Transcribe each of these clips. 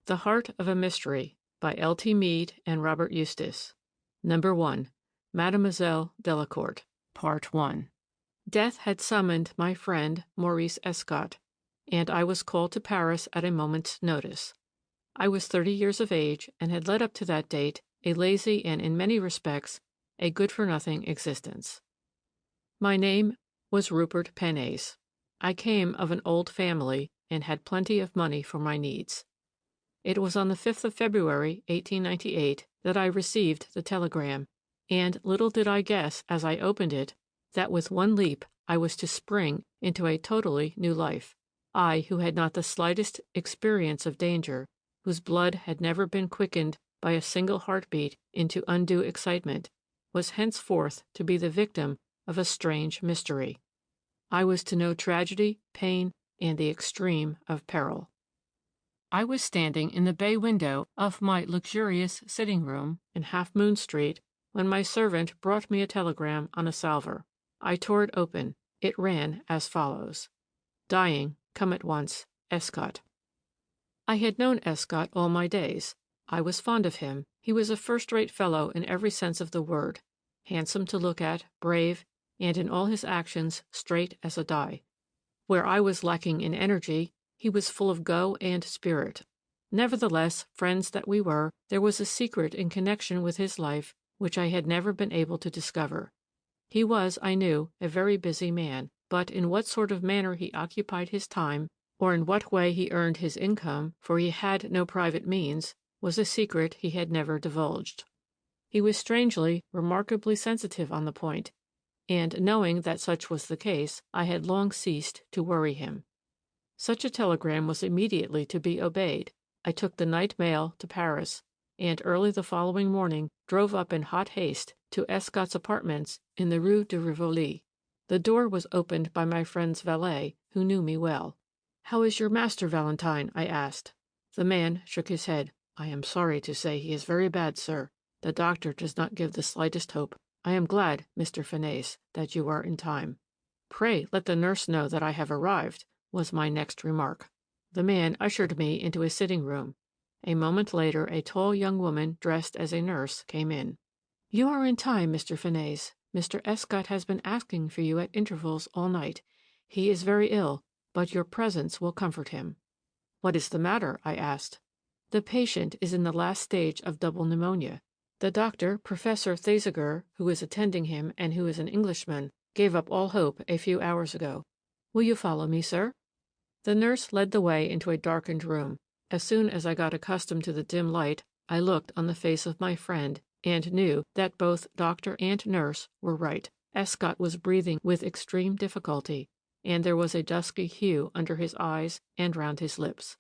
The Heart of a Mystery by L.T. Meade and Robert Eustace. Number 1. Mademoiselle Delacourt. Part 1. Death had summoned my friend Maurice Escott, and I was called to Paris at a moment's notice. I was 30 years of age, and had led up to that date a lazy and in many respects a good-for-nothing existence. My name was Rupert Pennays. I came of an old family, and had plenty of money for my needs. It was on the 5th of February, 1898, that I received the telegram, and little did I guess as I opened it that with one leap I was to spring into a totally new life. I, who had not the slightest experience of danger, whose blood had never been quickened by a single heartbeat into undue excitement, was henceforth to be the victim of a strange mystery. I was to know tragedy, pain, and the extreme of peril. I was standing in the bay window of my luxurious sitting-room in Half Moon Street when my servant brought me a telegram on a salver. I tore it open. It ran as follows: "Dying. Come at once. Escott." I had known Escott all my days. I was fond of him. He was a first-rate fellow in every sense of the word, handsome to look at, brave, and in all his actions straight as a die. Where I was lacking in energy, he was full of go and spirit. Nevertheless, friends that we were, there was a secret in connection with his life which I had never been able to discover. He was, I knew, a very busy man, but in what sort of manner he occupied his time, or in what way he earned his income, for he had no private means, was a secret he had never divulged. He was strangely, remarkably sensitive on the point, and knowing that such was the case, I had long ceased to worry him. Such a telegram was immediately to be obeyed. I took the night mail to Paris, and early the following morning drove up in hot haste to Escott's apartments in the Rue de Rivoli. The door was opened by my friend's valet, who knew me well. "How is your master, Valentine?" I asked. The man shook his head. "I am sorry to say he is very bad, sir. The doctor does not give the slightest hope. I am glad, Mr. Pennays, that you are in time." "Pray let the nurse know that I have arrived," was my next remark. The man ushered me into a sitting-room. A moment later a tall young woman dressed as a nurse came in. "You are in time, Mr. Pennays. Mr. Escott has been asking for you at intervals all night. He is very ill, but your presence will comfort him." "What is the matter?" I asked. "The patient is in the last stage of double pneumonia. The doctor, Professor Thesiger, who is attending him and who is an Englishman, gave up all hope a few hours ago. Will you follow me, sir?" The nurse led the way into a darkened room. As soon as I got accustomed to the dim light, I looked on the face of my friend and knew that both doctor and nurse were right. Escott was breathing with extreme difficulty, and there was a dusky hue under his eyes and round his lips.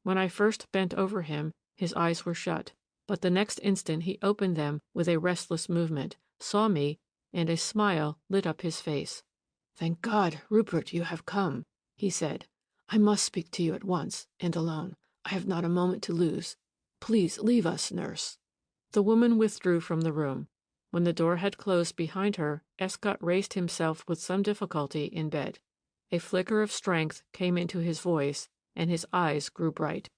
When I first bent over him, his eyes were shut, but the next instant he opened them with a restless movement, saw me, and a smile lit up his face. "Thank God, Rupert, you have come," he said. "I must speak to you at once, and alone. I have not a moment to lose. Please leave us, nurse." The woman withdrew from the room. When the door had closed behind her, Escott raised himself with some difficulty in bed. A flicker of strength came into his voice, and his eyes grew bright.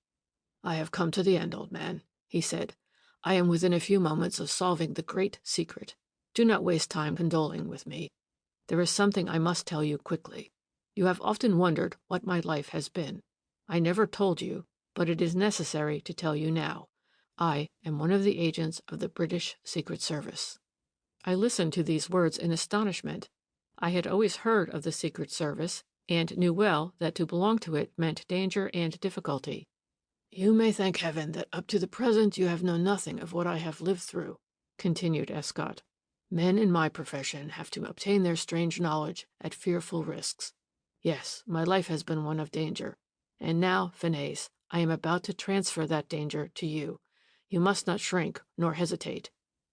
"I have come to the end, old man," he said. "I am within a few moments of solving the great secret. Do not waste time condoling with me. There is something I must tell you quickly. You have often wondered what my life has been. I never told you, but it is necessary to tell you now. I am one of the agents of the British Secret Service." I listened to these words in astonishment. I had always heard of the Secret Service, and knew well that to belong to it meant danger and difficulty. "You may thank heaven that up to the present you have known nothing of what I have lived through," continued Escott. "Men in my profession have to obtain their strange knowledge at fearful risks. Yes, my life has been one of danger. And now, Pennays, I am about to transfer that danger to you. You must not shrink nor hesitate.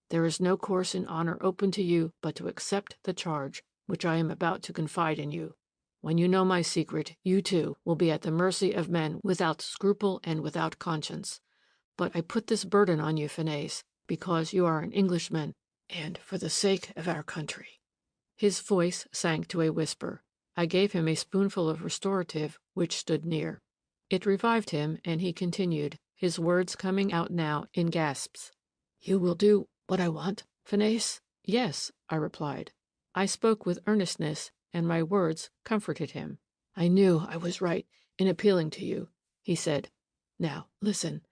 There is no course in honor open to you but to accept the charge which I am about to confide in you. When you know my secret, you too will be at the mercy of men without scruple and without conscience. But I put this burden on you, Pennays, because you are an Englishman, and for the sake of our country." His voice sank to a whisper. I gave him a spoonful of restorative which stood near. It revived him, and he continued, his words coming out now in gasps. "You will do what I want, Phineas?" "Yes," I replied. I spoke with earnestness, and my words comforted him. "I knew I was right in appealing to you," he said. "Now, listen.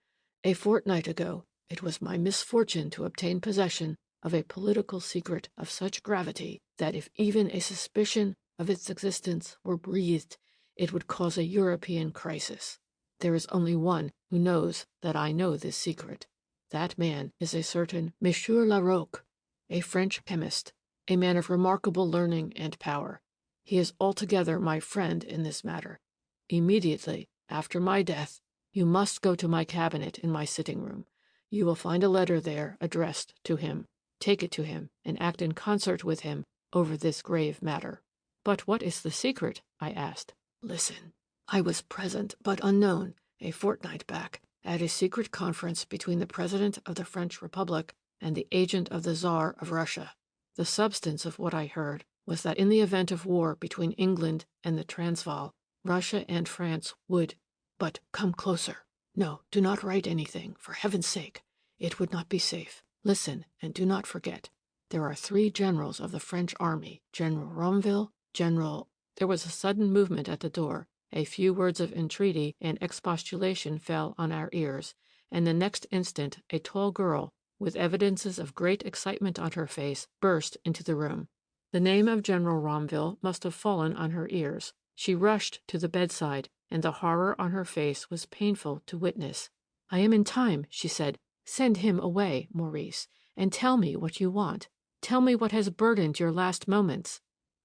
A fortnight ago, it was my misfortune to obtain possession of a political secret of such gravity that if even a suspicion of its existence were breathed, it would cause a European crisis. There is only one who knows that I know this secret. That man is a certain Monsieur Larocque, a French chemist, a man of remarkable learning and power. He is altogether my friend in this matter. Immediately after my death, you must go to my cabinet in my sitting room. You will find a letter there addressed to him. Take it to him and act in concert with him over this grave matter." "But what is the secret?" I asked. "Listen. I was present, but unknown, a fortnight back, at a secret conference between the President of the French Republic and the agent of the Tsar of Russia. The substance of what I heard was that in the event of war between England and the Transvaal, Russia and France would— But come closer. No, do not write anything, for heaven's sake. It would not be safe. Listen, and do not forget. There are 3 generals of the French army, General Romville, General—" There was a sudden movement at the door. A few words of entreaty and expostulation fell on our ears, and the next instant a tall girl, with evidences of great excitement on her face, burst into the room. The name of General Romville must have fallen on her ears. She rushed to the bedside, and the horror on her face was painful to witness. "I am in time," she said. "Send him away, Maurice, and tell me what you want. Tell me what has burdened your last moments."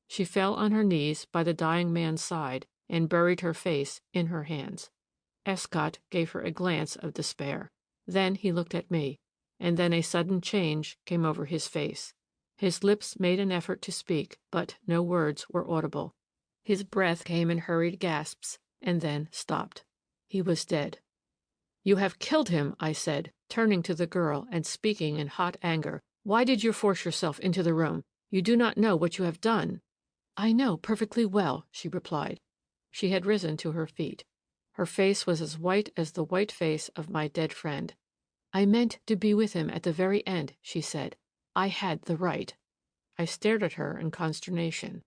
She fell on her knees by the dying man's side and buried her face in her hands. Escott gave her a glance of despair. Then he looked at me, and then a sudden change came over his face. His lips made an effort to speak, but no words were audible. His breath came in hurried gasps, and then stopped. He was dead. "You have killed him," I said, turning to the girl and speaking in hot anger. "Why did you force yourself into the room? You do not know what you have done." "I know perfectly well," she replied. She had risen to her feet. Her face was as white as the white face of my dead friend. "I meant to be with him at the very end," she said. "I had the right." I stared at her in consternation.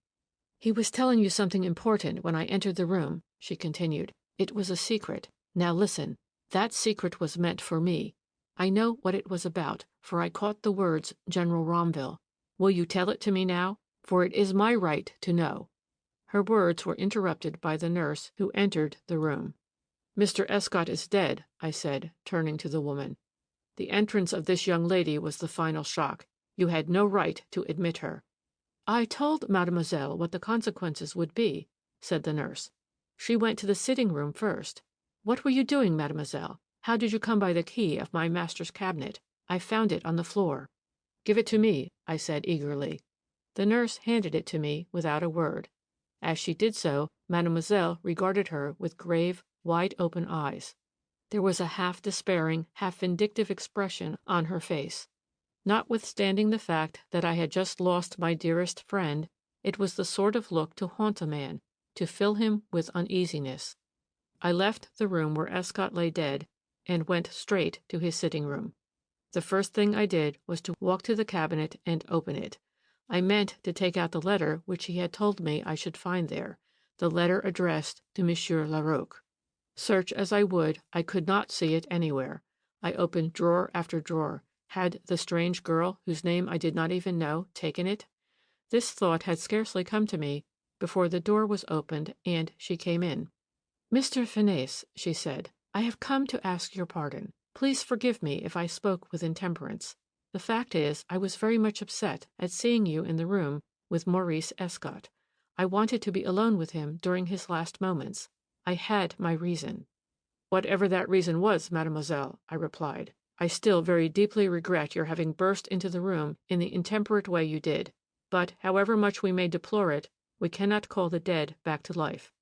"He was telling you something important when I entered the room," she continued. "It was a secret. Now listen. That secret was meant for me. I know what it was about, for I caught the words General Romville. Will you tell it to me now? For it is my right to know." Her words were interrupted by the nurse who entered the room. "Mr. Escott is dead," I said, turning to the woman. "The entrance of this young lady was the final shock. You had no right to admit her." "I told Mademoiselle what the consequences would be," said the nurse. "She went to the sitting room first. What were you doing, Mademoiselle? How did you come by the key of my master's cabinet? I found it on the floor." "Give it to me," I said eagerly. The nurse handed it to me without a word. As she did so, Mademoiselle regarded her with grave, wide-open eyes. There was a half-despairing, half-vindictive expression on her face. Notwithstanding the fact that I had just lost my dearest friend, it was the sort of look to haunt a man, to fill him with uneasiness. I left the room where Escott lay dead and went straight to his sitting room. The first thing I did was to walk to the cabinet and open it. I meant to take out the letter which he had told me I should find there, the letter addressed to Monsieur Larocque. Search as I would, I could not see it anywhere. I opened drawer after drawer. Had the strange girl, whose name I did not even know, taken it? This thought had scarcely come to me before the door was opened and she came in. "Mr. Phineas," she said, "I have come to ask your pardon. Please forgive me if I spoke with intemperance. The fact is, I was very much upset at seeing you in the room with Maurice Escott. I wanted to be alone with him during his last moments. I had my reason." "Whatever that reason was, Mademoiselle," I replied, "I still very deeply regret your having burst into the room in the intemperate way you did. But, however much we may deplore it, we cannot call the dead back to life.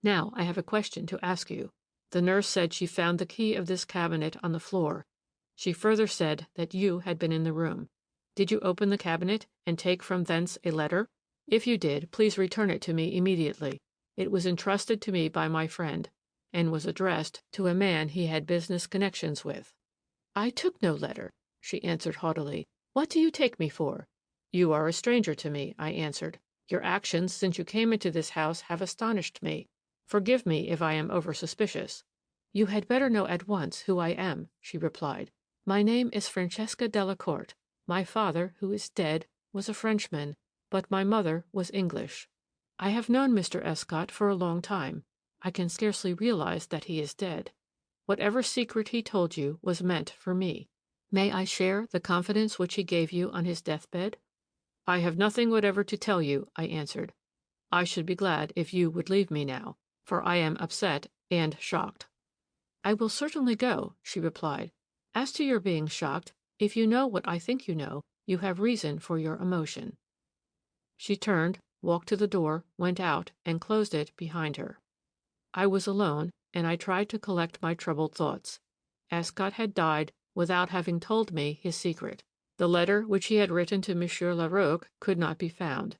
Now, I have a question to ask you. The nurse said she found the key of this cabinet on the floor. She further said that you had been in the room. Did you open the cabinet and take from thence a letter? If you did, please return it to me immediately. It was entrusted to me by my friend, and was addressed to a man he had business connections with. "I took no letter," she answered haughtily. "What do you take me for?" "You are a stranger to me," I answered. "Your actions since you came into this house have astonished me. Forgive me if I am over suspicious." "You had better know at once who I am," she replied. "My name is Francesca Delacourt. My father, who is dead, was a Frenchman, but my mother was English. I have known Mr. Escott for a long time. I can scarcely realize that he is dead. Whatever secret he told you was meant for me. May I share the confidence which he gave you on his deathbed?" "I have nothing whatever to tell you," I answered. "I should be glad if you would leave me now, for I am upset and shocked." "I will certainly go," she replied. "As to your being shocked, if you know what I think you have reason for your emotion." She turned, walked to the door, went out, and closed it behind her. I was alone, and I tried to collect my troubled thoughts. Escott had died without having told me his secret. The letter which he had written to Monsieur Larocque could not be found.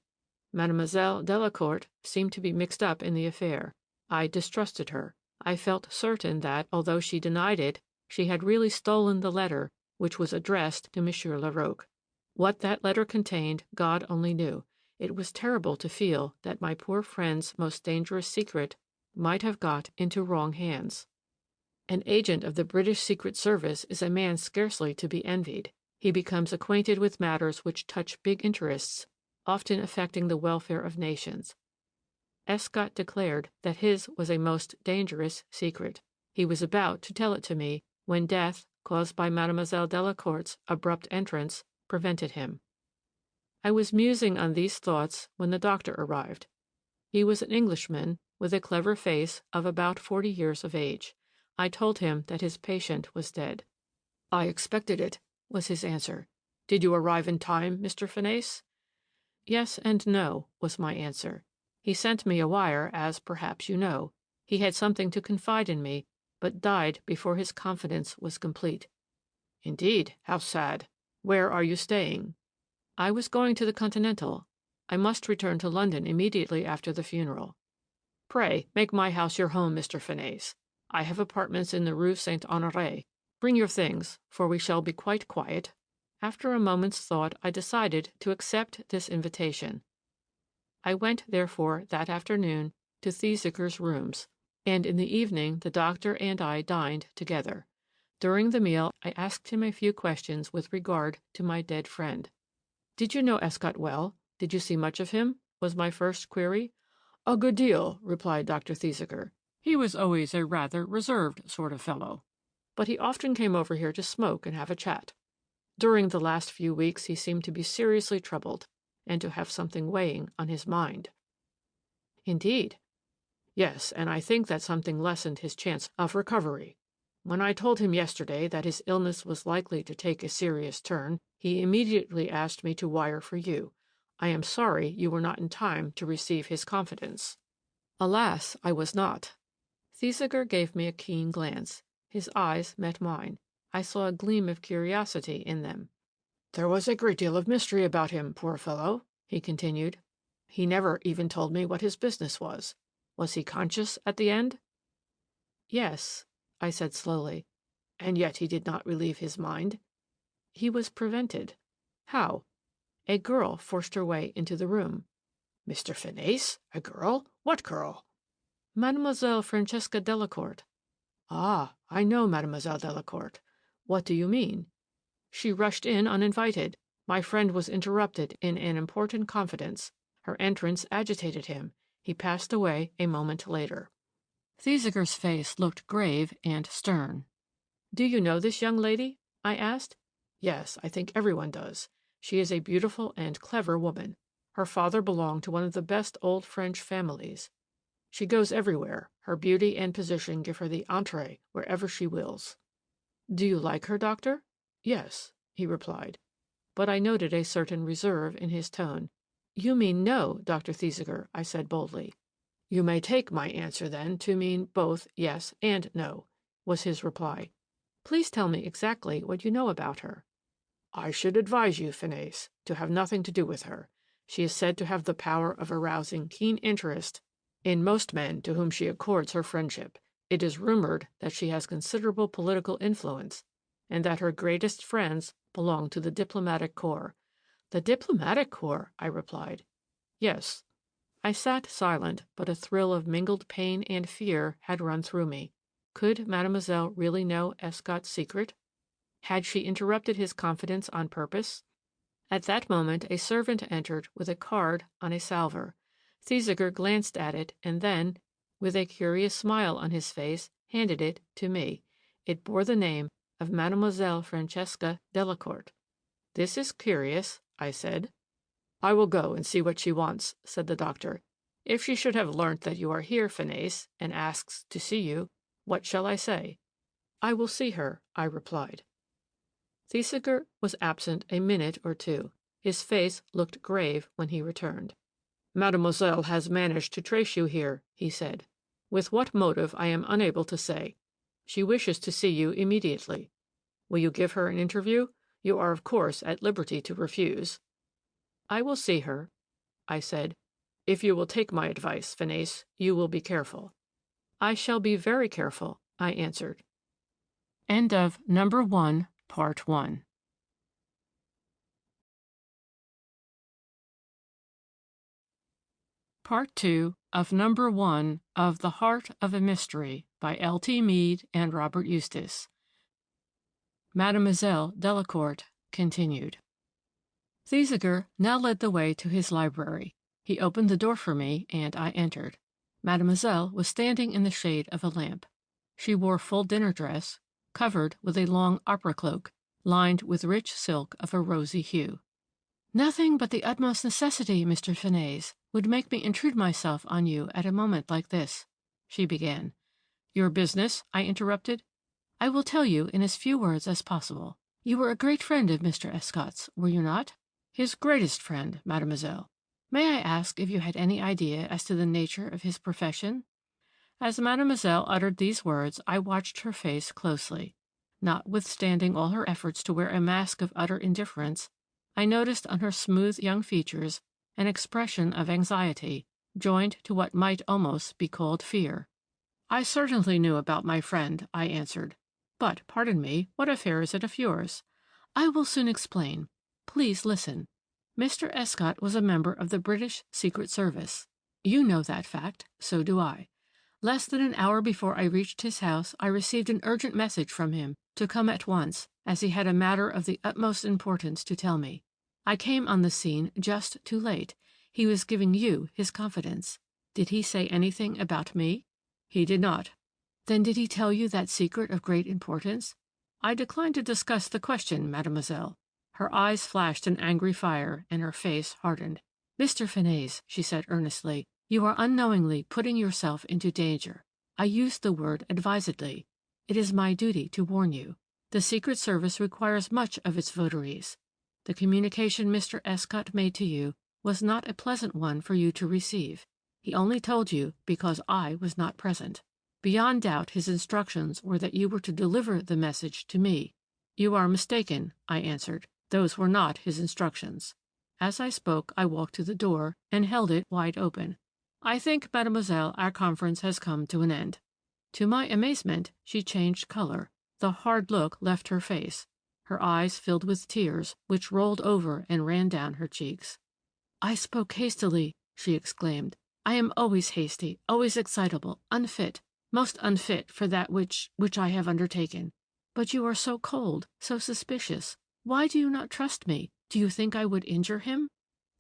Mademoiselle Delacourt seemed to be mixed up in the affair. I distrusted her. I felt certain that, although she denied it, she had really stolen the letter which was addressed to Monsieur Larocque. What that letter contained, God only knew. It was terrible to feel that my poor friend's most dangerous secret might have got into wrong hands. An agent of the British Secret Service is a man scarcely to be envied. He becomes acquainted with matters which touch big interests, often affecting the welfare of nations. Escott declared that his was a most dangerous secret. He was about to tell it to me when death, caused by Mademoiselle Delacourt's abrupt entrance, prevented him. I was musing on these thoughts when the doctor arrived. He was an Englishman with a clever face of about 40 years of age. I told him that his patient was dead. "I expected it," was his answer. "Did you arrive in time, Mr. Phineas?" "Yes and no," was my answer. "He sent me a wire, as perhaps you know. He had something to confide in me, but died before his confidence was complete." "Indeed, how sad. Where are you staying?" "I was going to the Continental. I must return to London immediately after the funeral." "Pray make my house your home, Mr. Phineas. I have apartments in the Rue Saint Honoré. Bring your things, for we shall be quite quiet." After a moment's thought, I decided to accept this invitation. I went, therefore, that afternoon to Thesiger's rooms, and in the evening the doctor and I dined together. During the meal, I asked him a few questions with regard to my dead friend. "Did you know Escott well? Did you see much of him?" was my first query. "A good deal," replied Dr. Thesiger. "He was always a rather reserved sort of fellow, but he often came over here to smoke and have a chat. During the last few weeks he seemed to be seriously troubled, and to have something weighing on his mind." "Indeed." "Yes, and I think that something lessened his chance of recovery. When I told him yesterday that his illness was likely to take a serious turn, he immediately asked me to wire for you. I am sorry you were not in time to receive his confidence." "Alas, I was not." Thesiger gave me a keen glance. His eyes met mine. I saw a gleam of curiosity in them. "There was a great deal of mystery about him, poor fellow," he continued. "He never even told me what his business was. Was he conscious at the end?" "Yes," I said slowly. "And yet he did not relieve his mind?" "He was prevented." "How?" "A girl forced her way into the room." "Mr. Phineas? A girl? What girl?" "Mademoiselle Francesca Delacourt." "Ah, I know Mademoiselle Delacourt. What do you mean?" "She rushed in uninvited. My friend was interrupted in an important confidence. Her entrance agitated him. He passed away a moment later." Thesiger's face looked grave and stern. "Do you know this young lady?" I asked. "Yes, I think everyone does. She is a beautiful and clever woman. Her father belonged to one of the best old French families. She goes everywhere. Her beauty and position give her the entrée wherever she wills." "Do you like her, doctor?" "Yes," he replied. But I noted a certain reserve in his tone. "You mean no, Dr. Thesiger," I said boldly. "You may take my answer, then, to mean both yes and no," was his reply. "Please tell me exactly what you know about her." "I should advise you, Phineas, to have nothing to do with her. She is said to have the power of arousing keen interest in most men to whom she accords her friendship. It is rumored that she has considerable political influence, and that her greatest friends belong to the diplomatic corps. The diplomatic corps, I replied. Yes. I sat silent, but a thrill of mingled pain and fear had run through me. Could Mademoiselle really know Escott's secret? Had she interrupted his confidence on purpose? At that moment a servant entered with a card on a salver. Thesiger glanced at it and then, with a curious smile on his face, handed it to me. It bore the name of Mademoiselle Francesca Delacourt. This is curious, I said. I will go and see what she wants, said the doctor. If she should have learnt that you are here, Fenese, and asks to see you, what shall I say? I will see her, I replied. Thesiger was absent a minute or two. His face looked grave when he returned. Mademoiselle has managed to trace you here, he said. With what motive I am unable to say. She wishes to see you immediately. Will you give her an interview? You are, of course, at liberty to refuse. I will see her, I said. If you will take my advice, Fenese, you will be careful. I shall be very careful, I answered. End of number 1, part 1. Part 2 of number 1 of The Heart of a Mystery by L.T. Meade and Robert Eustace. Mademoiselle Delacourt continued. Thesiger now led the way to his library. He opened the door for me, and I entered. Mademoiselle was standing in the shade of a lamp. She wore full dinner dress, covered with a long opera cloak, lined with rich silk of a rosy hue. Nothing but the utmost necessity, Mr. Fenese, would make me intrude myself on you at a moment like this, she began. Your business? I interrupted. I will tell you in as few words as possible. You were a great friend of Mr. Escott's, were you not? His greatest friend, mademoiselle. May I ask if you had any idea as to the nature of his profession? As mademoiselle uttered these words, I watched her face closely. Notwithstanding all her efforts to wear a mask of utter indifference, I noticed on her smooth young features an expression of anxiety, joined to what might almost be called fear. I certainly knew about my friend, I answered. But, pardon me, what affair is it of yours? I will soon explain. Please listen. Mr. Escott was a member of the British Secret Service. You know that fact, so do I. Less than an hour before I reached his house, I received an urgent message from him to come at once, as he had a matter of the utmost importance to tell me. I came on the scene just too late. He was giving you his confidence. Did he say anything about me? He did not. Then did he tell you that secret of great importance? I decline to discuss the question, mademoiselle. Her eyes flashed an angry fire, and her face hardened. Mr. Fenese, she said earnestly, you are unknowingly putting yourself into danger. I used the word advisedly. It is my duty to warn you. The Secret Service requires much of its votaries. The communication Mr. Escott made to you was not a pleasant one for you to receive. He only told you because I was not present. Beyond doubt his instructions were that you were to deliver the message to me. You are mistaken, I answered. Those were not his instructions. As I spoke, I walked to the door and held it wide open. I think, mademoiselle, our conference has come to an end. To my amazement, she changed color. The hard look left her face. Her eyes filled with tears, which rolled over and ran down her cheeks. I spoke hastily, she exclaimed. I am always hasty, always excitable, unfit, most unfit for that which I have undertaken. But you are so cold, so suspicious. Why do you not trust me? Do you think I would injure him?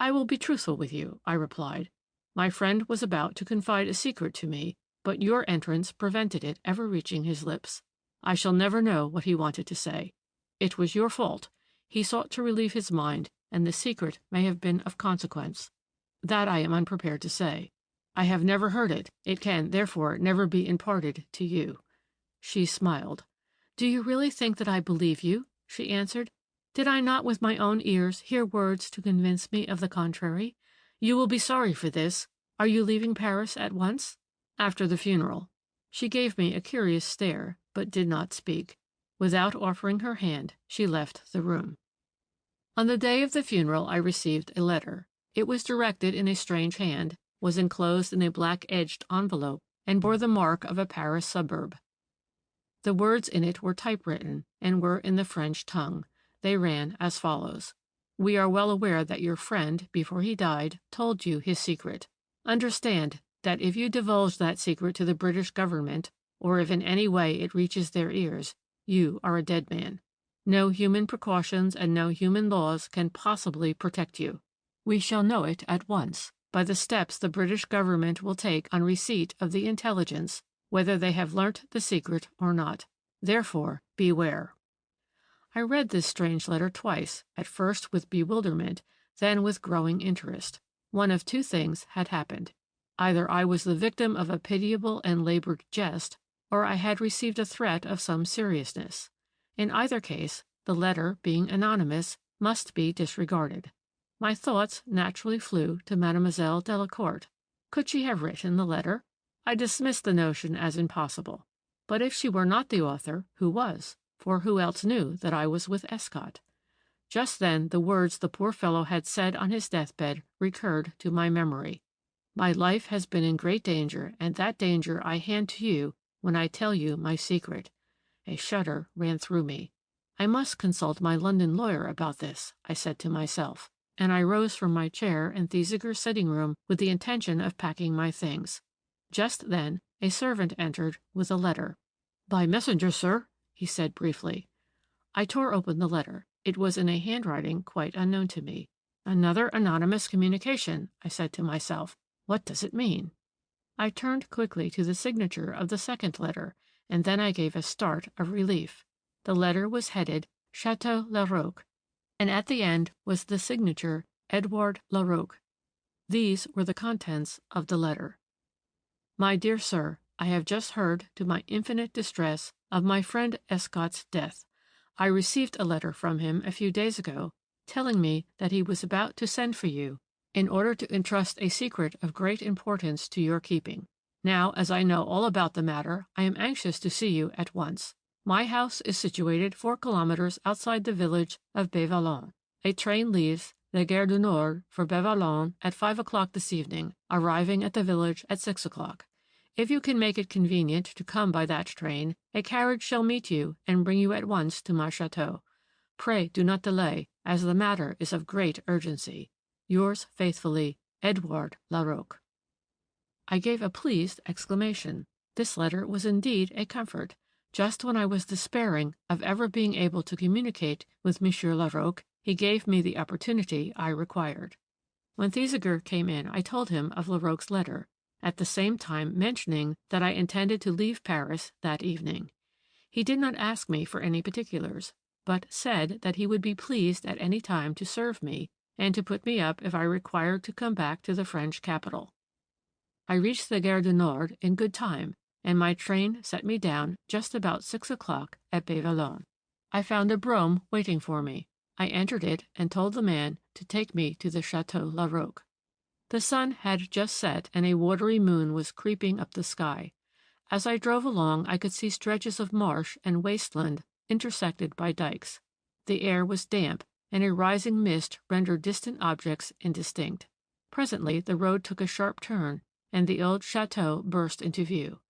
I will be truthful with you, I replied. My friend was about to confide a secret to me, but your entrance prevented it ever reaching his lips. I shall never know what he wanted to say. It was your fault. He sought to relieve his mind, and the secret may have been of consequence. That I am unprepared to say. I have never heard it. It can, therefore, never be imparted to you. She smiled. Do you really think that I believe you? She answered. Did I not with my own ears hear words to convince me of the contrary? You will be sorry for this. Are you leaving Paris at once? After the funeral. She gave me a curious stare, but did not speak. Without offering her hand, she left the room. On the day of the funeral I received a letter. It was directed in a strange hand, was enclosed in a black-edged envelope, and bore the mark of a Paris suburb. The words in it were typewritten and were in the French tongue. They ran as follows: "We are well aware that your friend, before he died, told you his secret. Understand that if you divulge that secret to the British government, or if in any way it reaches their ears, you are a dead man. No human precautions and no human laws can possibly protect you. We shall know it at once by the steps the British government will take on receipt of the intelligence, whether they have learnt the secret or not. Therefore, beware." I read this strange letter twice, at first with bewilderment, then with growing interest. One of two things had happened. Either I was the victim of a pitiable and labored jest, or I had received a threat of some seriousness. In either case, the letter, being anonymous, must be disregarded. My thoughts naturally flew to Mademoiselle Delacourt. Could she have written the letter? I dismissed the notion as impossible. But if she were not the author, who was? For who else knew that I was with Escott? Just then the words the poor fellow had said on his deathbed recurred to my memory. "My life has been in great danger, and that danger I hand to you when I tell you my secret." A shudder ran through me. "I must consult my London lawyer about this," I said to myself, and I rose from my chair in Thesiger's sitting room with the intention of packing my things. Just then a servant entered with a letter. "By messenger, sir," he said briefly. I tore open the letter. It was in a handwriting quite unknown to me. "Another anonymous communication," I said to myself. "What does it mean?" I turned quickly to the signature of the second letter, and then I gave a start of relief. The letter was headed Chateau Larocque, and at the end was the signature Edouard Larocque. These were the contents of the letter. "My dear sir, I have just heard, to my infinite distress, of my friend Escott's death. I received a letter from him a few days ago, telling me that he was about to send for you in order to entrust a secret of great importance to your keeping. Now, as I know all about the matter, I am anxious to see you at once. My house is situated 4 kilometers outside the village of Bévallon. A train leaves the Gare du Nord for Bévallon at 5 o'clock this evening, arriving at the village at 6 o'clock. If you can make it convenient to come by that train, a carriage shall meet you and bring you at once to my chateau. Pray do not delay, as the matter is of great urgency. Yours faithfully, Edouard Larocque." I gave a pleased exclamation. This letter was indeed a comfort. Just when I was despairing of ever being able to communicate with Monsieur Larocque, he gave me the opportunity I required. When Thesiger came in, I told him of Larocque's letter, at the same time mentioning that I intended to leave Paris that evening. He did not ask me for any particulars, but said that he would be pleased at any time to serve me and to put me up if I required to come back to the French capital. I reached the Gare du Nord in good time, and my train set me down just about 6 o'clock at Bévallon. I found a brougham waiting for me. I entered it and told the man to take me to the Chateau Larocque. The sun had just set and a watery moon was creeping up the sky. As I drove along, I could see stretches of marsh and wasteland intersected by dikes. The air was damp, and a rising mist rendered distant objects indistinct. Presently the road took a sharp turn, and the old chateau burst into view.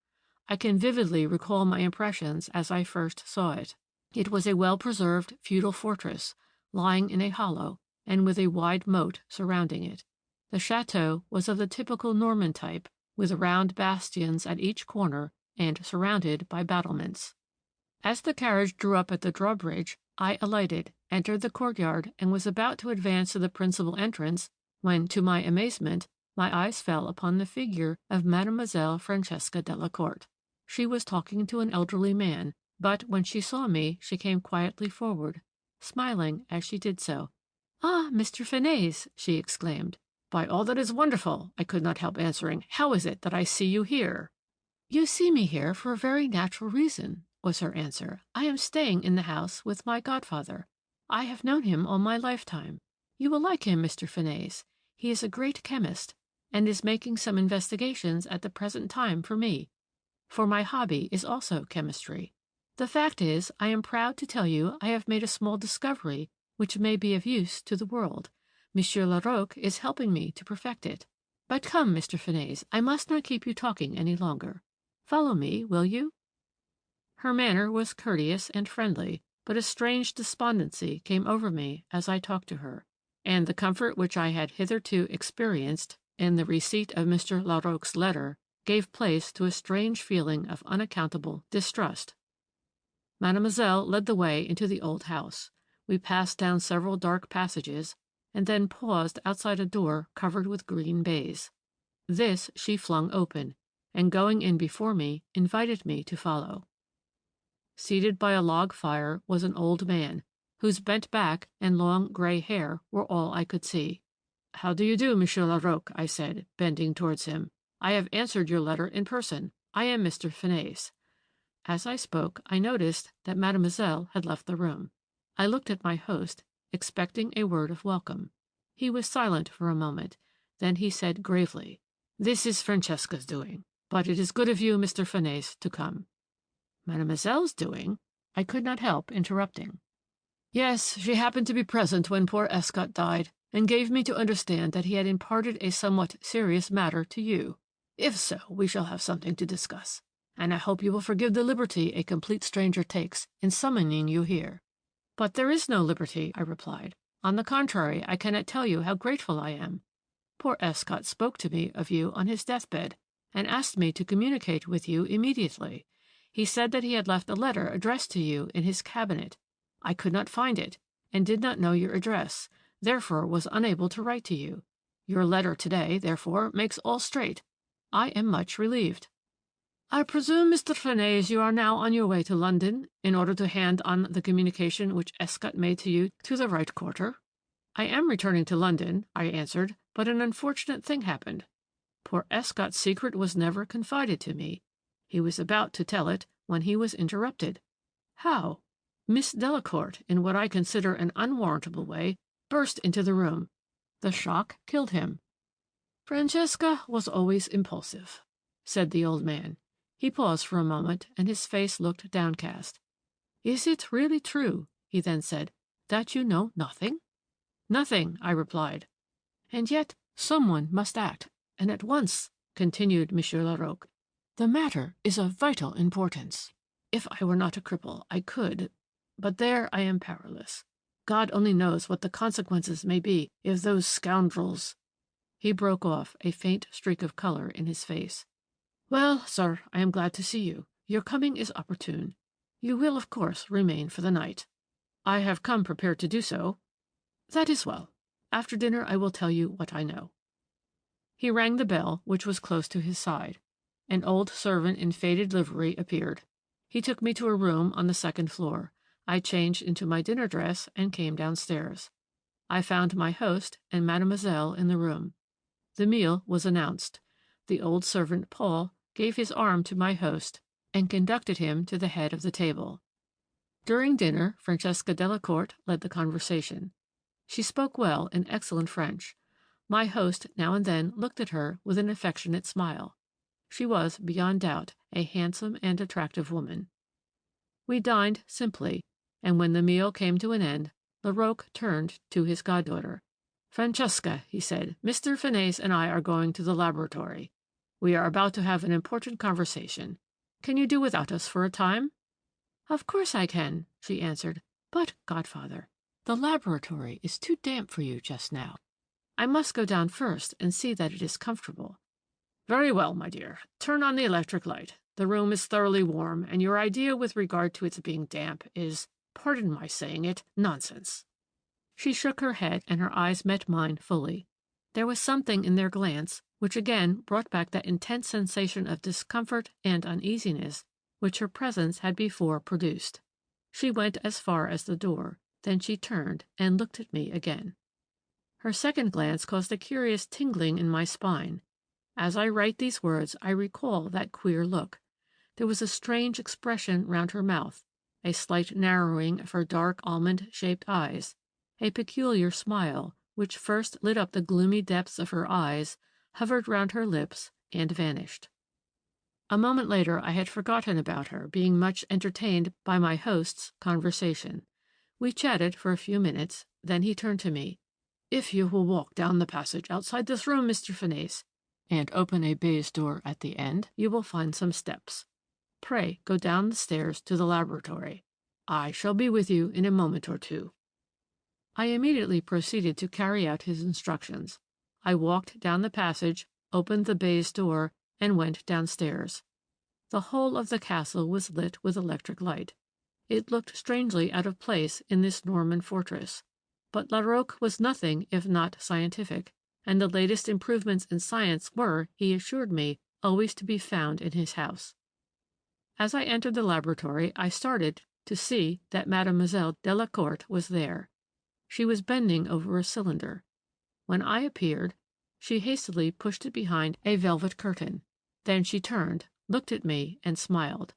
I can vividly recall my impressions as I first saw it. It was a well-preserved feudal fortress, lying in a hollow, and with a wide moat surrounding it. The chateau was of the typical Norman type, with round bastions at each corner and surrounded by battlements. As the carriage drew up at the drawbridge, I alighted, entered the courtyard, and was about to advance to the principal entrance, when, to my amazement, my eyes fell upon the figure of Mademoiselle Francesca Delacourt. She was talking to an elderly man, but when she saw me, she came quietly forward, smiling as she did so. "Ah, Mr. Fanez!" she exclaimed. "By all that is wonderful!" I could not help answering. "How is it that I see you here?" "You see me here for a very natural reason," was her answer. "I am staying in the house with my godfather. I have known him all my lifetime. You will like him, Mr. Fanez. He is a great chemist, and is making some investigations at the present time for me. For my hobby is also chemistry. The fact is, I am proud to tell you I have made a small discovery which may be of use to the world. Monsieur Larocque is helping me to perfect it. But come, Mr. Finesse, I must not keep you talking any longer. Follow me, will you?" Her manner was courteous and friendly, but a strange despondency came over me as I talked to her, and the comfort which I had hitherto experienced in the receipt of Mr. Larocque's letter gave place to a strange feeling of unaccountable distrust. Mademoiselle led the way into the old house. We passed down several dark passages, and then paused outside a door covered with green baize. This she flung open, and going in before me, invited me to follow. Seated by a log fire was an old man, whose bent back and long gray hair were all I could see. "How do you do, Monsieur Larocque?" I said, bending towards him. "I have answered your letter in person. I am Mr. Finesse." As I spoke, I noticed that Mademoiselle had left the room. I looked at my host, expecting a word of welcome. He was silent for a moment. Then he said gravely, "This is Francesca's doing, but it is good of you, Mr. Finesse, to come." "Mademoiselle's doing?" I could not help interrupting. "Yes, she happened to be present when poor Escott died, and gave me to understand that he had imparted a somewhat serious matter to you. If so, we shall have something to discuss, and I hope you will forgive the liberty a complete stranger takes in summoning you here." "But there is no liberty," I replied. "On the contrary, I cannot tell you how grateful I am. Poor Escott spoke to me of you on his deathbed, and asked me to communicate with you immediately. He said that he had left a letter addressed to you in his cabinet. I could not find it, and did not know your address, therefore was unable to write to you. Your letter today, therefore, makes all straight. I am much relieved." "I presume, Mr. Finesse, you are now on your way to London, in order to hand on the communication which Escott made to you to the right quarter?" "I am returning to London," I answered, "but an unfortunate thing happened. Poor Escott's secret was never confided to me. He was about to tell it when he was interrupted." "How?" "Miss Delacourt, in what I consider an unwarrantable way, burst into the room. The shock killed him." "Francesca was always impulsive," said the old man. He paused for a moment, and his face looked downcast. "Is it really true," he then said, "that you know nothing?" "Nothing," I replied. "And yet someone must act, and at once," continued Monsieur Larocque. "The matter is of vital importance. If I were not a cripple, I could, but there I am powerless. God only knows what the consequences may be if those scoundrels—" He broke off, a faint streak of color in his face. "Well, sir, I am glad to see you. Your coming is opportune. You will, of course, remain for the night." "I have come prepared to do so." "That is well. After dinner I will tell you what I know." He rang the bell, which was close to his side. An old servant in faded livery appeared. He took me to a room on the second floor. I changed into my dinner dress and came downstairs. I found my host and Mademoiselle in the room. The meal was announced. The old servant, Paul, gave his arm to my host and conducted him to the head of the table. During dinner, Francesca Delacourt led the conversation. She spoke well in excellent French. My host now and then looked at her with an affectionate smile. She was, beyond doubt, a handsome and attractive woman. We dined simply, and when the meal came to an end, Larocque turned to his goddaughter. "Francesca," he said, "Mr. Finesse and I are going to the laboratory. We are about to have an important conversation. Can you do without us for a time?" "Of course I can," she answered. "But, godfather, the laboratory is too damp for you just now. I must go down first and see that it is comfortable." "Very well, my dear. Turn on the electric light. The room is thoroughly warm, and your idea with regard to its being damp is, pardon my saying it, nonsense." She shook her head, and her eyes met mine fully. There was something in their glance which again brought back that intense sensation of discomfort and uneasiness which her presence had before produced. She went as far as the door, then she turned and looked at me again. Her second glance caused a curious tingling in my spine. As I write these words, I recall that queer look. There was a strange expression round her mouth, a slight narrowing of her dark almond-shaped eyes, a peculiar smile, which first lit up the gloomy depths of her eyes, hovered round her lips, and vanished. A moment later I had forgotten about her, being much entertained by my host's conversation. We chatted for a few minutes, then he turned to me. "If you will walk down the passage outside this room, Mr. Finesse, and open a baize door at the end, you will find some steps. Pray go down the stairs to the laboratory. I shall be with you in a moment or two." I immediately proceeded to carry out his instructions. I walked down the passage, opened the baize door, and went downstairs. The whole of the castle was lit with electric light. It looked strangely out of place in this Norman fortress. But Larocque was nothing if not scientific, and the latest improvements in science were, he assured me, always to be found in his house. As I entered the laboratory, I started to see that Mademoiselle Delacourt was there. She was bending over a cylinder. When I appeared, she hastily pushed it behind a velvet curtain. Then she turned, looked at me, and smiled.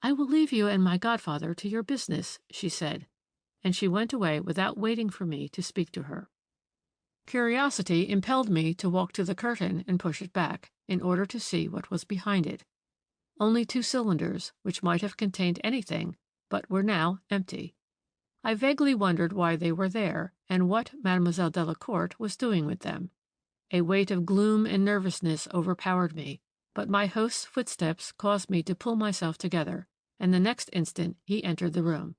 "I will leave you and my godfather to your business," she said, and she went away without waiting for me to speak to her. Curiosity impelled me to walk to the curtain and push it back, in order to see what was behind it. Only 2 cylinders, which might have contained anything, but were now empty. I vaguely wondered why they were there, and what Mademoiselle Delacourt was doing with them. A weight of gloom and nervousness overpowered me, but my host's footsteps caused me to pull myself together, and the next instant he entered the room.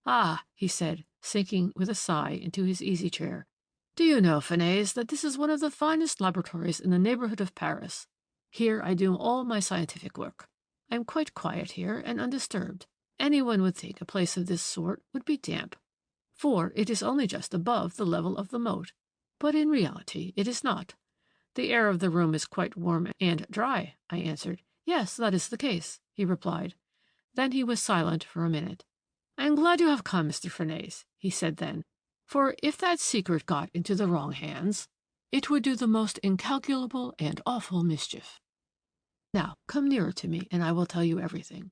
"Ah," he said, sinking with a sigh into his easy-chair. "Do you know, Fanez, that this is one of the finest laboratories in the neighborhood of Paris? Here I do all my scientific work. I am quite quiet here and undisturbed. Anyone would think a place of this sort would be damp, for it is only just above the level of the moat. But in reality it is not. The air of the room is quite warm and dry," I answered. "Yes, that is the case," he replied. Then he was silent for a minute. "I am glad you have come, Mr. Fanez," he said then, "for if that secret got into the wrong hands, it would do the most incalculable and awful mischief. Now come nearer to me and I will tell you everything.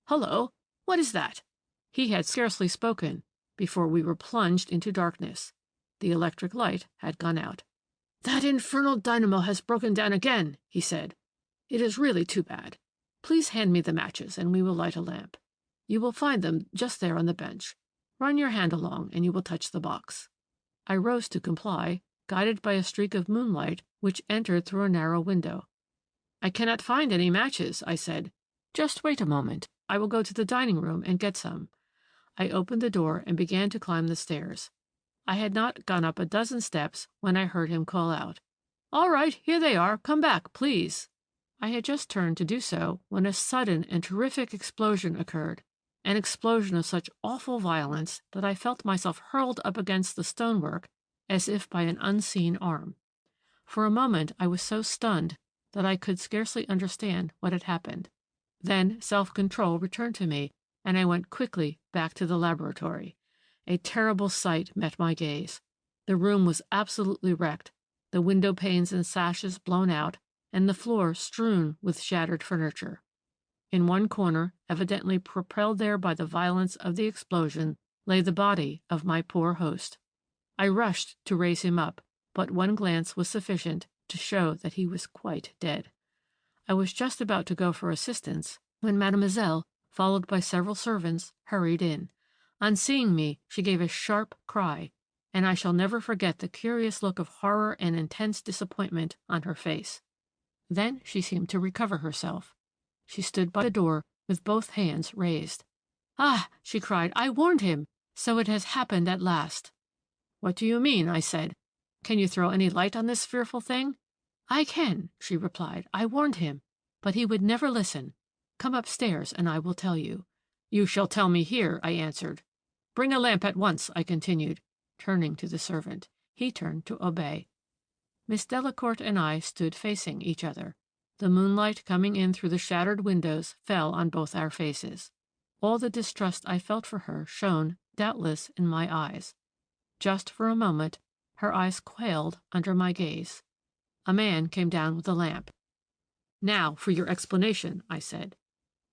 Hullo! What is that?" He had scarcely spoken before we were plunged into darkness. The electric light had gone out. "That infernal dynamo has broken down again," he said. "It is really too bad. Please hand me the matches and we will light a lamp. You will find them just there on the bench. Run your hand along and you will touch the box." I rose to comply, guided by a streak of moonlight which entered through a narrow window. "I cannot find any matches," I said. "Just wait a moment. I will go to the dining room and get some." I opened the door and began to climb the stairs. I had not gone up a dozen steps when I heard him call out, "All right, here they are. Come back, please." I had just turned to do so when a sudden and terrific explosion occurred, an explosion of such awful violence that I felt myself hurled up against the stonework as if by an unseen arm. For a moment I was so stunned that I could scarcely understand what had happened. Then self-control returned to me, and I went quickly back to the laboratory. A terrible sight met my gaze. The room was absolutely wrecked, the window panes and sashes blown out, and the floor strewn with shattered furniture. In one corner, evidently propelled there by the violence of the explosion, lay the body of my poor host. I rushed to raise him up, but one glance was sufficient to show that he was quite dead. I was just about to go for assistance when Mademoiselle, followed by several servants, hurried in. On seeing me, she gave a sharp cry, and I shall never forget the curious look of horror and intense disappointment on her face. Then she seemed to recover herself. She stood by the door with both hands raised. "Ah!" she cried, "I warned him! So it has happened at last!" "What do you mean?" I said. "Can you throw any light on this fearful thing?" "I can," she replied. "I warned him, but he would never listen. Come upstairs and I will tell you." "You shall tell me here," I answered. "Bring a lamp at once," I continued, turning to the servant. He turned to obey. Miss Delacourt and I stood facing each other. The moonlight coming in through the shattered windows fell on both our faces. All the distrust I felt for her shone, doubtless, in my eyes. Just for a moment, her eyes quailed under my gaze. A man came down with a lamp. "Now for your explanation," I said.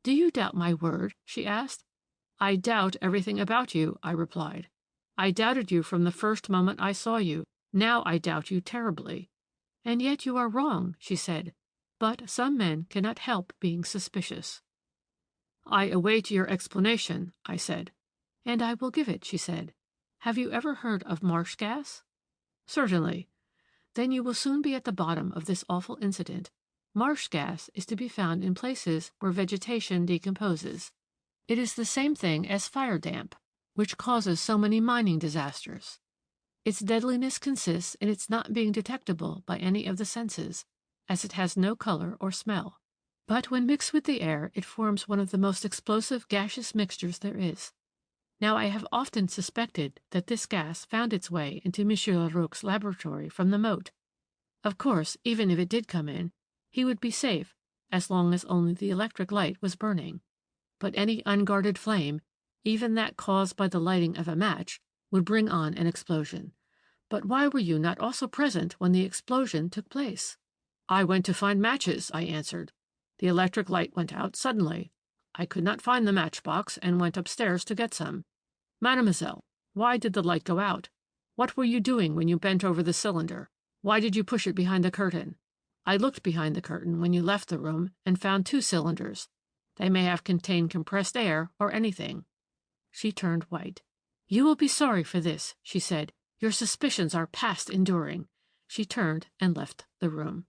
"Do you doubt my word?" she asked. "I doubt everything about you," I replied. "I doubted you from the first moment I saw you. Now I doubt you terribly." "And yet you are wrong," she said. "But some men cannot help being suspicious." "I await your explanation," I said. "And I will give it," she said. "Have you ever heard of marsh gas?" "Certainly." Then you will soon be at the bottom of this awful incident. Marsh gas is to be found in places where vegetation decomposes. It is the same thing as fire damp, which causes so many mining disasters. Its deadliness consists in its not being detectable by any of the senses, as it has no color or smell. But when mixed with the air, it forms one of the most explosive gaseous mixtures there is. Now, I have often suspected that this gas found its way into M. Leroux' laboratory from the moat. Of course, even if it did come in, he would be safe as long as only the electric light was burning. But any unguarded flame, even that caused by the lighting of a match, would bring on an explosion. But why were you not also present when the explosion took place? I went to find matches, I answered. The electric light went out suddenly. I could not find the matchbox and went upstairs to get some. Mademoiselle, why did the light go out? What were you doing when you bent over the cylinder? Why did you push it behind the curtain? I looked behind the curtain when you left the room and found 2 cylinders. They may have contained compressed air or anything. She turned white. You will be sorry for this, she said. Your suspicions are past enduring. She turned and left the room.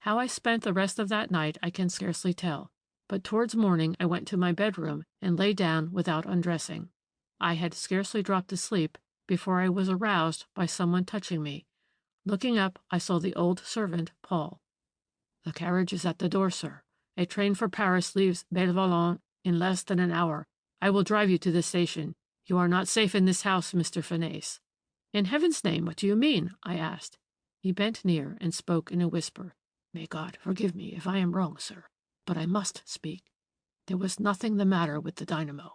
How I spent the rest of that night I can scarcely tell, but towards morning I went to my bedroom and lay down without undressing. I had scarcely dropped asleep before I was aroused by someone touching me. Looking up, I saw the old servant, Paul. The carriage is at the door, sir. A train for Paris leaves Bellevolant in less than an hour. I will drive you to the station. You are not safe in this house, Mr. Fineis. In heaven's name, what do you mean? I asked. He bent near and spoke in a whisper. May God forgive me if I am wrong, sir, but I must speak. There was nothing the matter with the dynamo.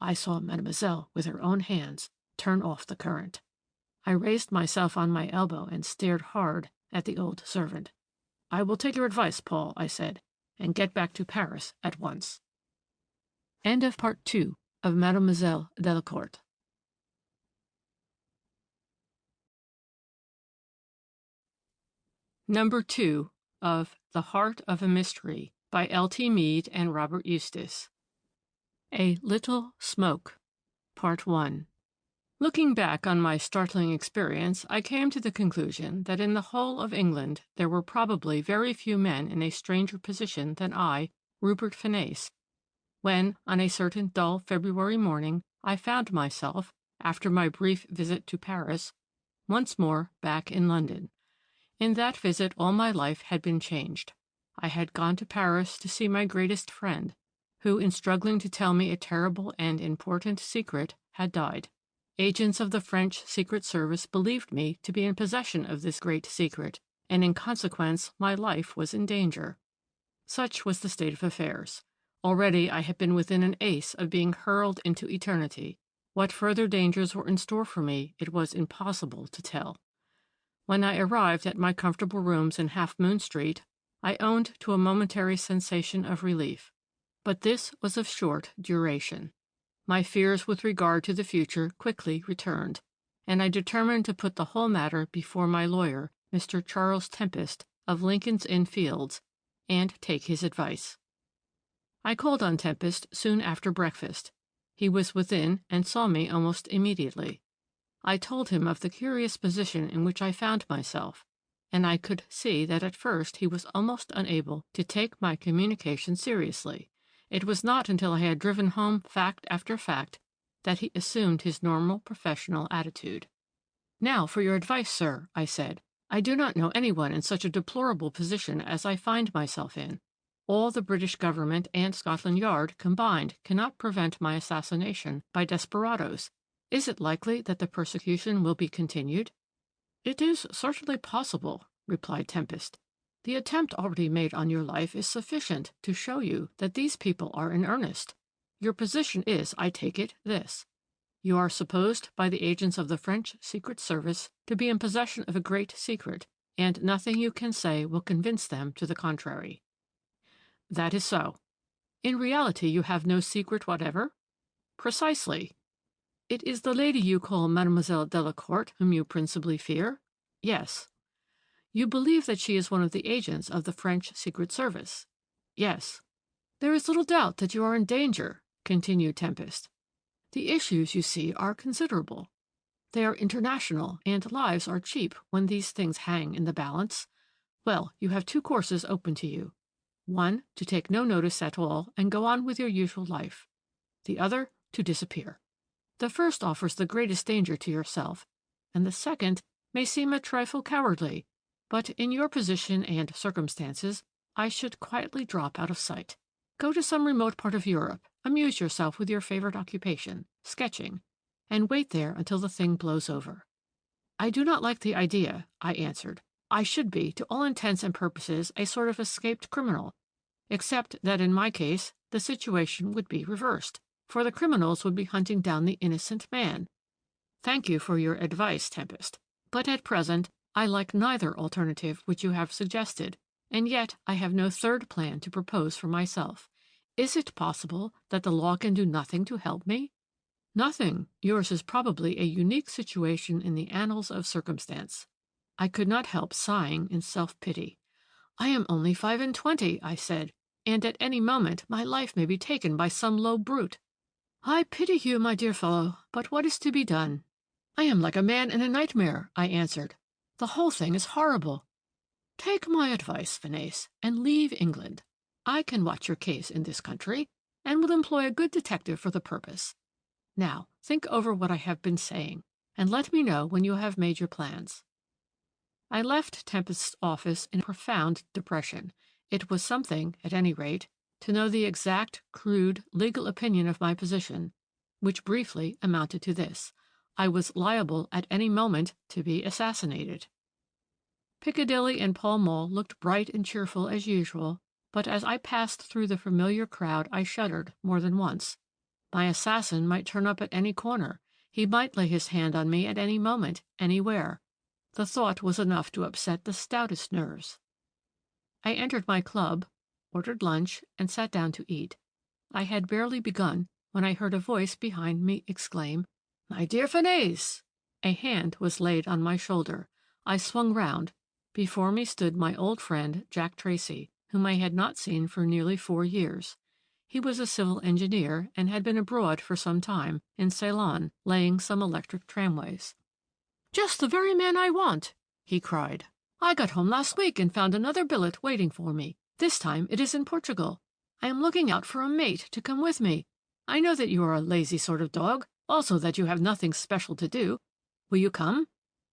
I saw Mademoiselle, with her own hands, turn off the current. I raised myself on my elbow and stared hard at the old servant. I will take your advice, Paul, I said, and get back to Paris at once. End of Part 2 of Mademoiselle Delacourt. Number 2 of The Heart of a Mystery by L.T. Meade and Robert Eustace. A Little Smoke. Part 1. Looking back on my startling experience, I came to the conclusion that in the whole of England there were probably very few men in a stranger position than I, Rupert Fineis, when, on a certain dull February morning, I found myself, after my brief visit to Paris, once more back in London. In that visit all my life had been changed. I had gone to Paris to see my greatest friend, who, in struggling to tell me a terrible and important secret, had died. Agents of the French Secret Service believed me to be in possession of this great secret, and in consequence my life was in danger. Such was the state of affairs. Already I had been within an ace of being hurled into eternity. What further dangers were in store for me it was impossible to tell. When I arrived at my comfortable rooms in Half Moon Street, I owned to a momentary sensation of relief. But this was of short duration. My fears with regard to the future quickly returned, and I determined to put the whole matter before my lawyer, Mr. Charles Tempest, of Lincoln's Inn Fields, and take his advice. I called on Tempest soon after breakfast. He was within and saw me almost immediately. I told him of the curious position in which I found myself, and I could see that at first he was almost unable to take my communication seriously. It was not until I had driven home fact after fact that he assumed his normal professional attitude. Now for your advice, sir, I said. I do not know anyone in such a deplorable position as I find myself in. All the British government and Scotland Yard combined cannot prevent my assassination by desperadoes. Is it likely that the persecution will be continued? It is certainly possible, replied Tempest. The attempt already made on your life is sufficient to show you that these people are in earnest. Your position is, I take it, this. You are supposed by the agents of the French Secret Service to be in possession of a great secret, and nothing you can say will convince them to the contrary. That is so. In reality, you have no secret whatever? Precisely. It is the lady you call Mademoiselle Delacourt whom you principally fear? Yes. You believe that she is one of the agents of the French Secret Service? Yes. There is little doubt that you are in danger, continued Tempest. The issues, you see, are considerable. They are international, and lives are cheap when these things hang in the balance. Well, you have two courses open to you. One, to take no notice at all and go on with your usual life. The other, to disappear. The first offers the greatest danger to yourself, and the second may seem a trifle cowardly, but in your position and circumstances, I should quietly drop out of sight. Go to some remote part of Europe, amuse yourself with your favorite occupation, sketching, and wait there until the thing blows over. I do not like the idea, I answered. I should be, to all intents and purposes, a sort of escaped criminal, except that in my case the situation would be reversed, for the criminals would be hunting down the innocent man. Thank you for your advice, Tempest, but at present I like neither alternative which you have suggested, and yet I have no third plan to propose for myself. Is it possible that the law can do nothing to help me? Nothing. Yours is probably a unique situation in the annals of circumstance. I could not help sighing in self-pity. I am only 25, I said, and at any moment my life may be taken by some low brute. I pity you, my dear fellow, but what is to be done? I am like a man in a nightmare, I answered. The whole thing is horrible. Take my advice, Phineas, and leave England. I can watch your case in this country, and will employ a good detective for the purpose. Now, think over what I have been saying, and let me know when you have made your plans. I left Tempest's office in profound depression. It was something, at any rate, to know the exact, crude, legal opinion of my position, which briefly amounted to this. I was liable at any moment to be assassinated. Piccadilly and Pall Mall looked bright and cheerful as usual, but as I passed through the familiar crowd I shuddered more than once. My assassin might turn up at any corner. He might lay his hand on me at any moment, anywhere. The thought was enough to upset the stoutest nerves. I entered my club, ordered lunch, and sat down to eat. I had barely begun when I heard a voice behind me exclaim, "My dear Phineas!" A hand was laid on my shoulder. I swung round. Before me stood my old friend, Jack Tracy, whom I had not seen for nearly 4 years. He was a civil engineer and had been abroad for some time, in Ceylon, laying some electric tramways. "Just the very man I want!" he cried. "I got home last week and found another billet waiting for me. This time it is in Portugal. I am looking out for a mate to come with me. I know that you are a lazy sort of dog, also that you have nothing special to do. Will you come?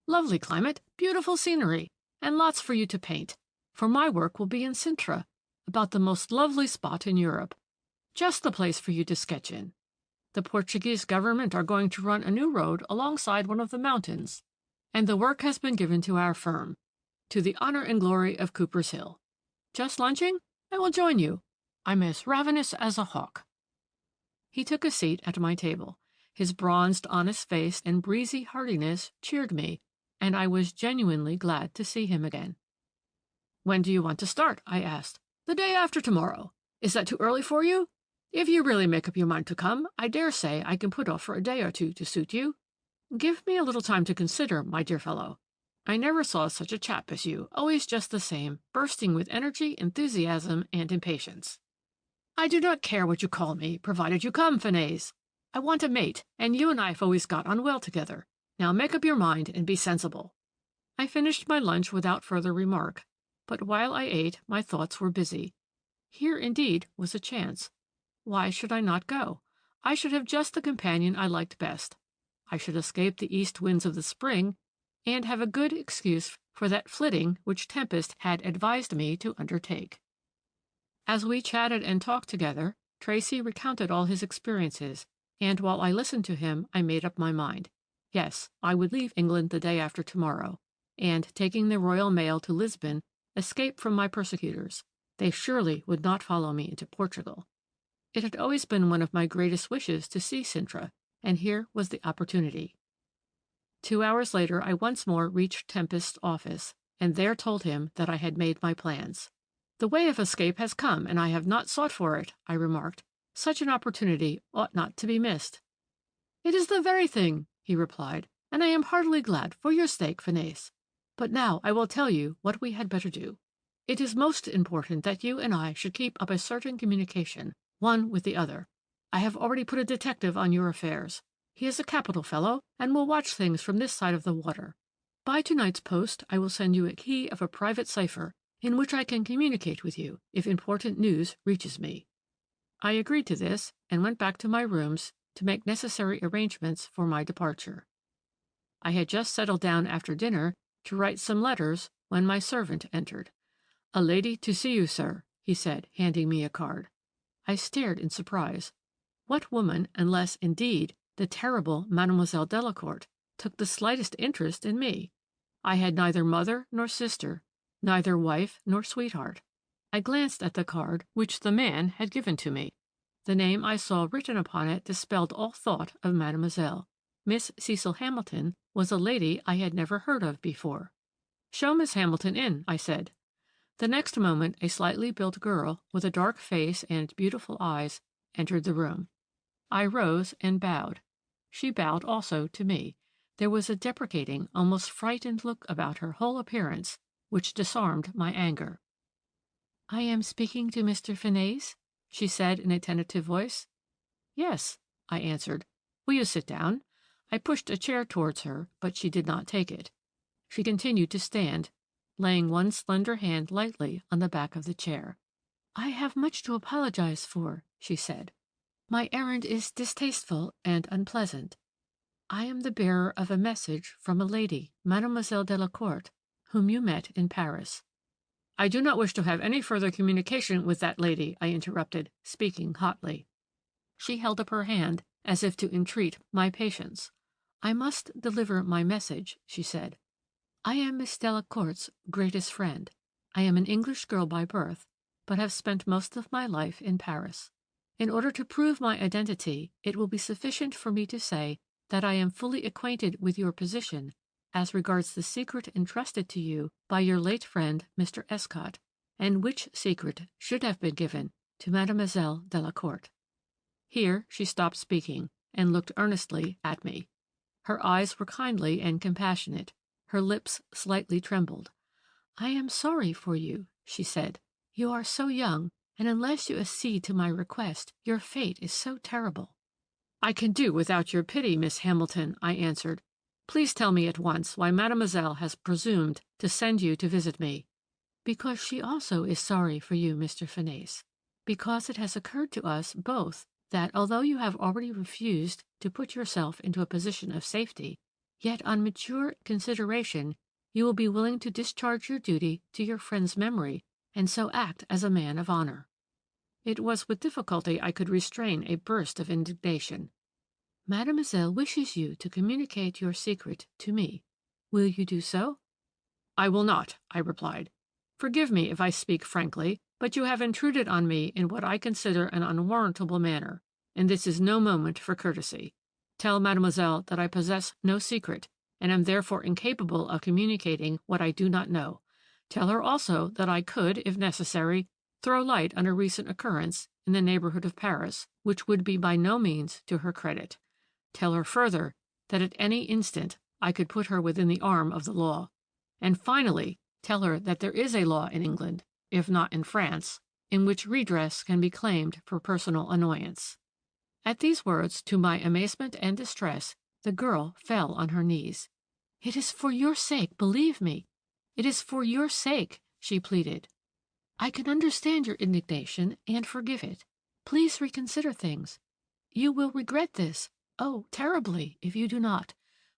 Lovely climate, beautiful scenery, and lots for you to paint, for my work will be in Sintra, about the most lovely spot in Europe. Just the place for you to sketch in. The Portuguese government are going to run a new road alongside one of the mountains, and the work has been given to our firm, to the honor and glory of Cooper's Hill. Just lunching? I will join you. I'm as ravenous as a hawk." He took a seat at my table. His bronzed, honest face and breezy heartiness cheered me, and I was genuinely glad to see him again. "When do you want to start?" I asked. "The day after tomorrow. Is that too early for you? If you really make up your mind to come, I dare say I can put off for a day or two to suit you. Give me a little time to consider, my dear fellow. I never saw such a chap as you, always just the same, bursting with energy, enthusiasm, and impatience." "I do not care what you call me, provided you come, Phineas. I want a mate, and you and I have always got on well together. Now make up your mind and be sensible." I finished my lunch without further remark, but while I ate my thoughts were busy. Here indeed was a chance. Why should I not go? I should have just the companion I liked best. I should escape the east winds of the spring, and have a good excuse for that flitting which Tempest had advised me to undertake. As we chatted and talked together, Tracy recounted all his experiences, and while I listened to him, I made up my mind. Yes, I would leave England the day after tomorrow, and, taking the Royal Mail to Lisbon, escape from my persecutors. They surely would not follow me into Portugal. It had always been one of my greatest wishes to see Sintra, and here was the opportunity. 2 hours later I once more reached Tempest's office, and there told him that I had made my plans. "The way of escape has come, and I have not sought for it," I remarked. "Such an opportunity ought not to be missed." "It is the very thing," he replied, "and I am heartily glad, for your sake, Phineas. But now I will tell you what we had better do. It is most important that you and I should keep up a certain communication, one with the other. I have already put a detective on your affairs. He is a capital fellow, and will watch things from this side of the water. By tonight's post I will send you a key of a private cipher, in which I can communicate with you if important news reaches me." I agreed to this, and went back to my rooms to make necessary arrangements for my departure. I had just settled down after dinner to write some letters when my servant entered. "A lady to see you, sir," he said, handing me a card. I stared in surprise. What woman, unless, indeed, the terrible Mademoiselle Delacourt, took the slightest interest in me? I had neither mother nor sister, neither wife nor sweetheart. I glanced at the card which the man had given to me. The name I saw written upon it dispelled all thought of Mademoiselle. Miss Cecil Hamilton was a lady I had never heard of before. "Show Miss Hamilton in," I said. The next moment a slightly built girl, with a dark face and beautiful eyes, entered the room. I rose and bowed. She bowed also to me. There was a deprecating, almost frightened look about her whole appearance, which disarmed my anger. "I am speaking to Mr. Fenay's?" she said in a tentative voice. "Yes," I answered. "Will you sit down?" I pushed a chair towards her, but she did not take it. She continued to stand, laying one slender hand lightly on the back of the chair. "I have much to apologize for," she said. "My errand is distasteful and unpleasant. I am the bearer of a message from a lady, Mademoiselle Delacourt, whom you met in Paris." "I do not wish to have any further communication with that lady," I interrupted, speaking hotly. She held up her hand as if to entreat my patience. "I must deliver my message," she said. "I am Miss Delacourt's greatest friend. I am an English girl by birth, but have spent most of my life in Paris. In order to prove my identity, it will be sufficient for me to say that I am fully acquainted with your position as regards the secret entrusted to you by your late friend Mr. Escott, and which secret should have been given to Mademoiselle Delacourt." Here she stopped speaking, and looked earnestly at me. Her eyes were kindly and compassionate. Her lips slightly trembled. "I am sorry for you," she said. "You are so young, and unless you accede to my request, your fate is so terrible." "I can do without your pity, Miss Hamilton," I answered. "Please tell me at once why Mademoiselle has presumed to send you to visit me." "Because she also is sorry for you, Mr. Fenay's. Because it has occurred to us both that, although you have already refused to put yourself into a position of safety, yet on mature consideration you will be willing to discharge your duty to your friend's memory and so act as a man of honor." It was with difficulty I could restrain a burst of indignation. "Mademoiselle wishes you to communicate your secret to me. Will you do so?" "I will not," I replied. "Forgive me if I speak frankly, but you have intruded on me in what I consider an unwarrantable manner, and this is no moment for courtesy. Tell Mademoiselle that I possess no secret, and am therefore incapable of communicating what I do not know. Tell her also that I could, if necessary, throw light on a recent occurrence in the neighborhood of Paris, which would be by no means to her credit. Tell her further that at any instant I could put her within the arm of the law. And finally, tell her that there is a law in England, if not in France, in which redress can be claimed for personal annoyance." At these words, to my amazement and distress, the girl fell on her knees. "It is for your sake, believe me. It is for your sake," she pleaded. "I can understand your indignation and forgive it. Please reconsider things. You will regret this, oh, terribly, if you do not.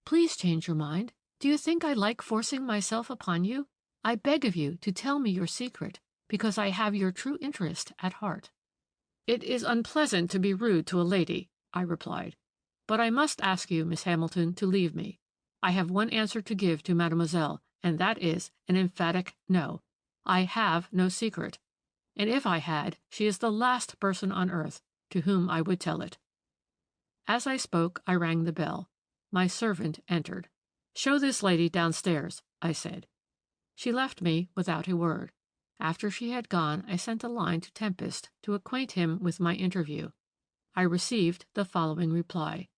Please change your mind. Do you think I like forcing myself upon you? I beg of you to tell me your secret, because I have your true interest at heart." "It is unpleasant to be rude to a lady," I replied, "but I must ask you, Miss Hamilton, to leave me. I have one answer to give to Mademoiselle, and that is an emphatic no. I have no secret, and if I had, she is the last person on earth to whom I would tell it." As I spoke, I rang the bell. My servant entered. "Show this lady downstairs," I said. She left me without a word. After she had gone, I sent a line to Tempest to acquaint him with my interview. I received the following reply: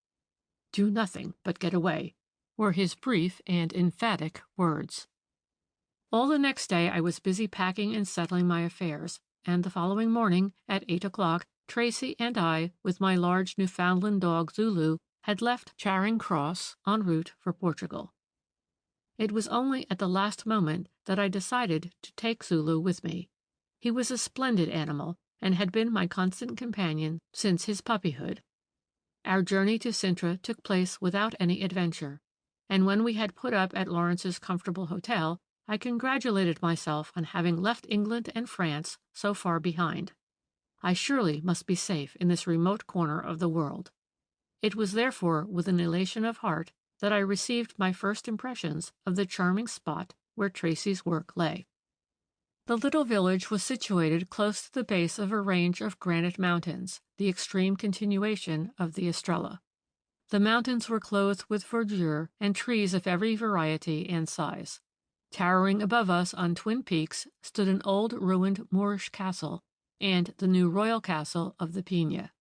"Do nothing but get away," were his brief and emphatic words. All the next day I was busy packing and settling my affairs, and the following morning, at 8 o'clock, Tracy and I, with my large Newfoundland dog Zulu had left Charing Cross en route for Portugal. It was only at the last moment that I decided to take Zulu with me. He was a splendid animal and had been my constant companion since his puppyhood. Our journey to Sintra took place without any adventure, and when we had put up at Lawrence's comfortable hotel, I congratulated myself on having left England and France so far behind. I surely must be safe in this remote corner of the world. It was therefore with an elation of heart that I received my first impressions of the charming spot where Tracy's work lay. The little village was situated close to the base of a range of granite mountains, the extreme continuation of the Estrella. The mountains were clothed with verdure and trees of every variety and size. Towering above us on twin peaks stood an old ruined Moorish castle and the new royal castle of the Pina.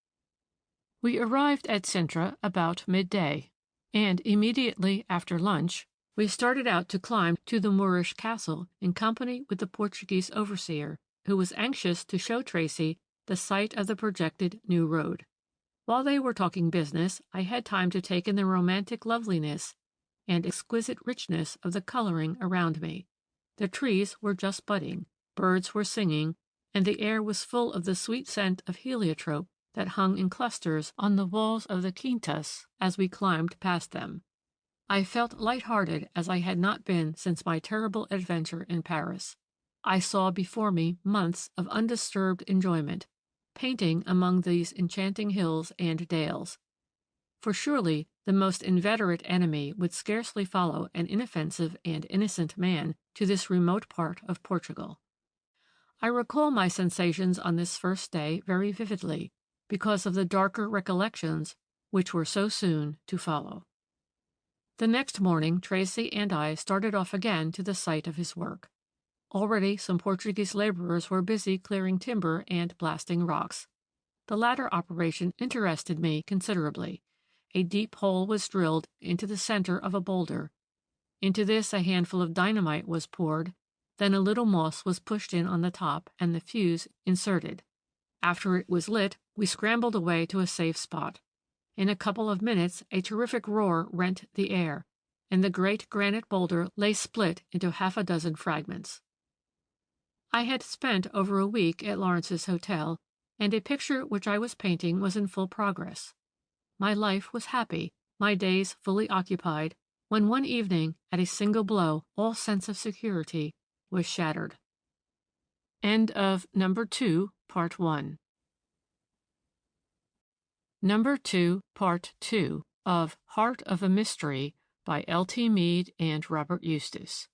We arrived at Sintra about midday, and immediately after lunch we started out to climb to the Moorish castle in company with the Portuguese overseer, who was anxious to show Tracy the site of the projected new road. While they were talking business, I had time to take in the romantic loveliness and exquisite richness of the coloring around me. The trees were just budding, birds were singing, and the air was full of the sweet scent of heliotrope that hung in clusters on the walls of the quintas as we climbed past them. I felt light-hearted as I had not been since my terrible adventure in Paris. I saw before me months of undisturbed enjoyment, painting among these enchanting hills and dales. For surely the most inveterate enemy would scarcely follow an inoffensive and innocent man to this remote part of Portugal. I recall my sensations on this first day very vividly, because of the darker recollections which were so soon to follow. The next morning Tracy and I started off again to the site of his work. Already some Portuguese laborers were busy clearing timber and blasting rocks. The latter operation interested me considerably. A deep hole was drilled into the center of a boulder. Into this a handful of dynamite was poured, then a little moss was pushed in on the top and the fuse inserted. After it was lit, we scrambled away to a safe spot. In a couple of minutes a terrific roar rent the air, and the great granite boulder lay split into half a dozen fragments. I had spent over a week at Lawrence's hotel, and a picture which I was painting was in full progress. My life was happy, my days fully occupied, when one evening, at a single blow, all sense of security was shattered. End of Number 2, Part 1. Number 2, Part 2 of Heart of a Mystery by L.T. Meade and Robert Eustace.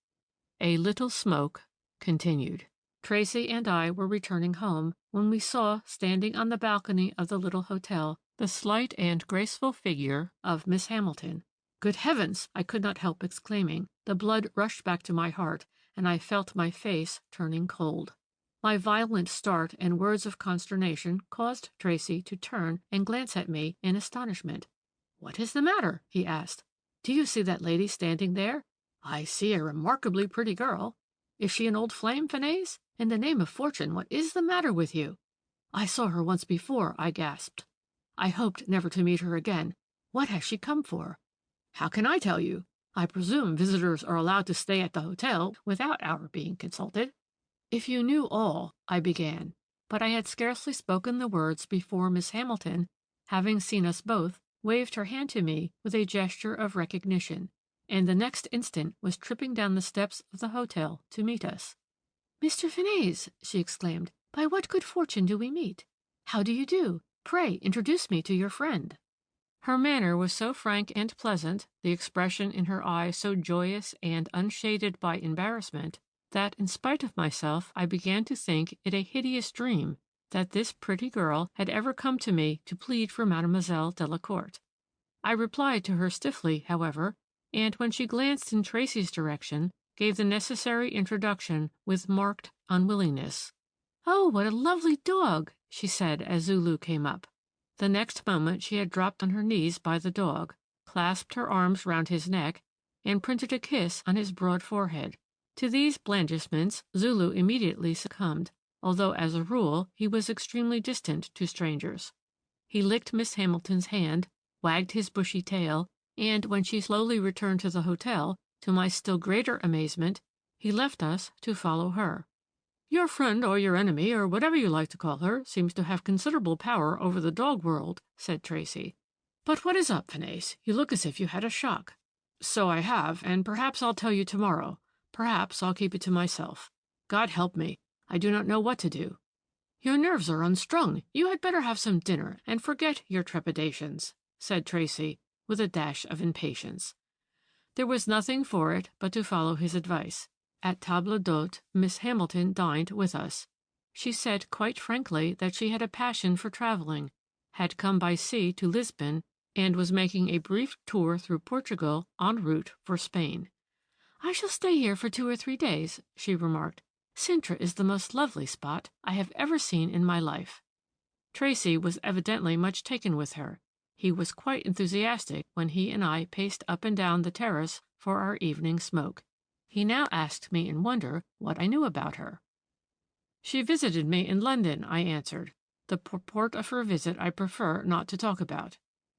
A Little Smoke, continued. Tracy and I were returning home when we saw, standing on the balcony of the little hotel, the slight and graceful figure of Miss Hamilton. Good heavens! I could not help exclaiming. The blood rushed back to my heart, and I felt my face turning cold. My violent start and words of consternation caused Tracy to turn and glance at me in astonishment. "What is the matter?" he asked. "Do you see that lady standing there?" "I see a remarkably pretty girl." "Is she an old flame, Fanaise? In the name of fortune, what is the matter with you?" "I saw her once before," I gasped. "I hoped never to meet her again. What has she come for?" "How can I tell you? I presume visitors are allowed to stay at the hotel without our being consulted." "If you knew all," I began, but I had scarcely spoken the words before Miss Hamilton, having seen us both, waved her hand to me with a gesture of recognition, and the next instant was tripping down the steps of the hotel to meet us. "Mr. Fanaise," she exclaimed, "by what good fortune do we meet? How do you do? Pray introduce me to your friend." Her manner was so frank and pleasant, the expression in her eye so joyous and unshaded by embarrassment, that in spite of myself I began to think it a hideous dream that this pretty girl had ever come to me to plead for Mademoiselle Delacourt. I replied to her stiffly, however, and when she glanced in Tracy's direction, gave the necessary introduction with marked unwillingness. "Oh, what a lovely dog!" she said as Zulu came up. The next moment she had dropped on her knees by the dog, clasped her arms round his neck, and printed a kiss on his broad forehead. To these blandishments Zulu immediately succumbed, although as a rule he was extremely distant to strangers. He licked Miss Hamilton's hand, wagged his bushy tail, and when she slowly returned to the hotel, to my still greater amazement, he left us to follow her. Your friend or your enemy, or whatever you like to call her, seems to have considerable power over the dog world, said Tracy. But what is up, Phineas? You look as if you had a shock. So I have, and perhaps I'll tell you tomorrow. Perhaps I'll keep it to myself. God help me, I do not know what to do. Your nerves are unstrung. You had better have some dinner and forget your trepidations, said Tracy, with a dash of impatience. There was nothing for it but to follow his advice. At table d'hôte, Miss Hamilton dined with us. She said quite frankly that she had a passion for traveling, had come by sea to Lisbon, and was making a brief tour through Portugal en route for Spain. I shall stay here for 2 or 3 days, she remarked. Sintra is the most lovely spot I have ever seen in my life. Tracy was evidently much taken with her. He was quite enthusiastic when he and I paced up and down the terrace for our evening smoke. He now asked me in wonder what I knew about her. She visited me in London, I answered. The purport of her visit I prefer not to talk about.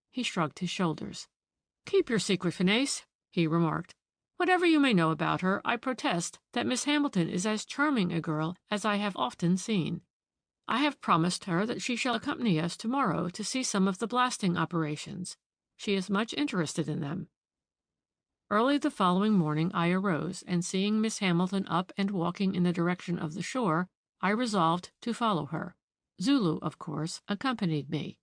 He shrugged his shoulders. Keep your secret, Phineas, he remarked. Whatever you may know about her, I protest that Miss Hamilton is as charming a girl as I have often seen. I have promised her that she shall accompany us tomorrow to see some of the blasting operations. She is much interested in them. Early the following morning I arose, and seeing Miss Hamilton up and walking in the direction of the shore, I resolved to follow her. Zulu, of course, accompanied me.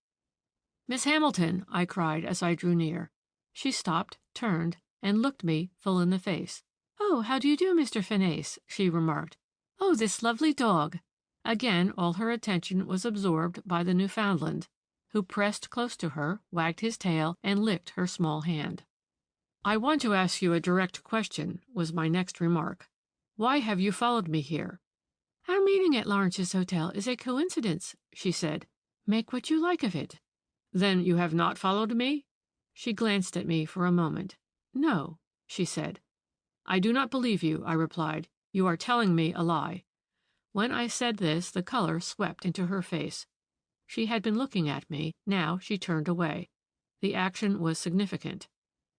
Miss Hamilton, I cried as I drew near. She stopped, turned, and looked me full in the face. Oh, how do you do, Mr. Phineas? She remarked. Oh, this lovely dog. Again all her attention was absorbed by the Newfoundland, who pressed close to her, wagged his tail, and licked her small hand. I want to ask you a direct question, was my next remark. Why have you followed me here? Our meeting at Lawrence's hotel is a coincidence, she said. Make what you like of it. Then you have not followed me? She glanced at me for a moment. No, she said. I do not believe you, I replied. You are telling me a lie. When I said this, the color swept into her face. She had been looking at me, now she turned away. The action was significant.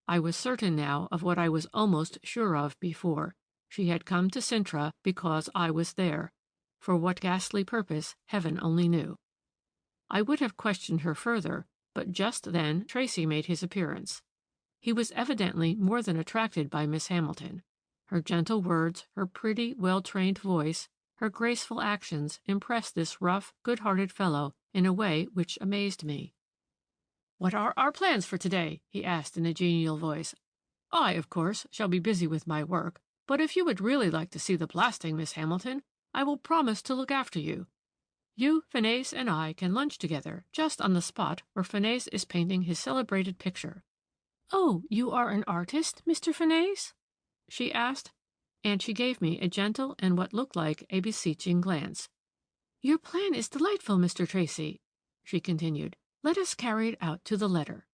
I was certain now of what I was almost sure of before. She had come to Sintra because I was there. For what ghastly purpose, heaven only knew. I would have questioned her further, but just then Tracy made his appearance. He was evidently more than attracted by Miss Hamilton. Her gentle words, her pretty, well-trained voice, her graceful actions impressed this rough, good-hearted fellow in a way which amazed me. What are our plans for today? He asked in a genial voice. I, of course, shall be busy with my work, but if you would really like to see the blasting, Miss Hamilton, I will promise to look after you. You, Phineas, and I can lunch together just on the spot where Phineas is painting his celebrated picture. Oh, you are an artist, Mr. Phineas? She asked, and she gave me a gentle and what looked like a beseeching glance. Your plan is delightful, Mr. Tracy, she continued. Let us carry it out to the letter.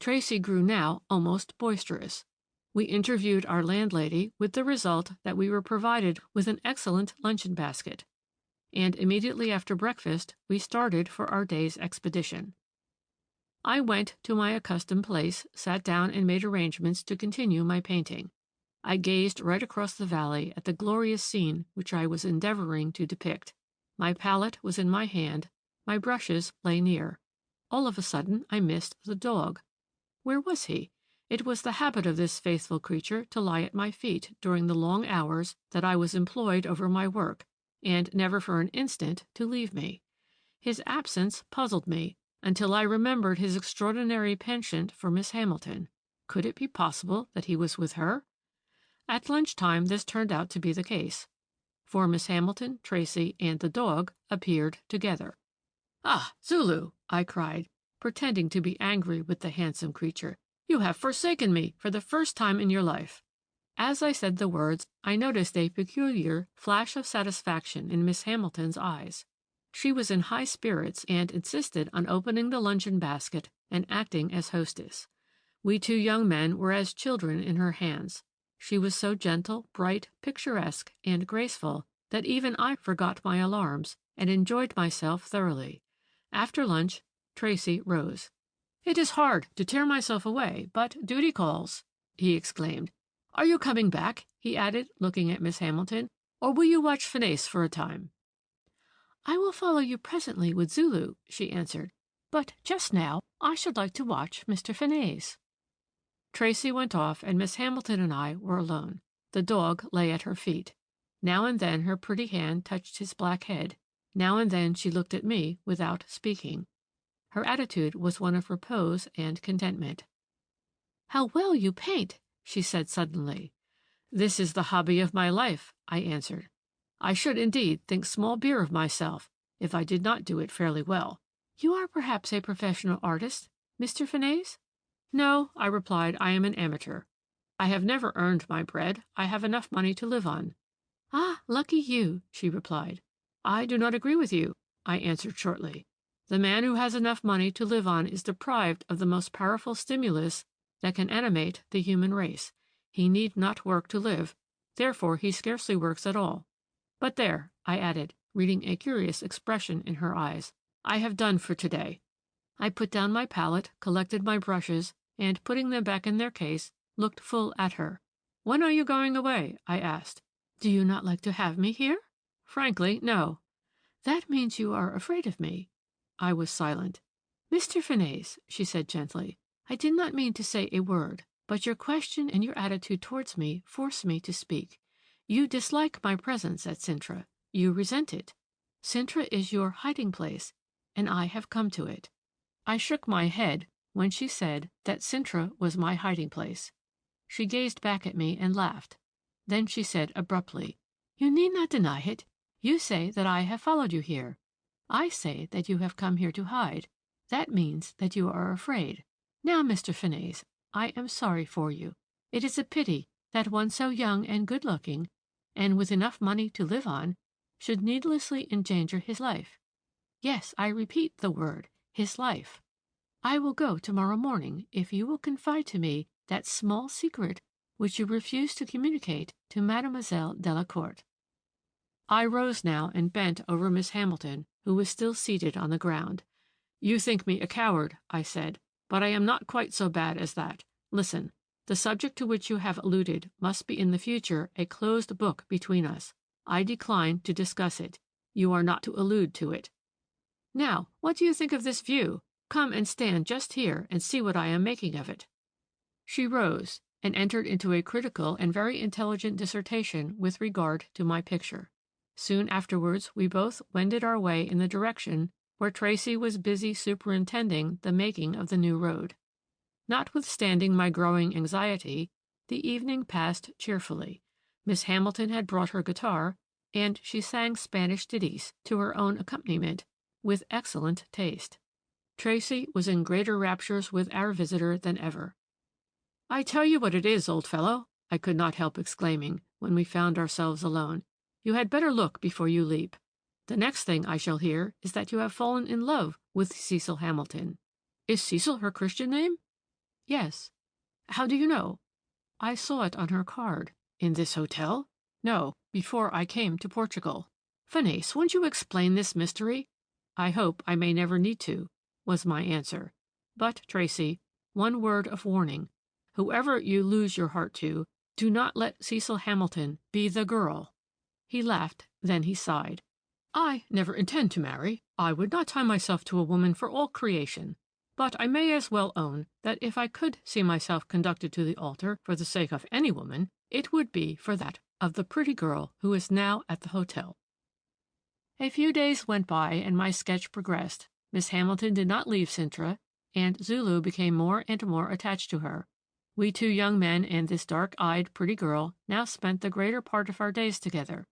Tracy grew now almost boisterous. We interviewed our landlady with the result that we were provided with an excellent luncheon basket, and immediately after breakfast we started for our day's expedition. I went to my accustomed place, sat down and made arrangements to continue my painting. I gazed right across the valley at the glorious scene which I was endeavoring to depict. My palette was in my hand, my brushes lay near. All of a sudden I missed the dog. Where was he? It was the habit of this faithful creature to lie at my feet during the long hours that I was employed over my work, and never for an instant to leave me. His absence puzzled me until I remembered his extraordinary penchant for Miss Hamilton. Could it be possible that he was with her? At lunch-time this turned out to be the case, for Miss Hamilton, Tracy, and the dog appeared together. Ah, Zulu, I cried, pretending to be angry with the handsome creature. You have forsaken me for the first time in your life. As I said the words, I noticed a peculiar flash of satisfaction in Miss Hamilton's eyes. She was in high spirits and insisted on opening the luncheon basket and acting as hostess. We two young men were as children in her hands. She was so gentle, bright, picturesque, and graceful that even I forgot my alarms and enjoyed myself thoroughly. After lunch, Tracy rose. It is hard to tear myself away, but duty calls, he exclaimed. Are you coming back, he added, looking at Miss Hamilton, or will you watch Phineas for a time? I will follow you presently with Zulu, she answered, but just now I should like to watch Mr. Phineas. Tracy went off, and Miss Hamilton and I were alone. The dog lay at her feet. Now and then her pretty hand touched his black head. Now and then she looked at me without speaking. Her attitude was one of repose and contentment. How well you paint, she said suddenly. This is the hobby of my life, I answered. I should indeed think small beer of myself if I did not do it fairly well. You are perhaps a professional artist, Mr. Phineas? No, I replied, I am an amateur. I have never earned my bread. I have enough money to live on. Ah, lucky you, she replied. I do not agree with you, I answered shortly. The man who has enough money to live on is deprived of the most powerful stimulus that can animate the human race. He need not work to live. Therefore, he scarcely works at all. But there, I added, reading a curious expression in her eyes, I have done for today. I put down my palette, collected my brushes, and, putting them back in their case, looked full at her. When are you going away? I asked. Do you not like to have me here? Frankly, no. That means you are afraid of me. I was silent. Mr. Phineas, she said gently, I did not mean to say a word, but your question and your attitude towards me force me to speak. You dislike my presence at Cintra. You resent it. Cintra is your hiding place, and I have come to it. I shook my head when she said that Cintra was my hiding place. She gazed back at me and laughed. Then she said abruptly, You need not deny it. You say that I have followed you here. I say that you have come here to hide. That means that you are afraid. Now, Mr. Phineas, I am sorry for you. It is a pity that one so young and good-looking, and with enough money to live on, should needlessly endanger his life. Yes, I repeat the word, his life. I will go tomorrow morning if you will confide to me that small secret which you refuse to communicate to Mademoiselle Delacourt. I rose now and bent over Miss Hamilton, who was still seated on the ground. You think me a coward, I said, but I am not quite so bad as that. Listen, the subject to which you have alluded must be in the future a closed book between us. I decline to discuss it. You are not to allude to it. Now, what do you think of this view? Come and stand just here and see what I am making of it. She rose and entered into a critical and very intelligent dissertation with regard to my picture. Soon afterwards we both wended our way in the direction where Tracy was busy superintending the making of the new road. Notwithstanding my growing anxiety, the evening passed cheerfully. Miss Hamilton had brought her guitar, and she sang Spanish ditties to her own accompaniment with excellent taste. Tracy was in greater raptures with our visitor than ever. I tell you what it is, old fellow, I could not help exclaiming when we found ourselves alone. You had better look before you leap. The next thing I shall hear is that you have fallen in love with Cecil Hamilton. Is Cecil her Christian name? Yes. How do you know? I saw it on her card. In this hotel? No, before I came to Portugal. Phineas, won't you explain this mystery? I hope I may never need to, was my answer. But, Tracy, one word of warning. Whoever you lose your heart to, do not let Cecil Hamilton be the girl. He laughed, then he sighed. I never intend to marry. I would not tie myself to a woman for all creation. But I may as well own that if I could see myself conducted to the altar for the sake of any woman, it would be for that of the pretty girl who is now at the hotel. A few days went by, and my sketch progressed. Miss Hamilton did not leave Cintra, and Zulu became more and more attached to her. We two young men and this dark-eyed, pretty girl now spent the greater part of our days together.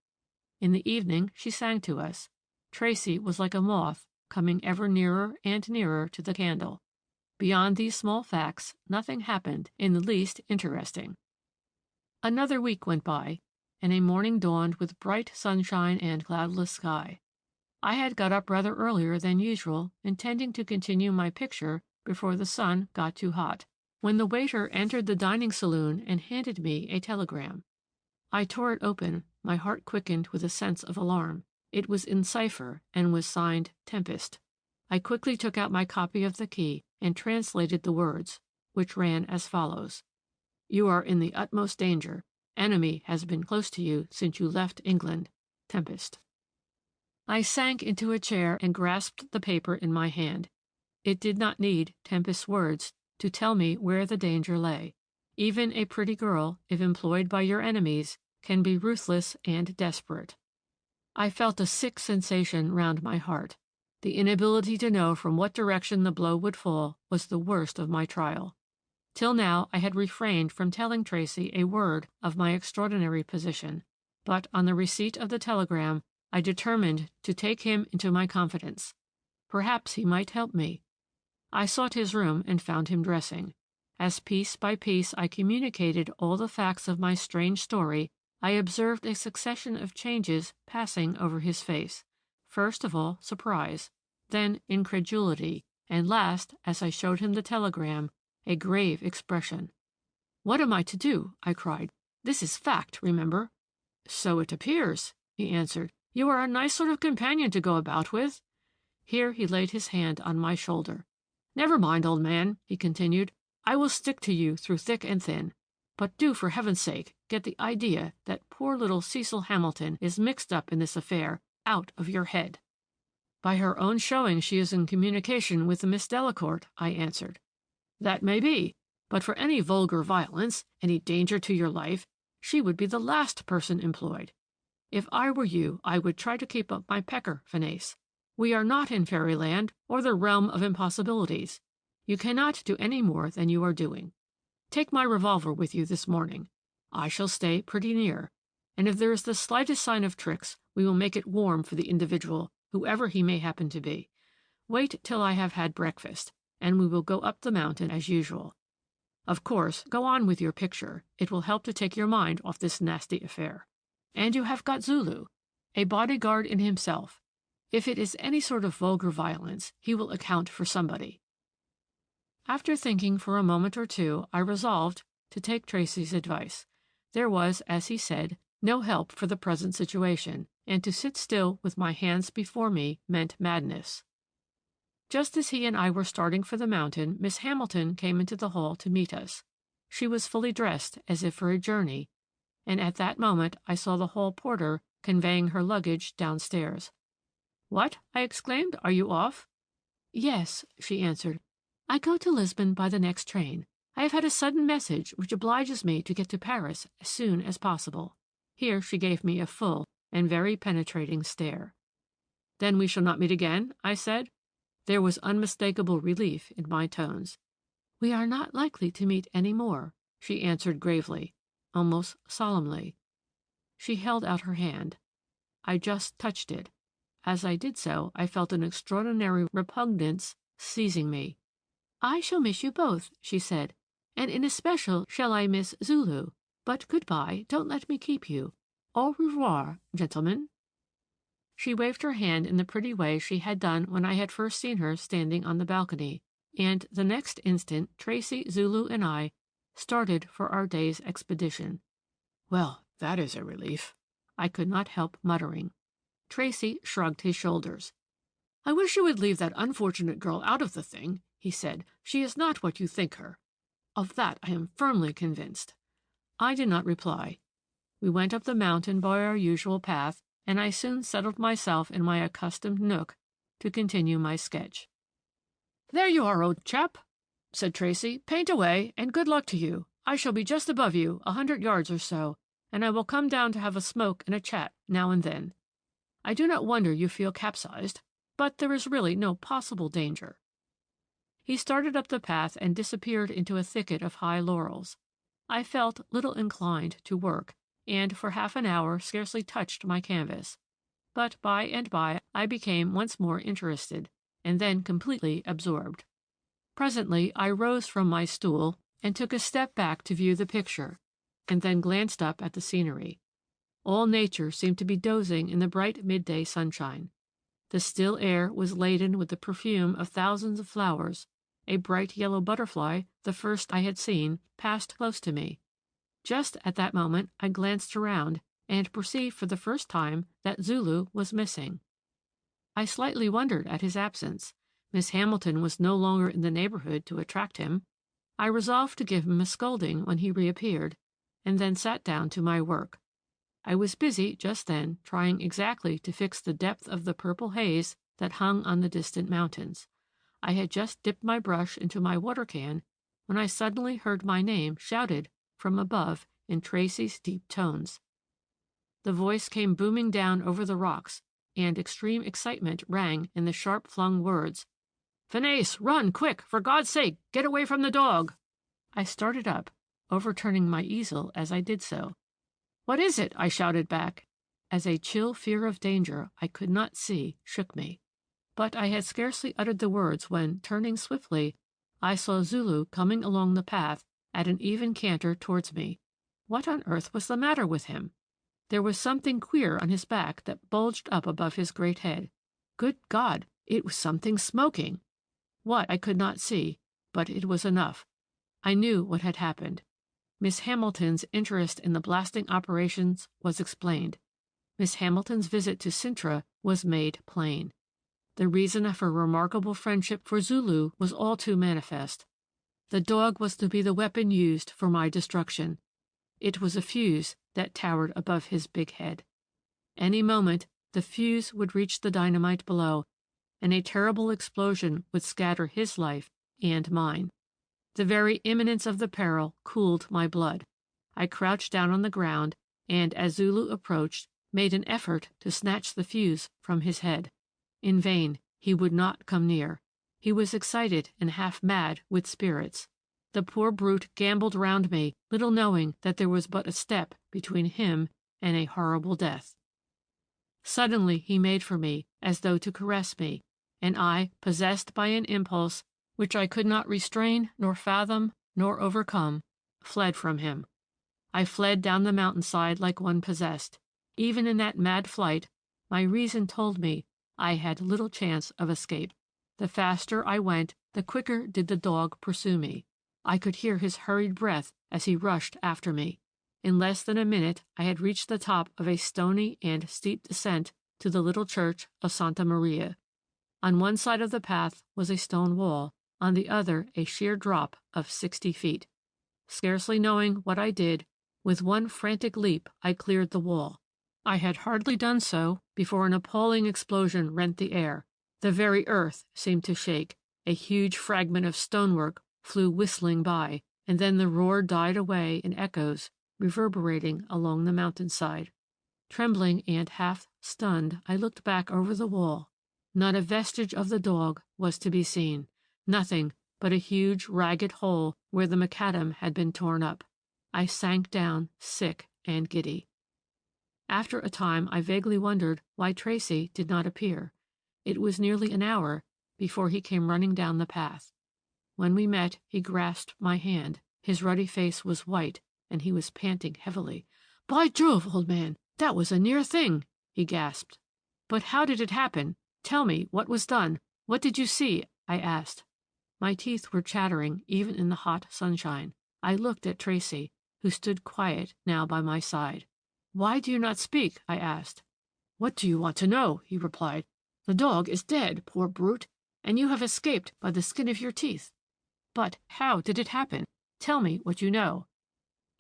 In the evening she sang to us. Tracy was like a moth, coming ever nearer and nearer to the candle. Beyond these small facts, nothing happened in the least interesting. Another week went by, and a morning dawned with bright sunshine and cloudless sky. I had got up rather earlier than usual, intending to continue my picture before the sun got too hot, when the waiter entered the dining saloon and handed me a telegram. I tore it open, my heart quickened with a sense of alarm. It was in cipher and was signed Tempest. I quickly took out my copy of the key and translated the words, which ran as follows: "You are in the utmost danger. Enemy has been close to you since you left England. Tempest." I sank into a chair and grasped the paper in my hand. It did not need Tempest's words to tell me where the danger lay. Even a pretty girl, if employed by your enemies, can be ruthless and desperate. I felt a sick sensation round my heart. The inability to know from what direction the blow would fall was the worst of my trial. Till now I had refrained from telling Tracy a word of my extraordinary position, but on the receipt of the telegram I determined to take him into my confidence. Perhaps he might help me. I sought his room and found him dressing. As piece by piece I communicated all the facts of my strange story, I observed a succession of changes passing over his face. First of all, surprise, then incredulity, and last, as I showed him the telegram, a grave expression. "What am I to do?" I cried. "This is fact, remember." "So it appears," he answered. "You are a nice sort of companion to go about with." Here he laid his hand on my shoulder. "Never mind, old man," he continued. "I will stick to you through thick and thin. But do, for heaven's sake, get the idea that poor little Cecil Hamilton is mixed up in this affair out of your head." "By her own showing she is in communication with Miss Delacourt," I answered. "That may be, but for any vulgar violence, any danger to your life, she would be the last person employed. If I were you, I would try to keep up my pecker, Phineas. We are not in fairyland or the realm of impossibilities. You cannot do any more than you are doing. Take my revolver with you this morning. I shall stay pretty near, and if there is the slightest sign of tricks, we will make it warm for the individual, whoever he may happen to be. Wait till I have had breakfast, and we will go up the mountain as usual. Of course, go on with your picture. It will help to take your mind off this nasty affair. And you have got Zulu, a bodyguard in himself. If it is any sort of vulgar violence, he will account for somebody." After thinking for a moment or two, I resolved to take Tracy's advice. There was, as he said, no help for the present situation, and to sit still with my hands before me meant madness. Just as he and I were starting for the mountain, Miss Hamilton came into the hall to meet us. She was fully dressed, as if for a journey, and at that moment I saw the hall porter conveying her luggage downstairs. "What?" I exclaimed. "Are you off?" "Yes," she answered. "I go to Lisbon by the next train. I have had a sudden message which obliges me to get to Paris as soon as possible." Here she gave me a full and very penetrating stare. "Then we shall not meet again?" I said. There was unmistakable relief in my tones. "We are not likely to meet any more," she answered gravely, almost solemnly. She held out her hand. I just touched it. As I did so, I felt an extraordinary repugnance seizing me. "I shall miss you both," she said, "and in especial shall I miss Zulu. But good-bye, don't let me keep you. Au revoir, gentlemen." She waved her hand in the pretty way she had done when I had first seen her standing on the balcony, and the next instant Tracy, Zulu, and I started for our day's expedition. "Well, that is a relief," I could not help muttering. Tracy shrugged his shoulders. "I wish you would leave that unfortunate girl out of the thing," he said. "She is not what you think her. Of that I am firmly convinced." I did not reply. We went up the mountain by our usual path, and I soon settled myself in my accustomed nook to continue my sketch. "There you are, old chap," said Tracy. "Paint away, and good luck to you. I shall be just above you, 100 yards or so, and I will come down to have a smoke and a chat now and then. I do not wonder you feel capsized, but there is really no possible danger." He started up the path and disappeared into a thicket of high laurels. I felt little inclined to work, and for half an hour scarcely touched my canvas. But by and by I became once more interested, and then completely absorbed. Presently I rose from my stool and took a step back to view the picture, and then glanced up at the scenery. All nature seemed to be dozing in the bright midday sunshine. The still air was laden with the perfume of thousands of flowers. A bright yellow butterfly, the first I had seen, passed close to me. Just at that moment I glanced around and perceived for the first time that Zulu was missing. I slightly wondered at his absence. Miss Hamilton was no longer in the neighborhood to attract him. I resolved to give him a scolding when he reappeared, and then sat down to my work. I was busy just then trying exactly to fix the depth of the purple haze that hung on the distant mountains. I had just dipped my brush into my water can when I suddenly heard my name shouted from above in Tracy's deep tones. The voice came booming down over the rocks, and extreme excitement rang in the sharp-flung words, "Phineas, run, quick, for God's sake, get away from the dog!" I started up, overturning my easel as I did so. "What is it?" I shouted back, as a chill fear of danger I could not see shook me. But I had scarcely uttered the words when, turning swiftly, I saw Zulu coming along the path at an even canter towards me. What on earth was the matter with him? There was something queer on his back that bulged up above his great head. Good God, it was something smoking! What, I could not see, but it was enough. I knew what had happened. Miss Hamilton's interest in the blasting operations was explained. Miss Hamilton's visit to Cintra was made plain. The reason of her remarkable friendship for Zulu was all too manifest. The dog was to be the weapon used for my destruction. It was a fuse that towered above his big head. Any moment the fuse would reach the dynamite below, and a terrible explosion would scatter his life and mine. The very imminence of the peril cooled my blood. I crouched down on the ground, and as Zulu approached, made an effort to snatch the fuse from his head. In vain. He would not come near. He was excited and half mad with spirits. The poor brute gamboled round me, little knowing that there was but a step between him and a horrible death. Suddenly he made for me, as though to caress me, and I, possessed by an impulse which I could not restrain nor fathom nor overcome, fled from him. I fled down the mountainside like one possessed. Even in that mad flight, my reason told me I had little chance of escape. The faster I went, the quicker did the dog pursue me. I could hear his hurried breath as he rushed after me. In less than a minute I had reached the top of a stony and steep descent to the little church of Santa Maria. On one side of the path was a stone wall, on the other a sheer drop of 60 feet. Scarcely knowing what I did, with one frantic leap I cleared the wall. I had hardly done so before an appalling explosion rent the air. The very earth seemed to shake. A huge fragment of stonework flew whistling by, and then the roar died away in echoes, reverberating along the mountainside. Trembling and half stunned, I looked back over the wall. Not a vestige of the dog was to be seen. Nothing but a huge, ragged hole where the macadam had been torn up. I sank down, sick and giddy. After a time I vaguely wondered why Tracy did not appear. It was nearly an hour before he came running down the path. When we met, he grasped my hand. His ruddy face was white, and he was panting heavily. "By Jove, old man, that was a near thing," he gasped. "But how did it happen? Tell me what was done. What did you see?" I asked. My teeth were chattering even in the hot sunshine. I looked at Tracy, who stood quiet now by my side. "Why do you not speak?" I asked. "What do you want to know?" he replied. "The dog is dead, poor brute, and you have escaped by the skin of your teeth. But how did it happen? Tell me what you know."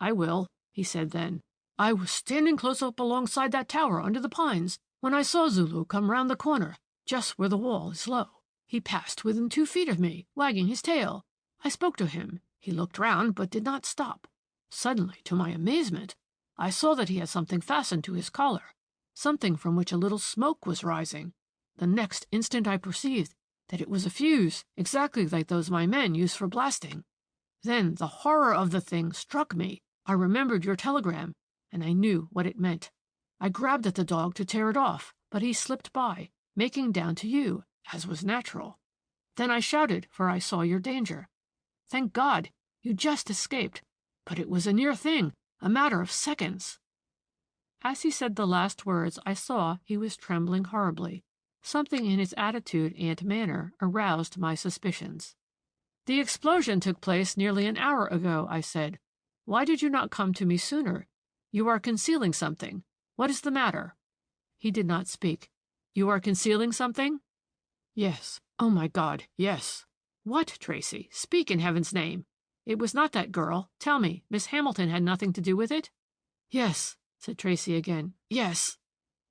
"I will," he said then. "I was standing close up alongside that tower under the pines when I saw Zulu come round the corner, just where the wall is low. He passed within 2 feet of me, wagging his tail. I spoke to him. He looked round, but did not stop. Suddenly, to my amazement, I saw that he had something fastened to his collar, something from which a little smoke was rising. The next instant I perceived that it was a fuse, exactly like those my men use for blasting. Then the horror of the thing struck me. I remembered your telegram, and I knew what it meant. I grabbed at the dog to tear it off, but he slipped by, making down to you, as was natural. Then I shouted, for I saw your danger. Thank God, you just escaped, but it was a near thing, a matter of seconds." As he said the last words, I saw he was trembling horribly. Something in his attitude and manner aroused my suspicions. "The explosion took place nearly an hour ago," I said. "Why did you not come to me sooner? You are concealing something. What is the matter?" He did not speak. "You are concealing something?" "Yes, Oh, my God, yes. What, Tracy? Speak in heaven's name. It was not that girl. Tell me, Miss Hamilton had nothing to do with it? Yes, said Tracy again. Yes.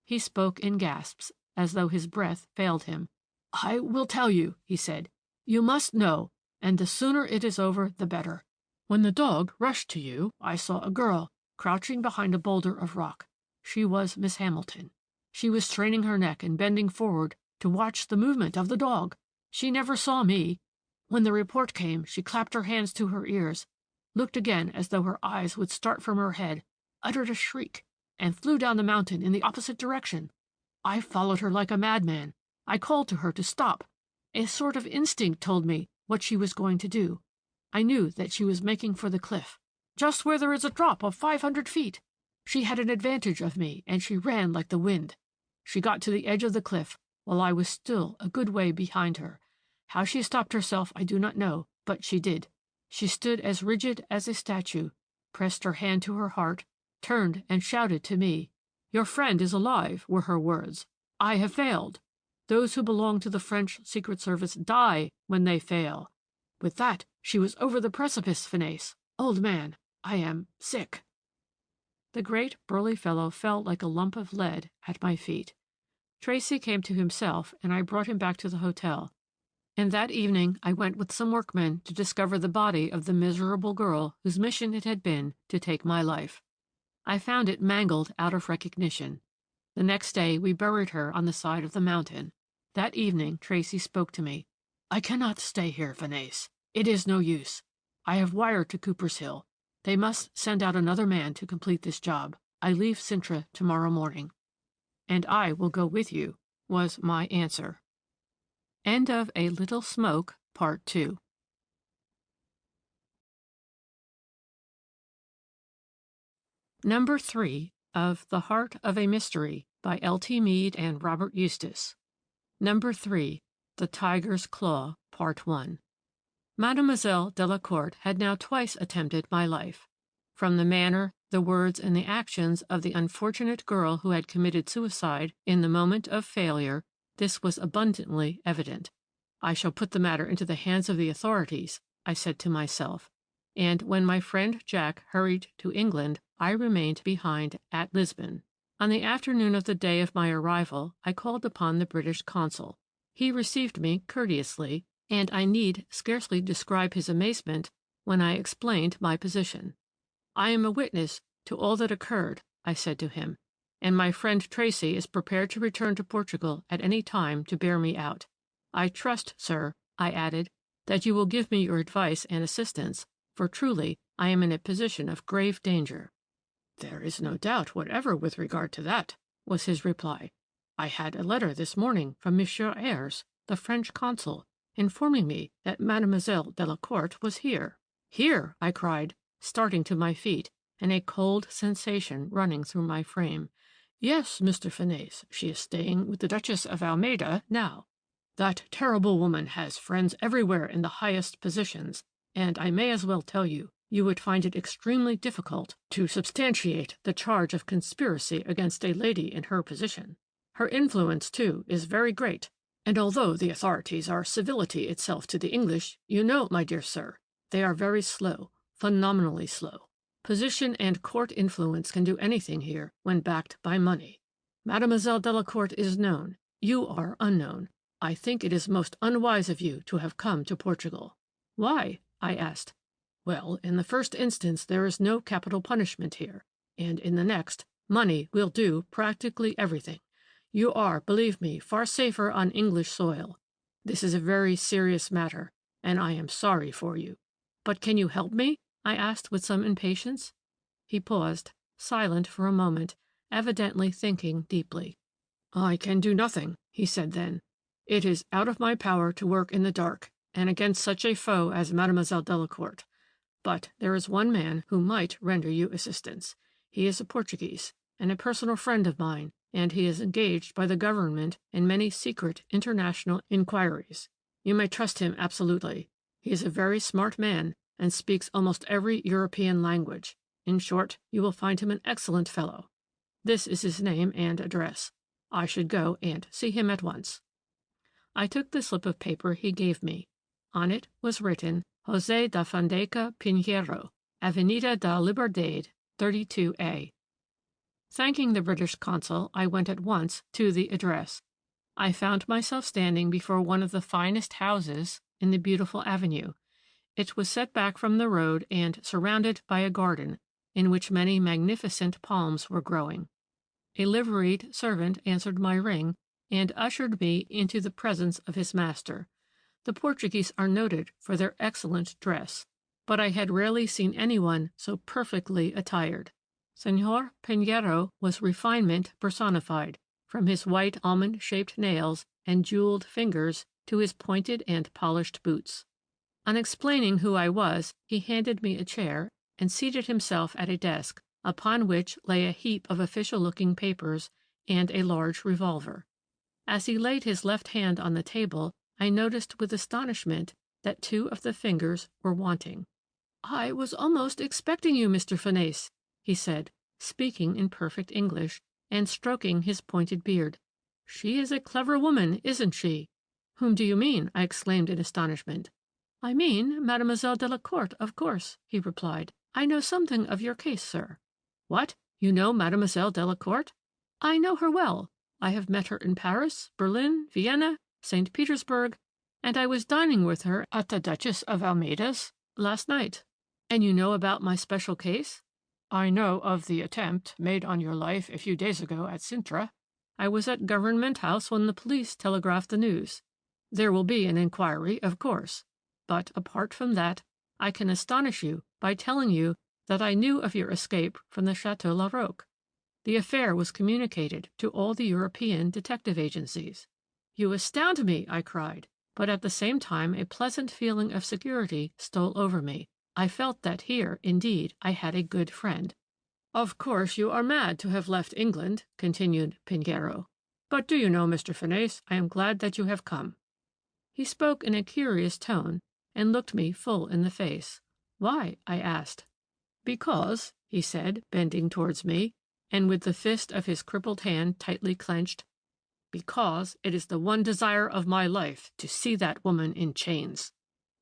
He spoke in gasps, as though his breath failed him. I will tell you, he said. You must know, and the sooner it is over, the better. When the dog rushed to you, I saw a girl crouching behind a boulder of rock. She was Miss Hamilton. She was straining her neck and bending forward to watch the movement of the dog. She never saw me. When the report came, she clapped her hands to her ears, looked again as though her eyes would start from her head, uttered a shriek, and flew down the mountain in the opposite direction. I followed her like a madman. I called to her to stop. A sort of instinct told me what she was going to do. I knew that she was making for the cliff, just where there is a drop of 500 feet. She had an advantage of me, and she ran like the wind. She got to the edge of the cliff, while I was still a good way behind her. How she stopped herself I do not know, but she did. She stood as rigid as a statue, pressed her hand to her heart, turned and shouted to me. Your friend is alive, were her words. I have failed. Those who belong to the French Secret Service die when they fail. With that, she was over the precipice, Phineas. Old man, I am sick. The great burly fellow fell like a lump of lead at my feet. Tracy came to himself, and I brought him back to the hotel. And that evening I went with some workmen to discover the body of the miserable girl whose mission it had been to take my life. I found it mangled out of recognition. The next day we buried her on the side of the mountain. That evening Tracy spoke to me. I cannot stay here, Phineas. It is no use. I have wired to Cooper's Hill. They must send out another man to complete this job. I leave Cintra tomorrow morning. And I will go with you, was my answer. End of A Little Smoke, Part 2. Number 3 of The Heart of a Mystery by L.T. Meade and Robert Eustace. Number 3, The Tiger's Claw, Part 1. Mademoiselle Delacourt had now twice attempted my life. From the manner, the words, and the actions of the unfortunate girl who had committed suicide in the moment of failure, this was abundantly evident. I shall put the matter into the hands of the authorities, I said to myself, and when my friend Jack hurried to England, I remained behind at Lisbon. On the afternoon of the day of my arrival, I called upon the British consul. He received me courteously, and I need scarcely describe his amazement when I explained my position. I am a witness to all that occurred, I said to him, and my friend Tracy is prepared to return to Portugal at any time to bear me out. I trust, sir, I added, that you will give me your advice and assistance, for truly I am in a position of grave danger. There is no doubt whatever with regard to that, was his reply. I had a letter this morning from Monsieur Ayres, the French consul, informing me that Mademoiselle Delacourt was here. Here, I cried, starting to my feet, and a cold sensation running through my frame. Yes, Mr. Phineas, she is staying with the Duchess of Almeida now. That terrible woman has friends everywhere in the highest positions, and I may as well tell you, you would find it extremely difficult to substantiate the charge of conspiracy against a lady in her position. Her influence, too, is very great, and although the authorities are civility itself to the English, you know, my dear sir, they are very slow, phenomenally slow. Position and court influence can do anything here when backed by money. Mademoiselle Delacourt is known. You are unknown. I think it is most unwise of you to have come to Portugal. Why? I asked. Well, in the first instance, there is no capital punishment here, and in the next, money will do practically everything. You are, believe me, far safer on English soil. This is a very serious matter, and I am sorry for you. But can you help me? I asked with some impatience. He paused, silent for a moment, evidently thinking deeply. I can do nothing, he said then. It is out of my power to work in the dark, and against such a foe as Mademoiselle Delacourt. But there is one man who might render you assistance. He is a Portuguese, and a personal friend of mine, and he is engaged by the government in many secret international inquiries. You may trust him absolutely. He is a very smart man, and speaks almost every European language. In short, you will find him an excellent fellow. This is his name and address. I should go and see him at once. I took the slip of paper he gave me. On it was written, José da Fonseca Pinheiro, Avenida da Liberdade, 32A. Thanking the British consul, I went at once to the address. I found myself standing before one of the finest houses in the beautiful avenue. It was set back from the road and surrounded by a garden, in which many magnificent palms were growing. A liveried servant answered my ring and ushered me into the presence of his master. The Portuguese are noted for their excellent dress, but I had rarely seen anyone so perfectly attired. Señor Pinheiro was refinement personified, from his white almond-shaped nails and jeweled fingers to his pointed and polished boots. On explaining who I was, he handed me a chair and seated himself at a desk, upon which lay a heap of official-looking papers and a large revolver. As he laid his left hand on the table, I noticed with astonishment that 2 of the fingers were wanting. "I was almost expecting you, Mr. Fanace," he said, speaking in perfect English, and stroking his pointed beard. "She is a clever woman, isn't she?" "Whom do you mean?" I exclaimed in astonishment. "I mean Mademoiselle Delacourt, of course," he replied. "I know something of your case, sir." "What? You know Mademoiselle Delacourt?" "I know her well. I have met her in Paris, Berlin, Vienna, St. Petersburg, and I was dining with her at the Duchess of Almeida's last night." "And you know about my special case?" "I know of the attempt made on your life a few days ago at Sintra. I was at Government House when the police telegraphed the news. There will be an inquiry, of course. But, apart from that, I can astonish you by telling you that I knew of your escape from the Château Larocque. The affair was communicated to all the European detective agencies." "You astound me!" I cried, but at the same time a pleasant feeling of security stole over me. I felt that here, indeed, I had a good friend. "Of course you are mad to have left England," continued Pinheiro. "But do you know, Mr. Fanace, I am glad that you have come." He spoke in a curious tone, and looked me full in the face. "Why?" I asked. "Because," he said, bending towards me, and with the fist of his crippled hand tightly clenched, "because it is the one desire of my life to see that woman in chains."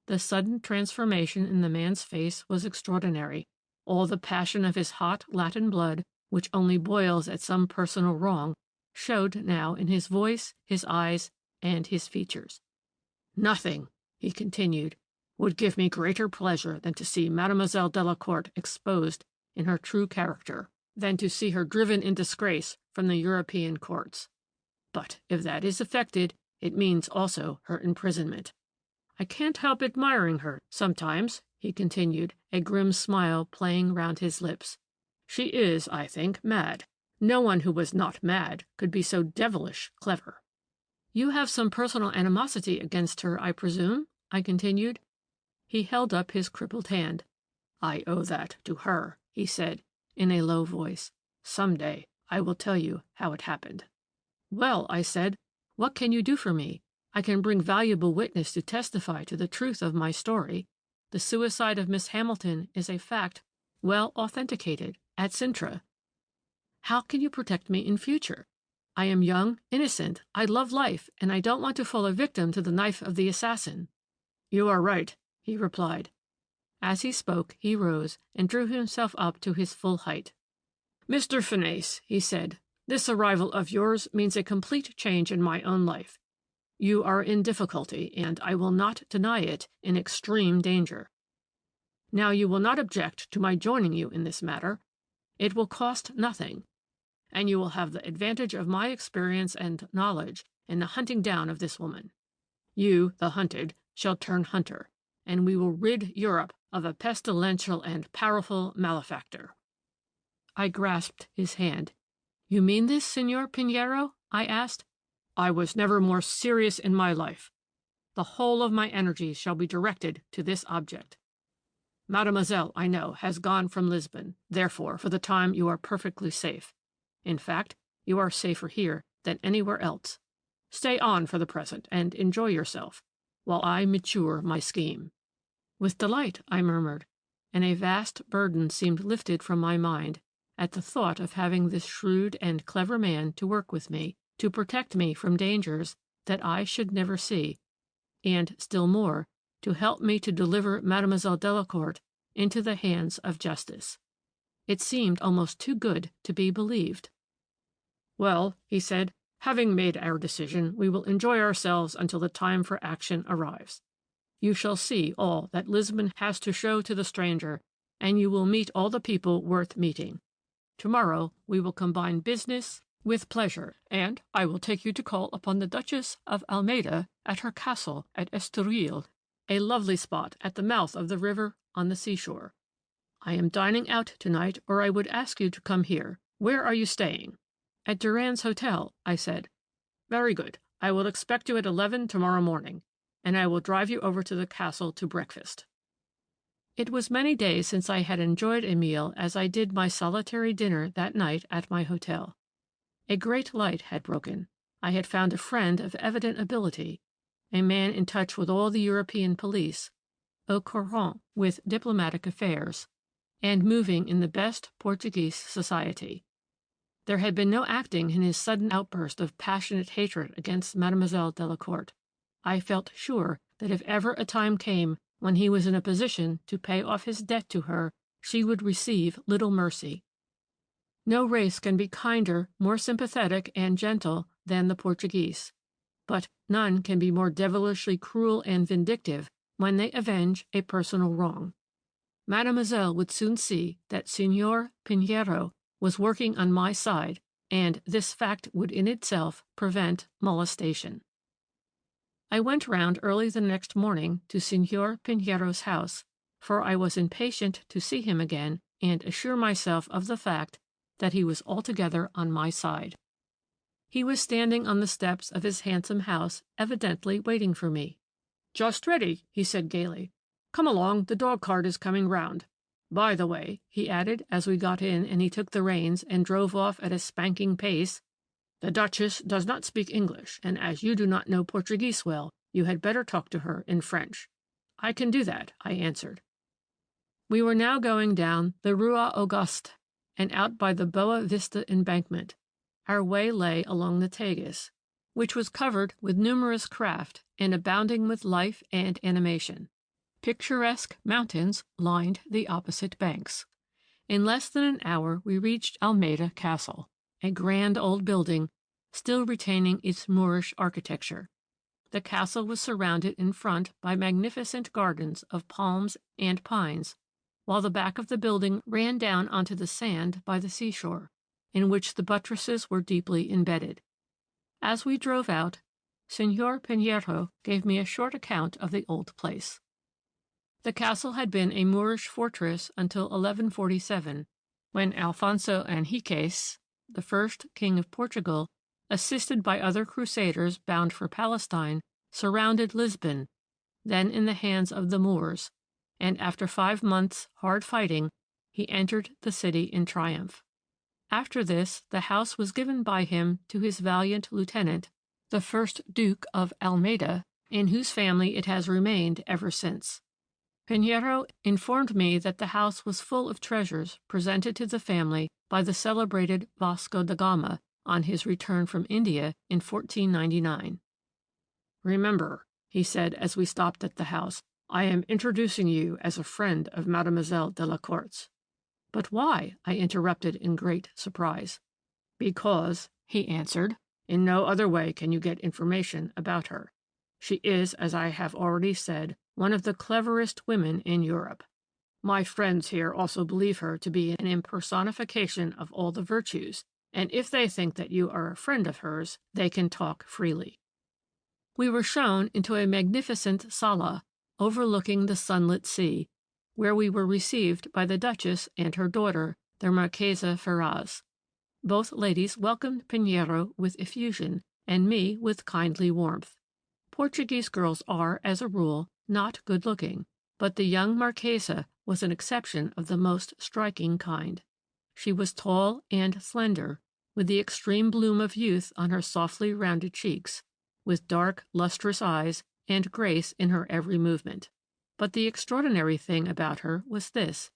The sudden transformation in the man's face was extraordinary. All the passion of his hot Latin blood, which only boils at some personal wrong, showed now in his voice, his eyes, and his features. "Nothing," he continued, "would give me greater pleasure than to see Mademoiselle Delacourt exposed in her true character, than to see her driven in disgrace from the European courts. But if that is effected, it means also her imprisonment. I can't help admiring her sometimes," he continued, a grim smile playing round his lips. "She is, I think, mad. No one who was not mad could be so devilish clever." "You have some personal animosity against her, I presume?" I continued. He held up his crippled hand. "I owe that to her," he said, in a low voice. "Some day I will tell you how it happened." "Well," I said, "what can you do for me? I can bring valuable witness to testify to the truth of my story. The suicide of Miss Hamilton is a fact well authenticated at Sintra. How can you protect me in future? I am young, innocent, I love life, and I don't want to fall a victim to the knife of the assassin." "You are right," he replied. As he spoke, he rose and drew himself up to his full height. "Mr. Fanace," he said, "this arrival of yours means a complete change in my own life. You are in difficulty, and I will not deny it, in extreme danger. Now you will not object to my joining you in this matter. It will cost nothing, and you will have the advantage of my experience and knowledge in the hunting down of this woman. You, the hunted, shall turn hunter, and we will rid Europe of a pestilential and powerful malefactor." I grasped his hand. "You mean this, Signor Pinheiro?" I asked. "I was never more serious in my life. The whole of my energies shall be directed to this object. Mademoiselle, I know, has gone from Lisbon. Therefore, for the time, you are perfectly safe. In fact, you are safer here than anywhere else. Stay on for the present and enjoy yourself, while I mature my scheme." "With delight," I murmured, and a vast burden seemed lifted from my mind at the thought of having this shrewd and clever man to work with me, to protect me from dangers that I should never see, and, still more, to help me to deliver Mademoiselle Delacourt into the hands of justice. It seemed almost too good to be believed. "Well," he said, "having made our decision, we will enjoy ourselves until the time for action arrives. You shall see all that Lisbon has to show to the stranger, and you will meet all the people worth meeting. Tomorrow we will combine business with pleasure, and I will take you to call upon the Duchess of Almeida at her castle at Estoril, a lovely spot at the mouth of the river on the seashore. I am dining out tonight, or I would ask you to come here. Where are you staying?" "At Durand's Hotel," I said. "Very good. I will expect you at 11 tomorrow morning, and I will drive you over to the castle to breakfast." It was many days since I had enjoyed a meal as I did my solitary dinner that night at my hotel. A great light had broken. I had found a friend of evident ability, a man in touch with all the European police, au courant with diplomatic affairs, and moving in the best Portuguese society. There had been no acting in his sudden outburst of passionate hatred against Mademoiselle Delacourt. I felt sure that if ever a time came when he was in a position to pay off his debt to her, she would receive little mercy. No race can be kinder, more sympathetic and gentle than the Portuguese, but none can be more devilishly cruel and vindictive when they avenge a personal wrong. Mademoiselle would soon see that Signor Pinheiro was working on my side, and this fact would in itself prevent molestation. I went round early the next morning to Signor Pinheiro's house, for I was impatient to see him again and assure myself of the fact that he was altogether on my side. He was standing on the steps of his handsome house, evidently waiting for me. "Just ready," he said gaily. "Come along, the dog-cart is coming round. By the way," he added as we got in and he took the reins and drove off at a spanking pace, "the Duchess does not speak English, and as you do not know Portuguese well, you had better talk to her in French." "I can do that," I answered. We were now going down the Rua Auguste and out by the Boa Vista embankment. Our way lay along the Tagus, which was covered with numerous craft and abounding with life and animation. Picturesque mountains lined the opposite banks. In less than an hour we reached Almeida Castle, a grand old building, still retaining its Moorish architecture. The castle was surrounded in front by magnificent gardens of palms and pines, while the back of the building ran down onto the sand by the seashore, in which the buttresses were deeply embedded. As we drove out, Signor Pinheiro gave me a short account of the old place. The castle had been a Moorish fortress until 1147, when Alfonso Henriques, the first king of Portugal, assisted by other crusaders bound for Palestine, surrounded Lisbon, then in the hands of the Moors, and after 5 months' hard fighting, he entered the city in triumph. After this, the house was given by him to his valiant lieutenant, the first Duke of Almeida, in whose family it has remained ever since. Pinheiro informed me that the house was full of treasures presented to the family by the celebrated Vasco da Gama on his return from India in 1499. "Remember," he said as we stopped at the house, "I am introducing you as a friend of Mademoiselle Delacourt's." "But why?" I interrupted in great surprise. "Because," he answered, "in no other way can you get information about her. She is, as I have already said, one of the cleverest women in Europe. My friends here also believe her to be an impersonification of all the virtues, and if they think that you are a friend of hers, they can talk freely." We were shown into a magnificent sala overlooking the sunlit sea, where we were received by the Duchess and her daughter, the Marchesa Ferraz. Both ladies welcomed Pinheiro with effusion, and me with kindly warmth. Portuguese girls are, as a rule, not good-looking, but the young Marchesa was an exception of the most striking kind. She was tall and slender, with the extreme bloom of youth on her softly rounded cheeks, with dark, lustrous eyes, and grace in her every movement. But the extraordinary thing about her was this: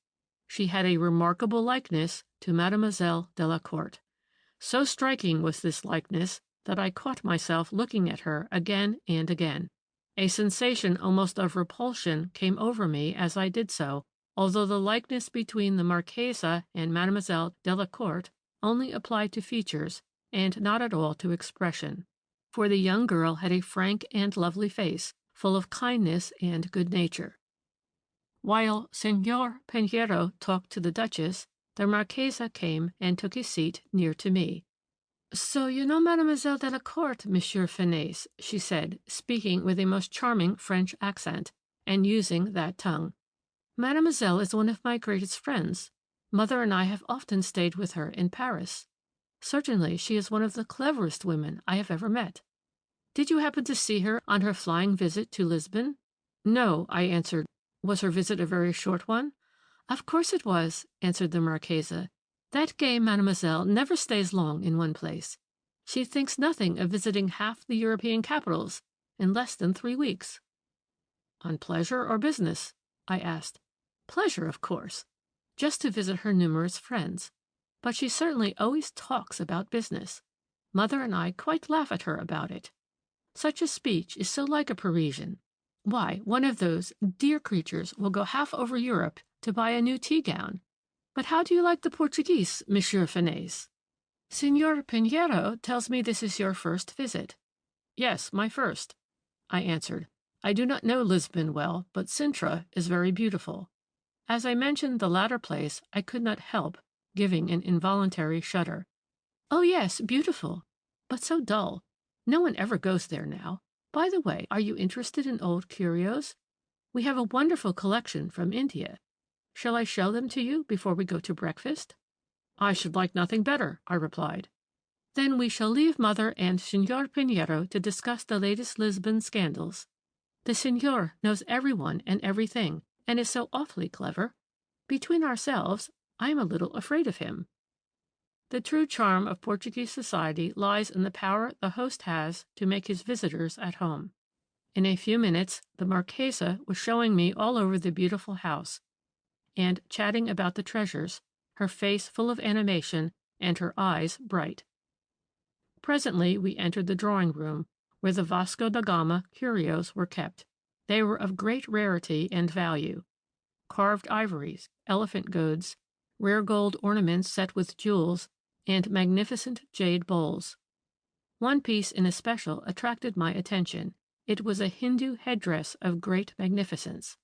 she had a remarkable likeness to Mademoiselle Delacourt. So striking was this likeness that I caught myself looking at her again and again. A sensation almost of repulsion came over me as I did so, although the likeness between the Marchese and Mademoiselle Delacourt only applied to features and not at all to expression, for the young girl had a frank and lovely face, full of kindness and good nature. While Signor Pinheiro talked to the Duchess, the Marchese came and took his seat near to me. "So you know Mademoiselle Delacourt, Monsieur Finesse," she said, speaking with a most charming French accent, and using that tongue. "Mademoiselle is one of my greatest friends. Mother and I have often stayed with her in Paris. Certainly she is one of the cleverest women I have ever met. Did you happen to see her on her flying visit to Lisbon?" "No," I answered. "Was her visit a very short one?" "Of course it was," answered the Marchese. "That gay Mademoiselle never stays long in one place. She thinks nothing of visiting half the European capitals in less than 3 weeks." "On pleasure or business?" I asked. "Pleasure, of course. Just to visit her numerous friends. But she certainly always talks about business. Mother and I quite laugh at her about it. Such a speech is so like a Parisian. Why, one of those dear creatures will go half over Europe to buy a new tea-gown. But how do you like the Portuguese, Monsieur Finesse?" "Signor Pinheiro tells me this is your first visit." "Yes, my first," I answered. "I do not know Lisbon well, but Sintra is very beautiful." As I mentioned the latter place, I could not help giving an involuntary shudder. "Oh, yes, beautiful, but so dull. No one ever goes there now. By the way, are you interested in old curios? We have a wonderful collection from India. Shall I show them to you before we go to breakfast?" "I should like nothing better," I replied. "Then we shall leave Mother and Signor Pinheiro to discuss the latest Lisbon scandals. The Signor knows everyone and everything, and is so awfully clever. Between ourselves, I am a little afraid of him." The true charm of Portuguese society lies in the power the host has to make his visitors at home. In a few minutes the Marchese was showing me all over the beautiful house, and chatting about the treasures, her face full of animation and her eyes bright. Presently we entered the drawing-room, where the Vasco da Gama curios were kept. They were of great rarity and value. Carved ivories, elephant goads, rare gold ornaments set with jewels, and magnificent jade bowls. One piece in especial attracted my attention. It was a Hindu headdress of great magnificence.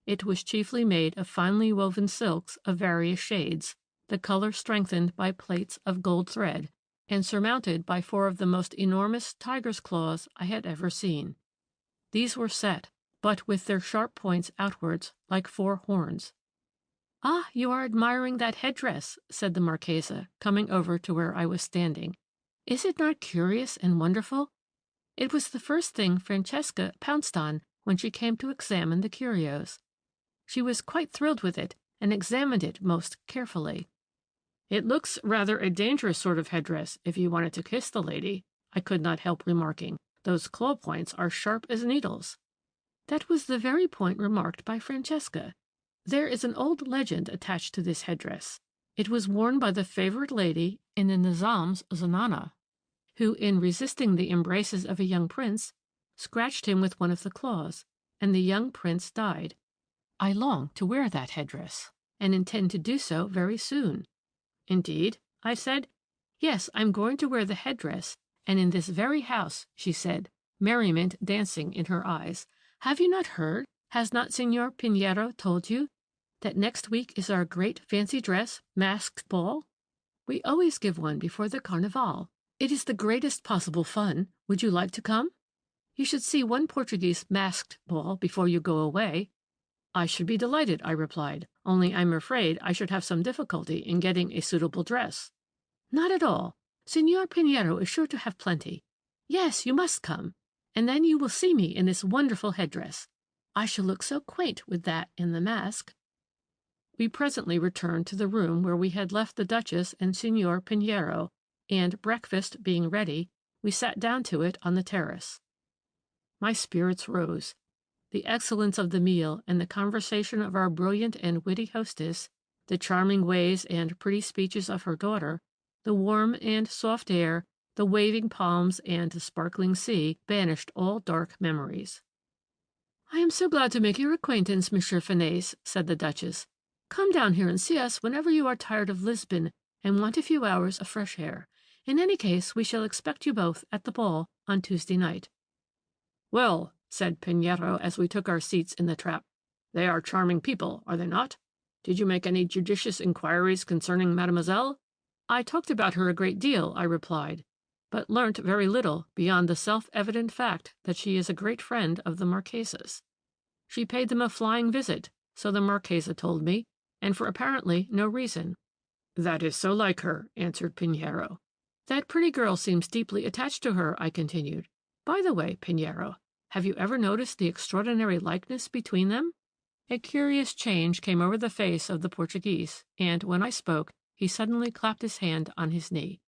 It was chiefly made of finely woven silks of various shades, the color strengthened by plates of gold thread, and surmounted by 4 of the most enormous tiger's claws I had ever seen. These were set, but with their sharp points outwards like 4 horns. "Ah, you are admiring that headdress," said the Marchese, coming over to where I was standing. "Is it not curious and wonderful? It was the first thing Francesca pounced on when she came to examine the curios. She was quite thrilled with it and examined it most carefully." "It looks rather a dangerous sort of headdress if you wanted to kiss the lady," I could not help remarking. "Those claw points are sharp as needles." "That was the very point remarked by Francesca. There is an old legend attached to this headdress. It was worn by the favorite lady in the Nizam's Zanana, who, in resisting the embraces of a young prince, scratched him with one of the claws, and the young prince died. I long to wear that headdress, and intend to do so very soon." "Indeed?" I said. "Yes, I'm going to wear the headdress, and in this very house," she said, merriment dancing in her eyes. "Have you not heard? Has not Signor Pinheiro told you that next week is our great fancy dress masked ball? We always give one before the Carnival. It is the greatest possible fun. Would you like to come? You should see one Portuguese masked ball before you go away." "I should be delighted," I replied, "only I'm afraid I should have some difficulty in getting a suitable dress." "Not at all. Signor Pinheiro is sure to have plenty. Yes, you must come, and then you will see me in this wonderful headdress. I shall look so quaint with that and the mask." We presently returned to the room where we had left the Duchess and Signor Pinheiro, and, breakfast being ready, we sat down to it on the terrace. My spirits rose. The excellence of the meal and the conversation of our brilliant and witty hostess, the charming ways and pretty speeches of her daughter, the warm and soft air, The waving palms and the sparkling sea banished all dark memories. "I am so glad to make your acquaintance, Monsieur Fanez," said the Duchess. "Come down here and see us whenever you are tired of Lisbon and want a few hours of fresh air. In any case, we shall expect you both at the ball on Tuesday night." "Well," said Pinheiro as we took our seats in the trap, "they are charming people, are they not? Did you make any judicious inquiries concerning Mademoiselle?" "I talked about her a great deal," I replied, "but learnt very little beyond the self-evident fact that she is a great friend of the Marchesa's. She paid them a flying visit, so the Marchesa told me, and for apparently no reason." "That is so like her," answered Pinheiro. "That pretty girl seems deeply attached to her," I continued. "By the way, Pinheiro, have you ever noticed the extraordinary likeness between them?" A curious change came over the face of the Portuguese, and when I spoke, he suddenly clapped his hand on his knee.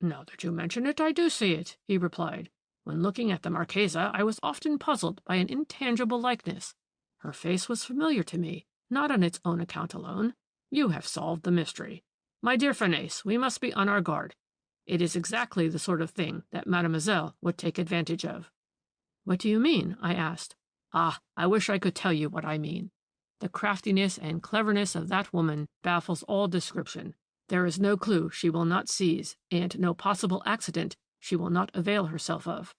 "Now that you mention it, I do see it," he replied. "When looking at the Marchesa, I was often puzzled by an intangible likeness. Her face was familiar to me, not on its own account alone. You have solved the mystery. My dear Fanez, we must be on our guard. It is exactly the sort of thing that Mademoiselle would take advantage of." "What do you mean?" I asked. "Ah, I wish I could tell you what I mean. The craftiness and cleverness of that woman baffles all description. There is no clue she will not seize, and no possible accident she will not avail herself of."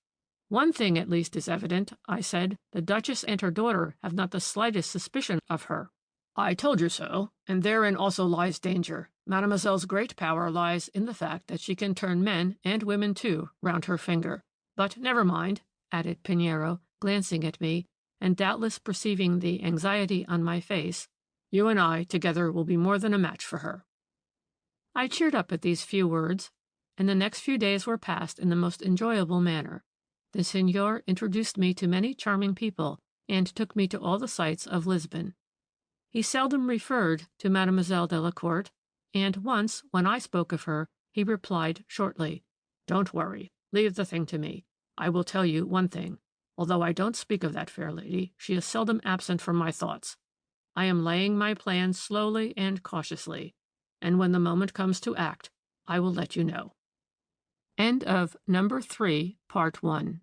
"One thing at least is evident," I said. "The Duchess and her daughter have not the slightest suspicion of her." "I told you so, and therein also lies danger. Mademoiselle's great power lies in the fact that she can turn men, and women too, round her finger. But never mind," added Pinheiro, glancing at me, and doubtless perceiving the anxiety on my face, "you and I together will be more than a match for her." I cheered up at these few words, and the next few days were passed in the most enjoyable manner. The Signor introduced me to many charming people, and took me to all the sights of Lisbon. He seldom referred to Mademoiselle Delacourt, and once, when I spoke of her, he replied shortly, "Don't worry, leave the thing to me. I will tell you one thing. Although I don't speak of that fair lady, she is seldom absent from my thoughts. I am laying my plans slowly and cautiously, and when the moment comes to act, I will let you know." End of number 3, part 1.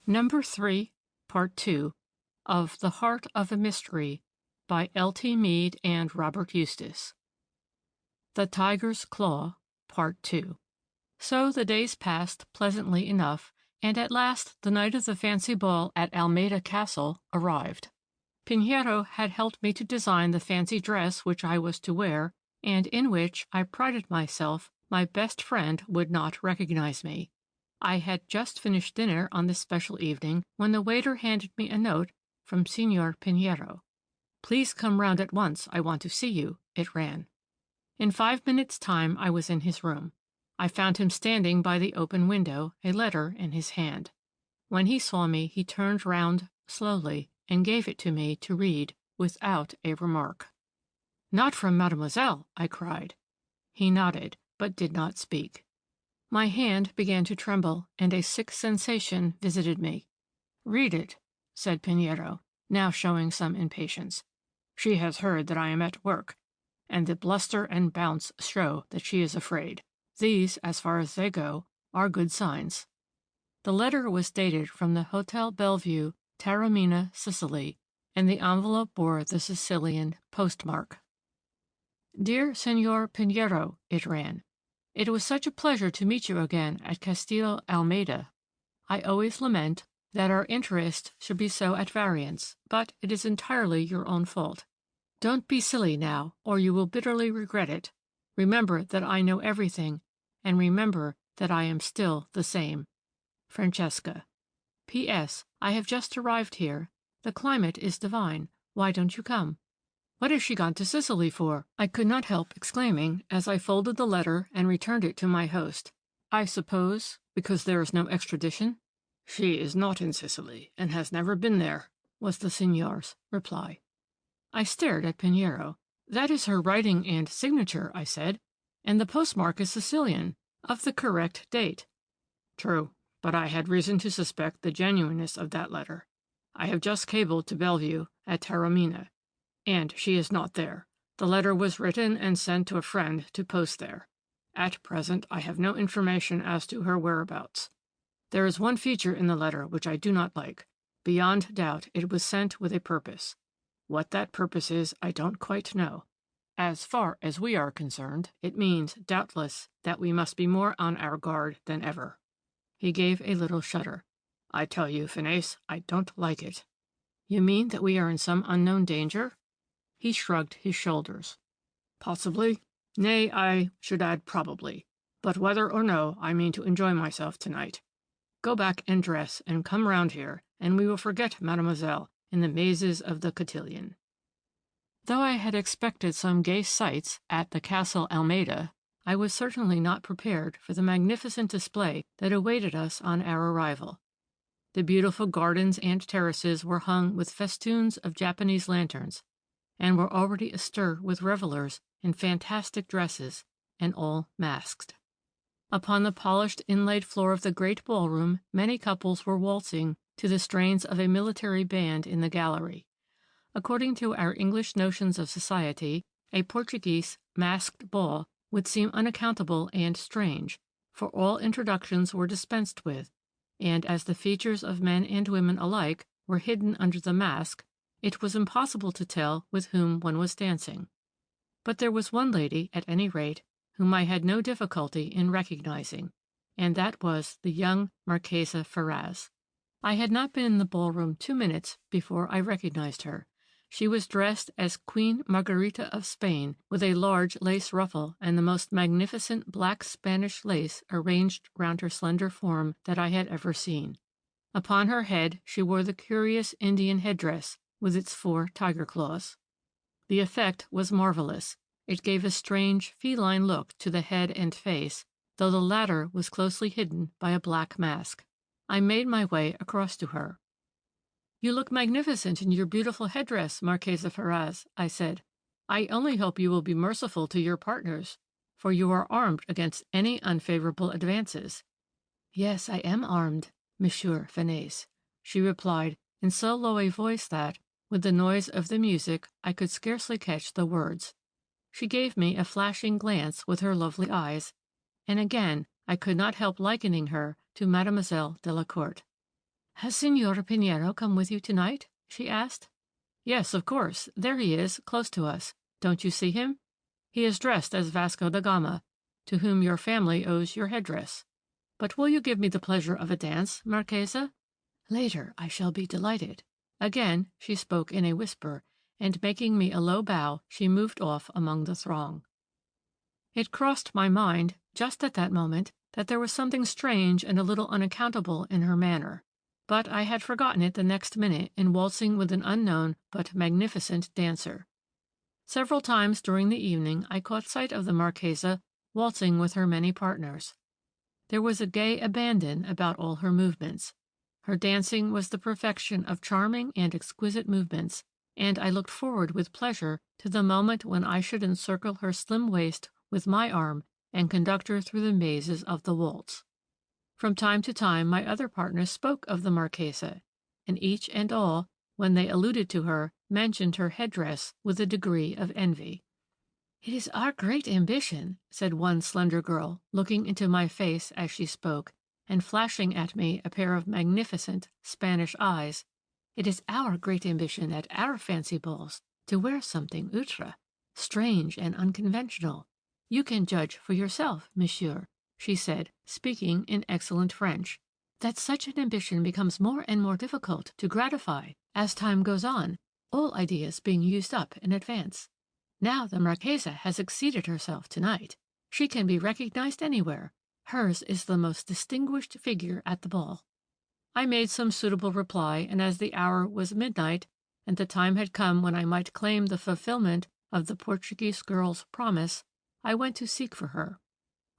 Number 3, part 2 of The Heart of a Mystery by L.T. Meade and Robert Eustace. The Tiger's Claw, Part 2. So the days passed pleasantly enough, and at last the night of the fancy ball at Almeida Castle arrived. Pinheiro had helped me to design the fancy dress which I was to wear, and in which, I prided myself, my best friend would not recognize me. I had just finished dinner on this special evening when the waiter handed me a note from Signor Pinheiro. "Please come round at once, I want to see you," it ran. In 5 minutes' time I was in his room. I found him standing by the open window, a letter in his hand. When he saw me, he turned round slowly and gave it to me to read without a remark. "Not from Mademoiselle!" I cried. He nodded, but did not speak. My hand began to tremble, and a sick sensation visited me. "Read it," said Pinheiro, now showing some impatience. "She has heard that I am at work, and the bluster and bounce show that she is afraid. These, as far as they go, are good signs." The letter was dated from the Hotel Bellevue, Taormina, Sicily, and the envelope bore the Sicilian postmark. "Dear Signor Pinheiro," it ran, "it was such a pleasure to meet you again at Castillo Almeida. I always lament that our interests should be so at variance, but it is entirely your own fault. Don't be silly now, or you will bitterly regret it. Remember that I know everything, and remember that I am still the same. Francesca. P.S. I have just arrived here. The climate is divine. Why don't you come?" "What has she gone to Sicily for?" I could not help exclaiming as I folded the letter and returned it to my host. "I suppose because there is no extradition?" "She is not in Sicily, and has never been there," was the signor's reply. I stared at Pinheiro. "That is her writing and signature," I said, "and the postmark is Sicilian, of the correct date." "True, but I had reason to suspect the genuineness of that letter. I have just cabled to Bellevue, at Taormina, and she is not there. The letter was written and sent to a friend to post there. At present, I have no information as to her whereabouts. There is one feature in the letter which I do not like. Beyond doubt, it was sent with a purpose. What that purpose is, I don't quite know. As far as we are concerned, it means, doubtless, that we must be more on our guard than ever." He gave a little shudder. "I tell you, Phineas, I don't like it." "You mean that we are in some unknown danger?" He shrugged his shoulders. "Possibly. Nay, I should add probably. But whether or no, I mean to enjoy myself tonight. Go back and dress, and come round here, and we will forget Mademoiselle in the mazes of the cotillion." Though I had expected some gay sights at the Castle Almeida, I was certainly not prepared for the magnificent display that awaited us on our arrival. The beautiful gardens and terraces were hung with festoons of Japanese lanterns, and were already astir with revelers in fantastic dresses, and all masked. Upon the polished inlaid floor of the great ballroom many couples were waltzing to the strains of a military band in the gallery. According to our English notions of society, a Portuguese masked ball would seem unaccountable and strange, for all introductions were dispensed with, and as the features of men and women alike were hidden under the mask, it was impossible to tell with whom one was dancing. But there was one lady, at any rate, whom I had no difficulty in recognizing, and that was the young Marchesa Ferraz. I had not been in the ballroom 2 minutes before I recognized her. She was dressed as Queen Margarita of Spain, with a large lace ruffle and the most magnificent black Spanish lace arranged round her slender form that I had ever seen. Upon her head she wore the curious Indian headdress with its 4 tiger claws. The effect was marvelous. It gave a strange feline look to the head and face, though the latter was closely hidden by a black mask. I made my way across to her. "You look magnificent in your beautiful headdress, Marchesa Ferraz," I said. "I only hope you will be merciful to your partners, for you are armed against any unfavorable advances." "Yes, I am armed, Monsieur Phineas," she replied in so low a voice that, with the noise of the music, I could scarcely catch the words. She gave me a flashing glance with her lovely eyes, and again I could not help likening her to Mademoiselle Delacourt. "Has Signor Pinheiro come with you tonight?" she asked. "Yes, of course. There he is, close to us. Don't you see him? He is dressed as Vasco da Gama, to whom your family owes your headdress. But will you give me the pleasure of a dance, Marchesa?" "Later, I shall be delighted." Again she spoke in a whisper, and making me a low bow, she moved off among the throng. It crossed my mind, just at that moment, that there was something strange and a little unaccountable in her manner. But I had forgotten it the next minute in waltzing with an unknown but magnificent dancer. Several times during the evening I caught sight of the Marchesa waltzing with her many partners. There was a gay abandon about all her movements. Her dancing was the perfection of charming and exquisite movements, and I looked forward with pleasure to the moment when I should encircle her slim waist with my arm and conduct her through the mazes of the waltz. From time to time my other partners spoke of the Marchesa, and each and all, when they alluded to her, mentioned her headdress with a degree of envy. "It is our great ambition," said one slender girl, looking into my face as she spoke, and flashing at me a pair of magnificent Spanish eyes. "It is our great ambition at our fancy balls to wear something outre, strange and unconventional. You can judge for yourself, monsieur," she said, speaking in excellent French, "that such an ambition becomes more and more difficult to gratify as time goes on, all ideas being used up in advance. Now the Marchesa has exceeded herself tonight. She can be recognized anywhere. Hers is the most distinguished figure at the ball." I made some suitable reply, and as the hour was midnight, and the time had come when I might claim the fulfillment of the Portuguese girl's promise, I went to seek for her.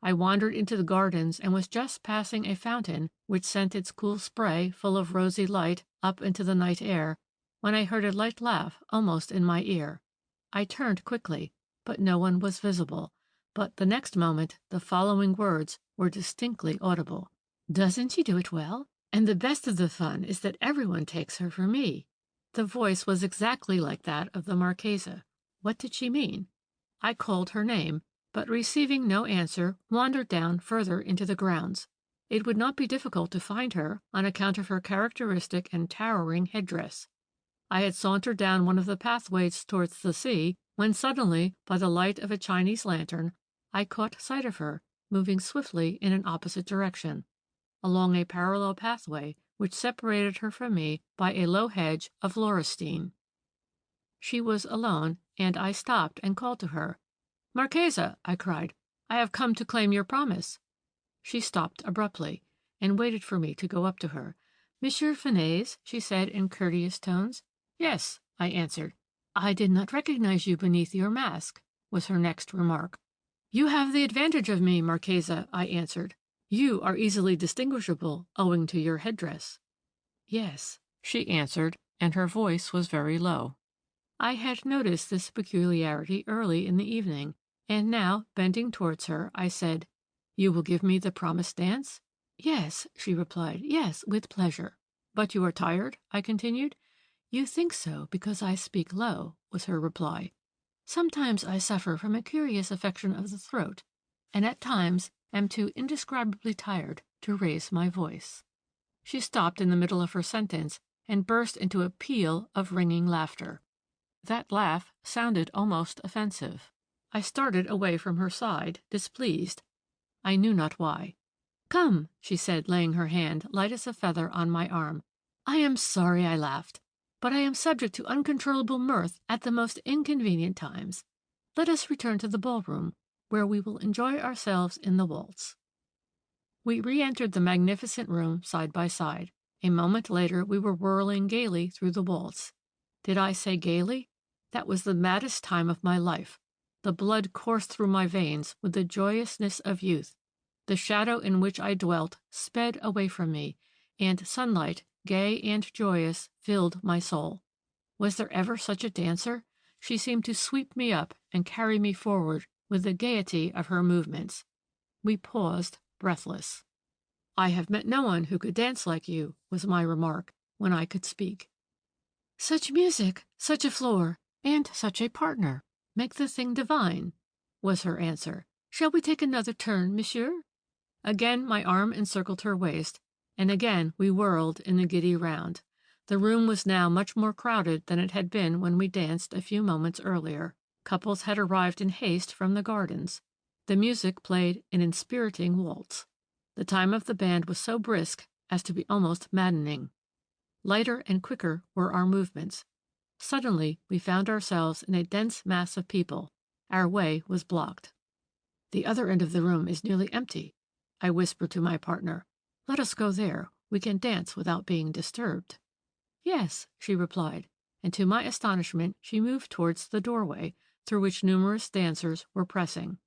I wandered into the gardens and was just passing a fountain which sent its cool spray, full of rosy light, up into the night air, when I heard a light laugh almost in my ear. I turned quickly, but no one was visible, but the next moment the following words were distinctly audible. "Doesn't she do it well? And the best of the fun is that everyone takes her for me." The voice was exactly like that of the Marchesa. What did she mean? I called her name, but receiving no answer, wandered down further into the grounds. It would not be difficult to find her on account of her characteristic and towering headdress. I had sauntered down one of the pathways towards the sea when suddenly, by the light of a Chinese lantern, I caught sight of her, moving swiftly in an opposite direction, along a parallel pathway which separated her from me by a low hedge of laurustine. She was alone, and I stopped and called to her. "Marchesa," I cried, "I have come to claim your promise." She stopped abruptly, and waited for me to go up to her. "Monsieur Fanez?" she said in courteous tones. "Yes," I answered. "I did not recognize you beneath your mask," was her next remark. "You have the advantage of me, Marchesa," I answered. "You are easily distinguishable owing to your headdress." "Yes," she answered, and her voice was very low. I had noticed this peculiarity early in the evening, and now, bending towards her, I said, "You will give me the promised dance?" "Yes," she replied, "yes, with pleasure." "But you are tired?" I continued. "You think so because I speak low," was her reply. "Sometimes I suffer from a curious affection of the throat, and at times am too indescribably tired to raise my voice." She stopped in the middle of her sentence and burst into a peal of ringing laughter. That laugh sounded almost offensive. I started away from her side, displeased. I knew not why. "Come," she said, laying her hand, light as a feather, on my arm. "I am sorry I laughed, but I am subject to uncontrollable mirth at the most inconvenient times. Let us return to the ballroom, where we will enjoy ourselves in the waltz." We re-entered the magnificent room side by side. A moment later we were whirling gaily through the waltz. Did I say gaily? That was the maddest time of my life. The blood coursed through my veins with the joyousness of youth. The shadow in which I dwelt sped away from me, and sunlight, gay and joyous, filled my soul. Was there ever such a dancer? She seemed to sweep me up and carry me forward with the gaiety of her movements. We paused, breathless. "I have met no one who could dance like you," was my remark, when I could speak. "Such music, such a floor, and such a partner, make the thing divine," was her answer. "Shall we take another turn, monsieur?" Again my arm encircled her waist, and again we whirled in the giddy round. The room was now much more crowded than it had been when we danced a few moments earlier. Couples had arrived in haste from the gardens. The music played an inspiriting waltz. The time of the band was so brisk as to be almost maddening. Lighter and quicker were our movements. Suddenly we found ourselves in a dense mass of people. Our way was blocked. "The other end of the room is nearly empty," I whispered to my partner. "Let us go there. We can dance without being disturbed." "Yes," she replied, and to my astonishment she moved towards the doorway, through which numerous dancers were pressing.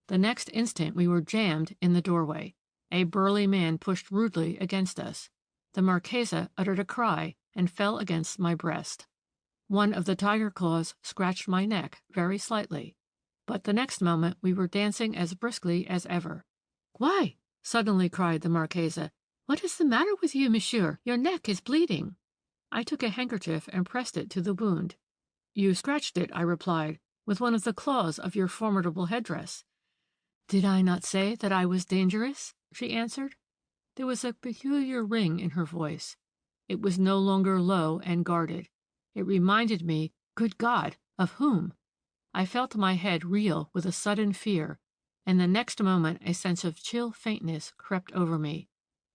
The next instant we were jammed in the doorway. A burly man pushed rudely against us. The Marchesa uttered a cry and fell against my breast. One of the tiger claws scratched my neck very slightly, but the next moment we were dancing as briskly as ever. "Why," suddenly cried the Marchesa, "what is the matter with you, monsieur? Your neck is bleeding." I took a handkerchief and pressed it to the wound. "You scratched it," I replied, "with one of the claws of your formidable headdress." "Did I not say that I was dangerous?" she answered. There was a peculiar ring in her voice. It was no longer low and guarded. It reminded me, good God, of whom? I felt my head reel with a sudden fear, and the next moment a sense of chill faintness crept over me.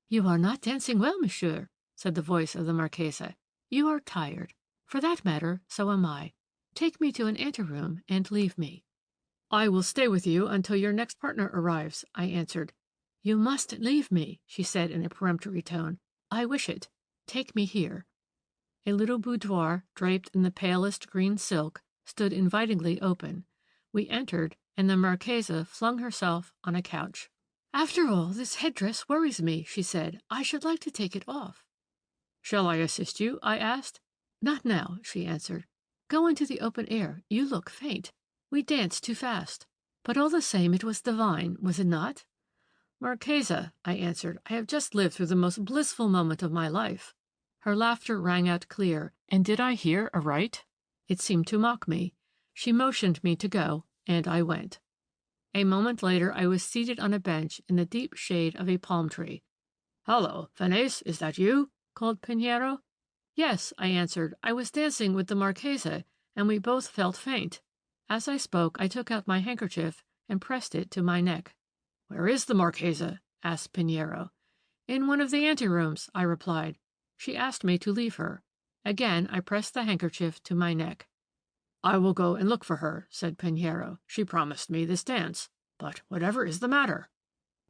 "You are not dancing well, monsieur," said the voice of the Marchesa. "You are tired. For that matter, so am I. Take me to an anteroom and leave me." "I will stay with you until your next partner arrives," I answered. "You must leave me," she said in a peremptory tone. "I wish it. Take me here." A little boudoir, draped in the palest green silk, stood invitingly open. We entered, and the Marchesa flung herself on a couch. "After all, this headdress worries me," she said. "I should like to take it off." "Shall I assist you?" I asked. "Not now," she answered. "Go into the open air. You look faint. We danced too fast. But all the same it was divine, was it not?" "Marchesa," I answered, "I have just lived through the most blissful moment of my life." Her laughter rang out clear, and did I hear aright? It seemed to mock me. She motioned me to go, and I went. A moment later I was seated on a bench in the deep shade of a palm tree. "Hello, Fenez, is that you?" called Pinheiro. "Yes," I answered. "I was dancing with the Marchesa, and we both felt faint." As I spoke, I took out my handkerchief and pressed it to my neck. "Where is the Marchesa?" asked Pinheiro. "In one of the anterooms," I replied. She asked me to leave her. Again I pressed the handkerchief to my neck. "I will go and look for her," said Pinheiro. "She promised me this dance. But whatever is the matter?"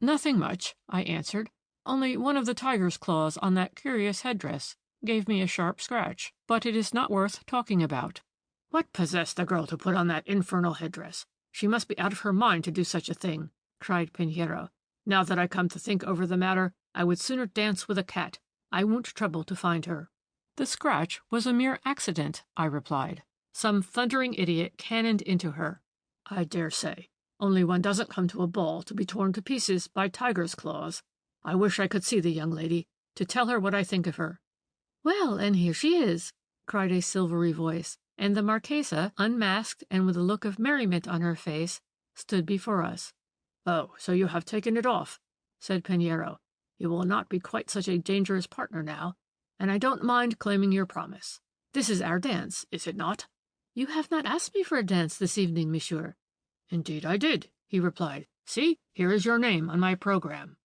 "Nothing much," I answered. "Only one of the tiger's claws on that curious headdress gave me a sharp scratch. But it is not worth talking about." "What possessed the girl to put on that infernal headdress? She must be out of her mind to do such a thing," cried Pinheiro. "Now that I come to think over the matter, I would sooner dance with a cat. I won't trouble to find her." "The scratch was a mere accident," I replied. "Some thundering idiot cannoned into her." "I dare say. Only one doesn't come to a ball to be torn to pieces by tiger's claws. I wish I could see the young lady, to tell her what I think of her." "Well, and here she is," cried a silvery voice, and the Marchesa, unmasked and with a look of merriment on her face, stood before us. "Oh, so you have taken it off," said Pinheiro. "You will not be quite such a dangerous partner now, and I don't mind claiming your promise. This is our dance, is it not?" "You have not asked me for a dance this evening, monsieur." "Indeed I did," he replied. "See, here is your name on my program.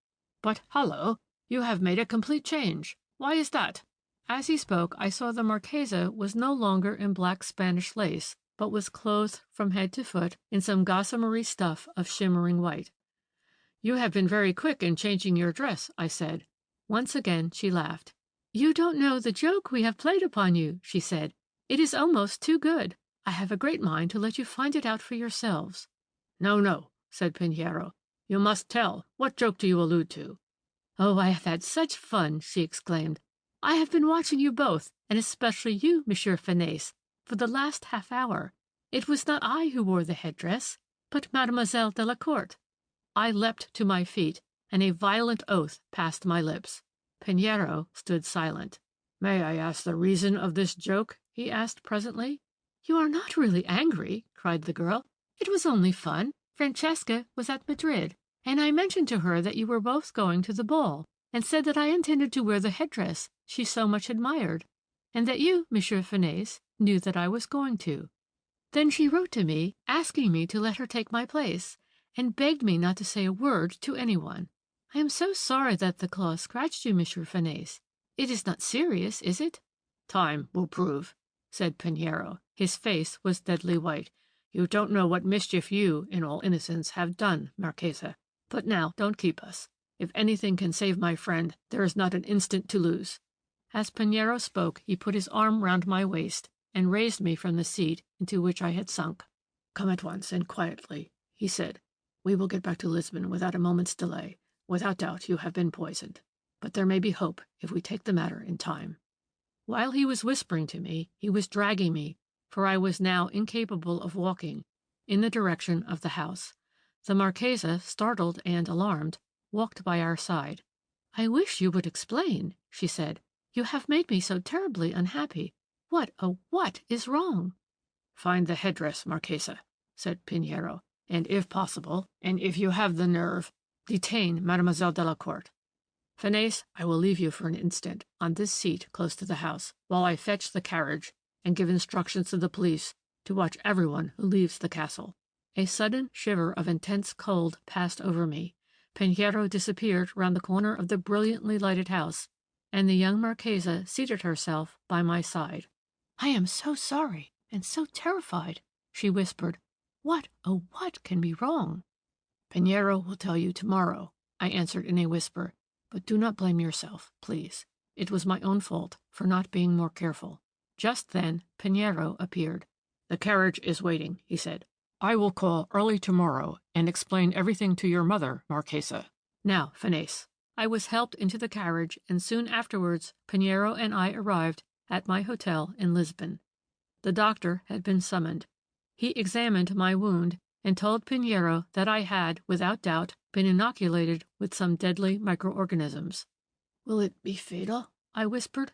But, hallo, you have made a complete change. Why is that?" As he spoke, I saw the Marchesa was no longer in black Spanish lace, but was clothed from head to foot in some gossamery stuff of shimmering white. "You have been very quick in changing your dress," I said. Once again she laughed. "You don't know the joke we have played upon you," she said. "It is almost too good. I have a great mind to let you find it out for yourselves." "No, no," said Pinheiro. "You must tell. What joke do you allude to?" "Oh, I have had such fun!" she exclaimed. "I have been watching you both, and especially you, Monsieur Fenez, for the last half hour. It was not I who wore the headdress, but Mademoiselle Delacourt." I leapt to my feet, and a violent oath passed my lips. Pinheiro stood silent. "May I ask the reason of this joke?" he asked presently. "You are not really angry?" cried the girl. "It was only fun. Francesca was at Madrid, and I mentioned to her that you were both going to the ball, and said that I intended to wear the headdress she so much admired, and that you, Monsieur Fenez, knew that I was going to. Then she wrote to me, asking me to let her take my place, and begged me not to say a word to anyone. I am so sorry that the claw scratched you, Monsieur Fenez. It is not serious, is it?" "Time will prove," said Pinheiro. His face was deadly white. "You don't know what mischief you, in all innocence, have done, Marchesa. But now, don't keep us. If anything can save my friend, there is not an instant to lose." As Pinheiro spoke, he put his arm round my waist and raised me from the seat into which I had sunk. "Come at once and quietly," he said. "We will get back to Lisbon without a moment's delay. Without doubt you have been poisoned. But there may be hope if we take the matter in time." While he was whispering to me, he was dragging me, for I was now incapable of walking, in the direction of the house. The Marchesa, startled and alarmed, walked by our side. "I wish you would explain," she said. "You have made me so terribly unhappy. What, oh, what is wrong?" "Find the headdress, Marchesa," said Pinheiro, "and if possible, and if you have the nerve, detain Mademoiselle Delacourt. Fenez, I will leave you for an instant on this seat close to the house, while I fetch the carriage and give instructions to the police to watch everyone who leaves the castle." A sudden shiver of intense cold passed over me. Pinheiro disappeared round the corner of the brilliantly lighted house, and the young Marchesa seated herself by my side. "I am so sorry and so terrified," she whispered. "What, oh, what can be wrong?" "Pinheiro will tell you tomorrow," I answered in a whisper. "But do not blame yourself, please. It was my own fault for not being more careful." Just then Pinheiro appeared. "The carriage is waiting," he said. "I will call early tomorrow and explain everything to your mother, Marchesa. Now, Fenez." I was helped into the carriage, and soon afterwards Pinheiro and I arrived at my hotel in Lisbon. The doctor had been summoned. He examined my wound and told Pinheiro that I had, without doubt, been inoculated with some deadly microorganisms. "Will it be fatal?" I whispered.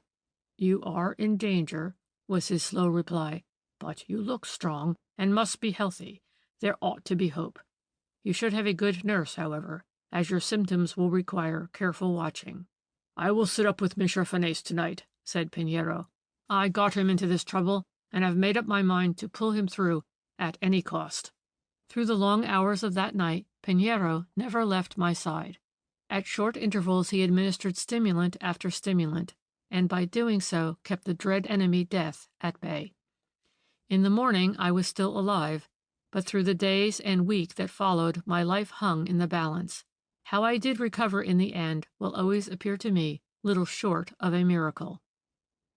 "You are in danger," was his slow reply. But you look strong, and must be healthy. There ought to be hope. You should have a good nurse, however, as your symptoms will require careful watching." "I will sit up with Monsieur Fanès tonight," said Pinheiro. "I got him into this trouble, and have made up my mind to pull him through at any cost." Through the long hours of that night, Pinheiro never left my side. At short intervals he administered stimulant after stimulant, and by doing so kept the dread enemy death at bay. In the morning I was still alive, but through the days and week that followed my life hung in the balance. How I did recover in the end will always appear to me little short of a miracle.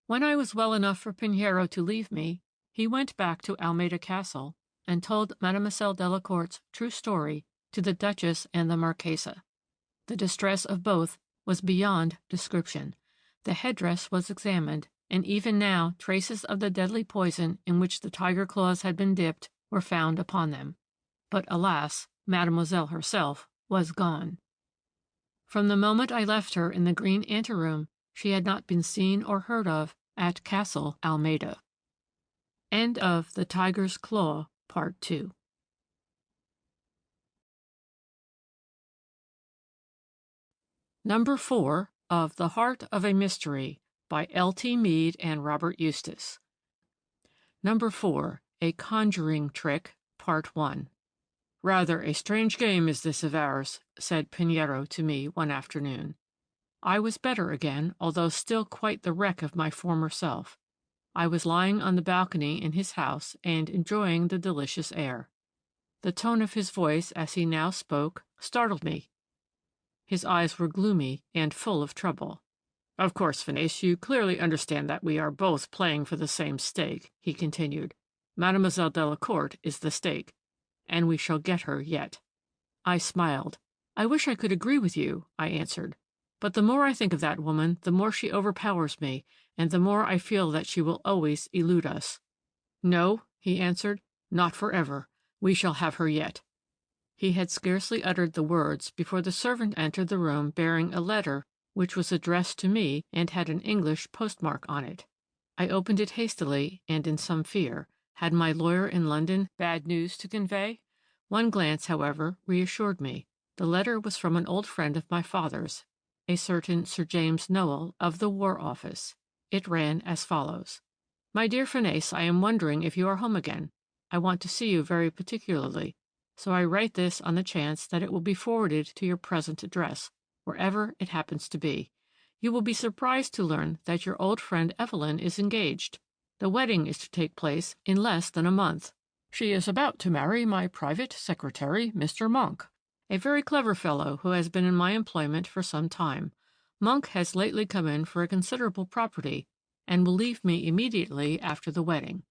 When I was well enough for Pinheiro to leave me, he went back to Almeida Castle and told Mademoiselle Delacourt's true story to the Duchess and the Marchesa. The distress of both was beyond description. The headdress was examined, and even now traces of the deadly poison in which the tiger claws had been dipped were found upon them. But alas, Mademoiselle herself was gone. From the moment I left her in the green anteroom, she had not been seen or heard of at Castle Almeida. End of The Tiger's Claw, Part 2. Number 4 of The Heart of a Mystery by L.T. Meade and Robert Eustace. Number 4, A Conjuring Trick, Part 1. "Rather a strange game is this of ours," said Pinheiro to me one afternoon. I was better again, although still quite the wreck of my former self. I was lying on the balcony in his house and enjoying the delicious air. The tone of his voice as he now spoke startled me. His eyes were gloomy and full of trouble. "Of course, Fanès, you clearly understand that we are both playing for the same stake," he continued. "Mademoiselle Delacourt is the stake, and we shall get her yet." I smiled. "I wish I could agree with you," I answered. "But the more I think of that woman, the more she overpowers me, and the more I feel that she will always elude us." "No," he answered, "not forever. We shall have her yet." He had scarcely uttered the words before the servant entered the room bearing a letter which was addressed to me and had an English postmark on it. I opened it hastily and in some fear. Had my lawyer in London bad news to convey? One glance, however, reassured me. The letter was from an old friend of my father's, a certain Sir James Nowell of the War Office. It ran as follows: "My dear Fanès, I am wondering if you are home again. I want to see you very particularly, so I write this on the chance that it will be forwarded to your present address, wherever it happens to be. You will be surprised to learn that your old friend Evelyn is engaged. The wedding is to take place in less than a month. She is about to marry my private secretary, Mr. Monk, a very clever fellow who has been in my employment for some time. Monk has lately come in for a considerable property, and will leave me immediately after the wedding.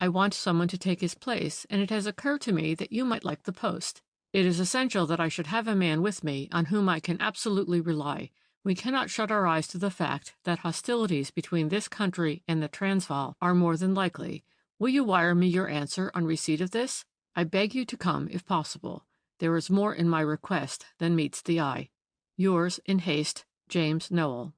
I want someone to take his place, and it has occurred to me that you might like the post. It is essential that I should have a man with me on whom I can absolutely rely. We cannot shut our eyes to the fact that hostilities between this country and the Transvaal are more than likely. Will you wire me your answer on receipt of this? I beg you to come if possible. There is more in my request than meets the eye. Yours in haste, James Nowell."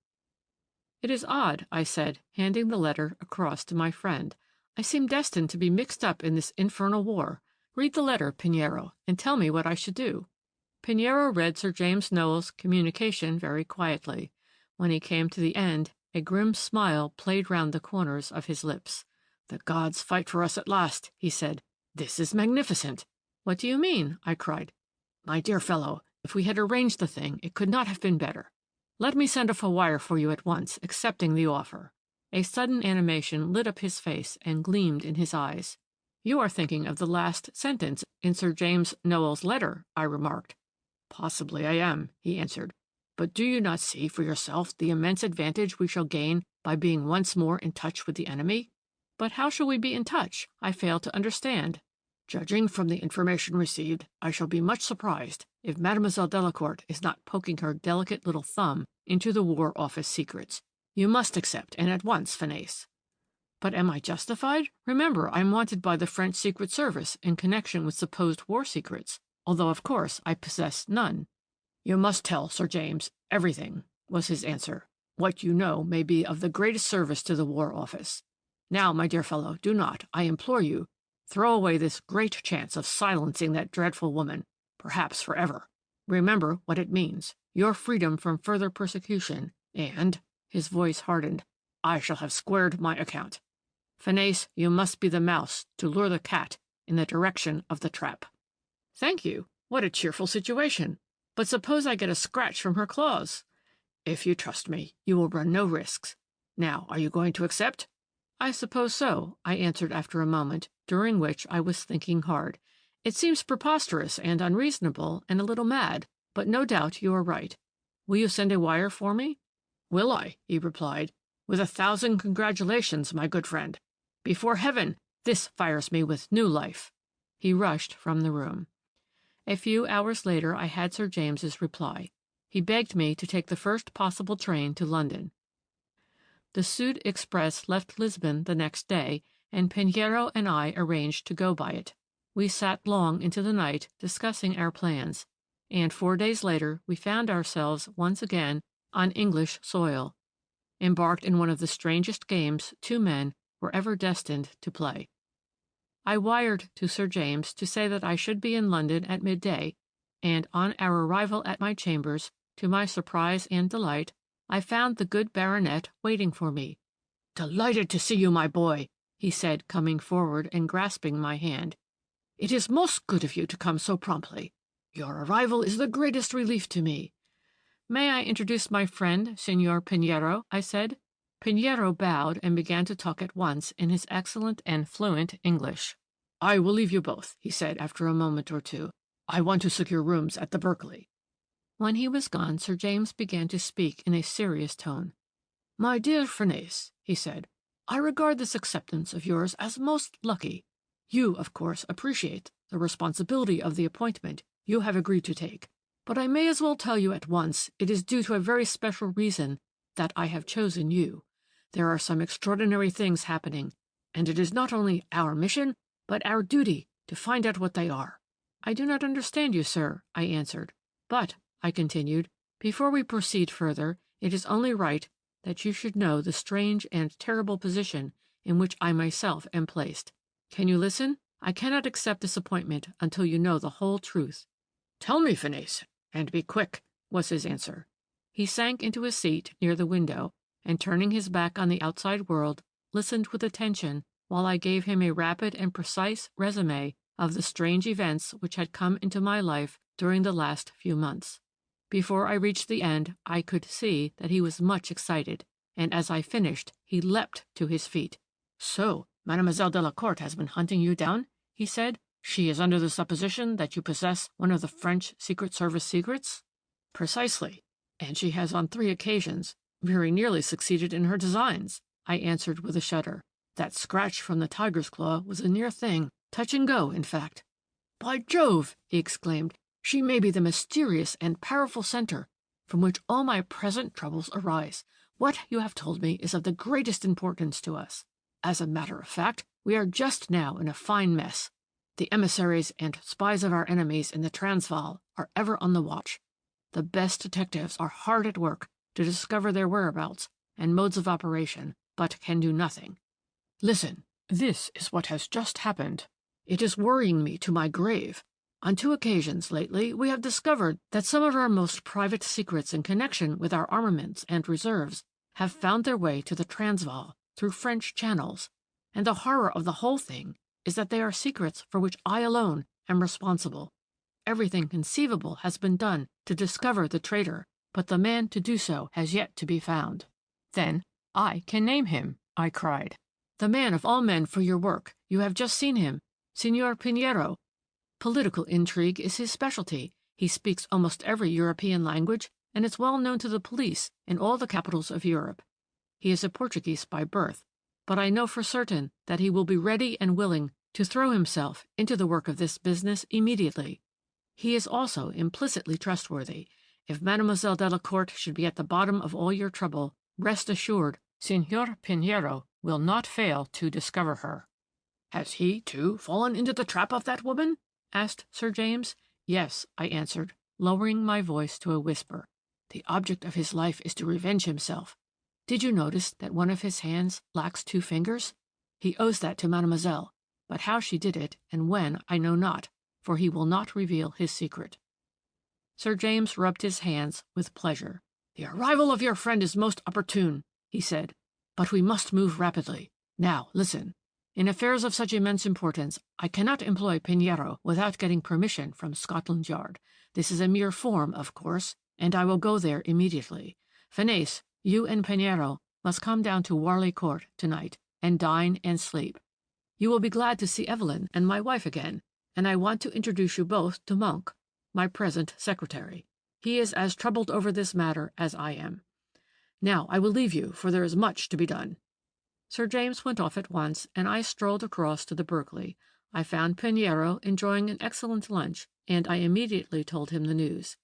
"It is odd," I said, handing the letter across to my friend. "I seem destined to be mixed up in this infernal war. Read the letter, Pinheiro, and tell me what I should do." Pinheiro read Sir James Nowell's communication very quietly. When he came to the end, a grim smile played round the corners of his lips. "The gods fight for us at last," he said. "This is magnificent." "What do you mean?" I cried. "My dear fellow, if we had arranged the thing, it could not have been better. Let me send off a wire for you at once, accepting the offer." A sudden animation lit up his face and gleamed in his eyes. "You are thinking of the last sentence in Sir James Nowell's letter," I remarked. "Possibly I am," he answered. "But do you not see for yourself the immense advantage we shall gain by being once more in touch with the enemy?" "But how shall we be in touch? I fail to understand." "Judging from the information received, I shall be much surprised if Mademoiselle Delacourt is not poking her delicate little thumb into the War Office secrets. You must accept, and at once, Fanès." "But am I justified? Remember, I am wanted by the French Secret Service in connection with supposed war secrets, although, of course, I possess none." "You must tell Sir James everything," was his answer. "What you know may be of the greatest service to the War Office. Now, my dear fellow, do not, I implore you, throw away this great chance of silencing that dreadful woman, perhaps forever. Remember what it means, your freedom from further persecution, and," his voice hardened, "I shall have squared my account. Phineas, you must be the mouse to lure the cat in the direction of the trap." "Thank you. What a cheerful situation. But suppose I get a scratch from her claws?" "If you trust me, you will run no risks. Now, are you going to accept?" "I suppose so," I answered after a moment, during which I was thinking hard. "It seems preposterous and unreasonable and a little mad, but no doubt you are right. Will you send a wire for me?" "Will I?" he replied. "With 1,000 congratulations, my good friend. Before heaven, this fires me with new life." He rushed from the room. A few hours later I had Sir James's reply. He begged me to take the first possible train to London. The Sud Express left Lisbon the next day, and Pinheiro and I arranged to go by it. We sat long into the night discussing our plans, and 4 days later we found ourselves once again on English soil, embarked in one of the strangest games two men were ever destined to play. I wired to Sir James to say that I should be in London at midday, and on our arrival at my chambers, to my surprise and delight, I found the good baronet waiting for me. "Delighted to see you, my boy," he said, coming forward and grasping my hand. "It is most good of you to come so promptly. Your arrival is the greatest relief to me." "May I introduce my friend, Signor Pinheiro?" I said. Pinheiro bowed and began to talk at once in his excellent and fluent English. "I will leave you both," he said after a moment or two. "I want to secure rooms at the Berkeley." When he was gone, Sir James began to speak in a serious tone. "My dear Phineas," he said, "I regard this acceptance of yours as most lucky. You, of course, appreciate the responsibility of the appointment you have agreed to take, but I may as well tell you at once it is due to a very special reason that I have chosen you. There are some extraordinary things happening, and it is not only our mission, but our duty to find out what they are." "I do not understand you, sir," I answered. "But," I continued, "before we proceed further, it is only right that you should know the strange and terrible position in which I myself am placed. Can you listen? I cannot accept this appointment until you know the whole truth." "Tell me, Phineas, and be quick," was his answer. He sank into a seat near the window, and turning his back on the outside world, listened with attention while I gave him a rapid and precise resume of the strange events which had come into my life during the last few months. Before I reached the end, I could see that he was much excited, and as I finished, he leapt to his feet. "So, Mademoiselle Delacourt has been hunting you down?" he said. "She is under the supposition that you possess one of the French Secret Service secrets?" "Precisely, and she has on 3 occasions very nearly succeeded in her designs," I answered with a shudder. "That scratch from the tiger's claw was a near thing, touch and go, in fact." "By Jove!" he exclaimed. "She may be the mysterious and powerful center from which all my present troubles arise. What you have told me is of the greatest importance to us. As a matter of fact, we are just now in a fine mess. The emissaries and spies of our enemies in the Transvaal are ever on the watch. The best detectives are hard at work to discover their whereabouts and modes of operation, but can do nothing. Listen, this is what has just happened. It is worrying me to my grave. On 2 occasions lately we have discovered that some of our most private secrets in connection with our armaments and reserves have found their way to the Transvaal through French channels, and the horror of the whole thing is that they are secrets for which I alone am responsible. Everything conceivable has been done to discover the traitor, but the man to do so has yet to be found." "Then I can name him," I cried. "The man of all men for your work. You have just seen him, Signor Pinheiro. Political intrigue is his specialty. He speaks almost every European language, and is well known to the police in all the capitals of Europe. He is a Portuguese by birth, but I know for certain that he will be ready and willing to throw himself into the work of this business immediately. He is also implicitly trustworthy. If Mademoiselle Delacourt should be at the bottom of all your trouble, rest assured, Signor Pinheiro will not fail to discover her." "Has he, too, fallen into the trap of that woman?" asked Sir James. "Yes," I answered, lowering my voice to a whisper. "The object of his life is to revenge himself. Did you notice that one of his hands lacks 2 fingers? He owes that to Mademoiselle, but how she did it and when I know not, for he will not reveal his secret." Sir James rubbed his hands with pleasure. "The arrival of your friend is most opportune," he said, "but we must move rapidly. Now, listen. In affairs of such immense importance, I cannot employ Pinheiro without getting permission from Scotland Yard. This is a mere form, of course, and I will go there immediately. Finesse, you and Pinheiro must come down to Warley Court tonight, and dine and sleep. You will be glad to see Evelyn and my wife again, and I want to introduce you both to Monk, my present secretary. He is as troubled over this matter as I am. Now I will leave you, for there is much to be done." Sir James went off at once, and I strolled across to the Berkeley. I found Pinheiro enjoying an excellent lunch, and I immediately told him the news.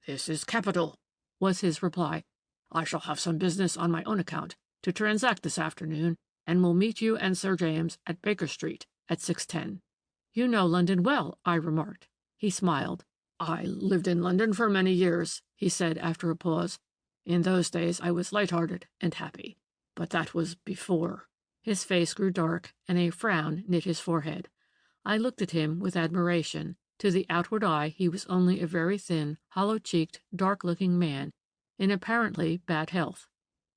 "This is capital," was his reply. "I shall have some business on my own account to transact this afternoon, and will meet you and Sir James at Baker Street at 6:10. "You know London well," I remarked. He smiled. "I lived in London for many years," he said after a pause. "In those days I was light-hearted and happy. But that was before." His face grew dark, and a frown knit his forehead. I looked at him with admiration. To the outward eye he was only a very thin, hollow-cheeked, dark-looking man, in apparently bad health.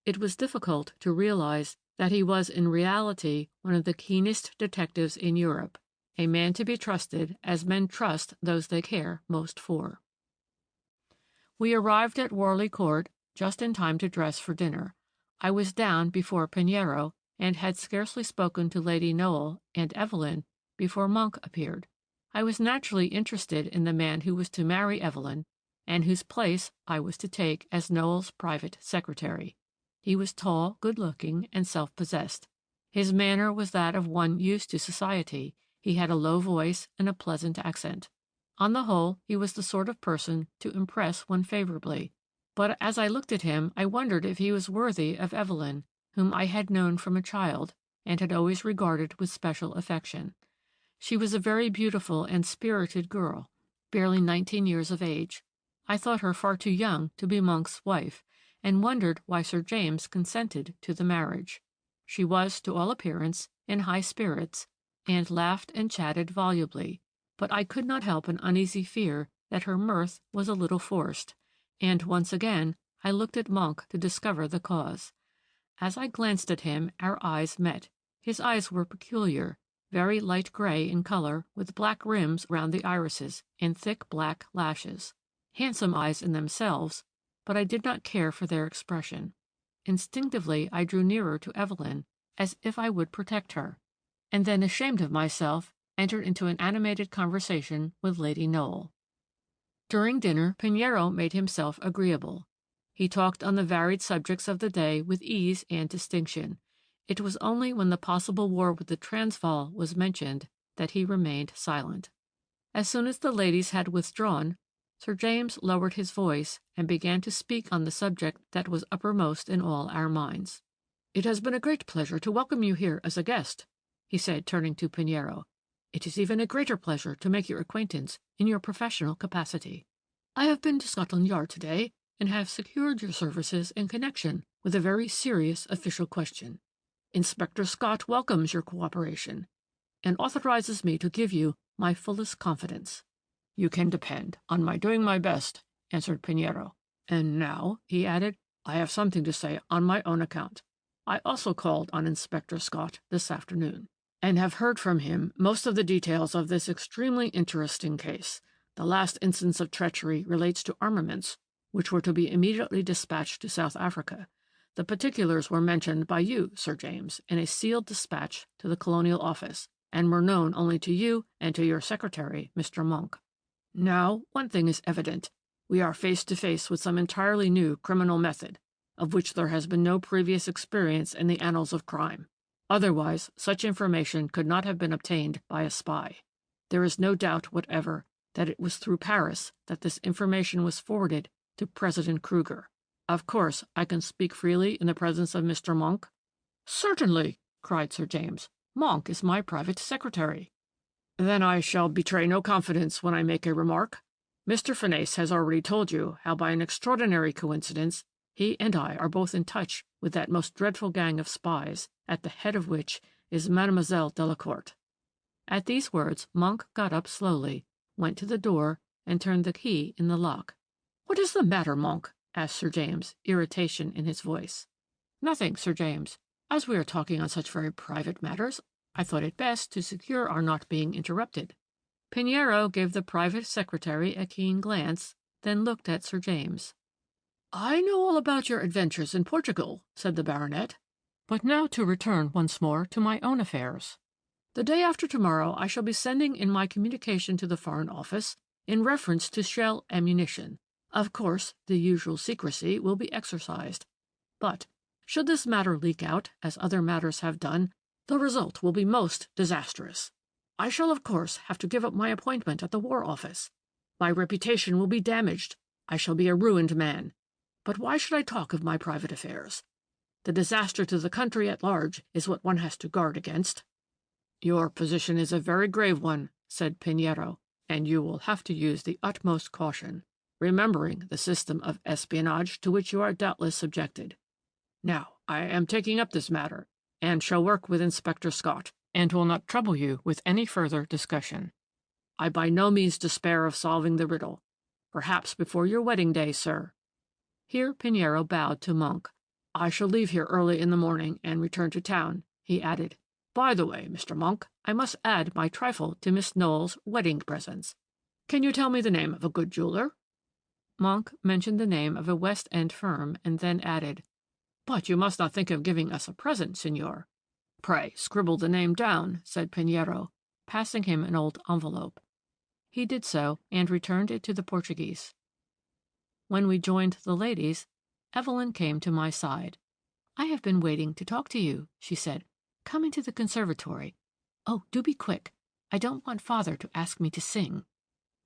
It was difficult to realize that he was in reality one of the keenest detectives in Europe, a man to be trusted as men trust those they care most for. We arrived at Warley Court just in time to dress for dinner. I was down before Pinheiro, and had scarcely spoken to Lady Noel and Evelyn before Monk appeared. I was naturally interested in the man who was to marry Evelyn, and whose place I was to take as Noel's private secretary. He was tall, good-looking, and self-possessed. His manner was that of one used to society. He had a low voice and a pleasant accent. On the whole, he was the sort of person to impress one favorably. But as I looked at him, I wondered if he was worthy of Evelyn, whom I had known from a child, and had always regarded with special affection. She was a very beautiful and spirited girl, barely 19 years of age. I thought her far too young to be Monk's wife, and wondered why Sir James consented to the marriage. She was, to all appearance, in high spirits, and laughed and chatted volubly, but I could not help an uneasy fear that her mirth was a little forced, and once again I looked at Monk to discover the cause. As I glanced at him, our eyes met. His eyes were peculiar, very light gray in color, with black rims round the irises, and thick black lashes. Handsome eyes in themselves, but I did not care for their expression. Instinctively I drew nearer to Evelyn, as if I would protect her, and then, ashamed of myself, entered into an animated conversation with Lady Noel. During dinner Pinheiro made himself agreeable. He talked on the varied subjects of the day with ease and distinction. It was only when the possible war with the Transvaal was mentioned that he remained silent. As soon as the ladies had withdrawn, Sir James lowered his voice and began to speak on the subject that was uppermost in all our minds. "It has been a great pleasure to welcome you here as a guest," he said, turning to Pinheiro. "It is even a greater pleasure to make your acquaintance in your professional capacity. I have been to Scotland Yard today, and have secured your services in connection with a very serious official question. Inspector Scott welcomes your cooperation, and authorizes me to give you my fullest confidence." "You can depend on my doing my best," answered Pinheiro. "And now," he added, "I have something to say on my own account. I also called on Inspector Scott this afternoon, and have heard from him most of the details of this extremely interesting case. The last instance of treachery relates to armaments, which were to be immediately dispatched to South Africa. The particulars were mentioned by you, Sir James, in a sealed dispatch to the Colonial Office, and were known only to you and to your secretary, Mr. Monk. Now, one thing is evident. We are face to face with some entirely new criminal method, of which there has been no previous experience in the annals of crime. Otherwise, such information could not have been obtained by a spy. There is no doubt whatever that it was through Paris that this information was forwarded to President Kruger. Of course, I can speak freely in the presence of Mr. Monk?" "Certainly," cried Sir James. "Monk is my private secretary." "Then I shall betray no confidence when I make a remark. Mr. Finesse has already told you how by an extraordinary coincidence he and I are both in touch with that most dreadful gang of spies, at the head of which is Mademoiselle Delacourt." At these words, Monk got up slowly, went to the door, and turned the key in the lock. "What is the matter, Monk?" asked Sir James, irritation in his voice. "Nothing, Sir James. As we are talking on such very private matters, I thought it best to secure our not being interrupted." Pinheiro gave the private secretary a keen glance, then looked at Sir James. "I know all about your adventures in Portugal," said the baronet. "But now to return once more to my own affairs. The day after tomorrow I shall be sending in my communication to the Foreign Office in reference to shell ammunition. Of course, the usual secrecy will be exercised. But, should this matter leak out, as other matters have done, the result will be most disastrous. I shall, of course, have to give up my appointment at the War Office. My reputation will be damaged. I shall be a ruined man. But why should I talk of my private affairs? The disaster to the country at large is what one has to guard against." "Your position is a very grave one," said Pinheiro, "and you will have to use the utmost caution, remembering the system of espionage to which you are doubtless subjected. Now, I am taking up this matter, and shall work with Inspector Scott, and will not trouble you with any further discussion. I by no means despair of solving the riddle. Perhaps before your wedding day, sir." Here Pinheiro bowed to Monk. "I shall leave here early in the morning and return to town," he added. "By the way, Mr. Monk, I must add my trifle to Miss Knowles' wedding presents. Can you tell me the name of a good jeweler?" Monk mentioned the name of a West End firm, and then added, "But you must not think of giving us a present, signor." "Pray scribble the name down," said Pinheiro, passing him an old envelope. He did so, and returned it to the Portuguese. When we joined the ladies, Evelyn came to my side. "I have been waiting to talk to you," she said. "Come into the conservatory. Oh, do be quick. I don't want father to ask me to sing."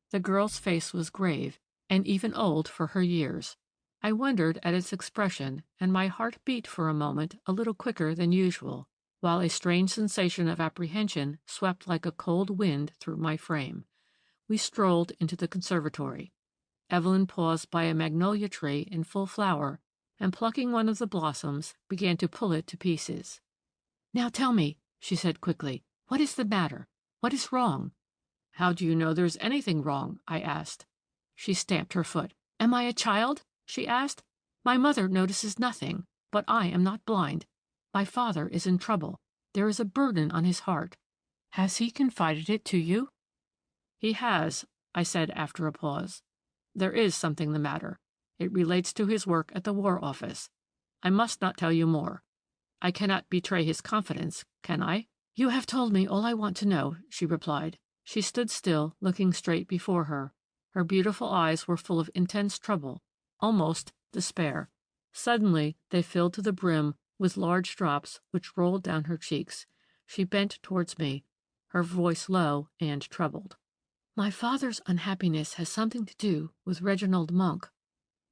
The girl's face was grave, and even old for her years. I wondered at its expression, and my heart beat for a moment a little quicker than usual, while a strange sensation of apprehension swept like a cold wind through my frame. We strolled into the conservatory. Evelyn paused by a magnolia tree in full flower, and plucking one of the blossoms, began to pull it to pieces. "Now tell me," she said quickly, "what is the matter? What is wrong?" "How do you know there's anything wrong?" I asked. She stamped her foot. "Am I a child?" she asked. "My mother notices nothing, but I am not blind. My father is in trouble. There is a burden on his heart. Has he confided it to you?" "He has," I said after a pause. "There is something the matter. It relates to his work at the War Office. I must not tell you more. I cannot betray his confidence, can I?" "You have told me all I want to know," she replied. She stood still, looking straight before her. Her beautiful eyes were full of intense trouble, almost despair. Suddenly they filled to the brim with large drops which rolled down her cheeks. She bent towards me, her voice low and troubled. "My father's unhappiness has something to do with Reginald Monk."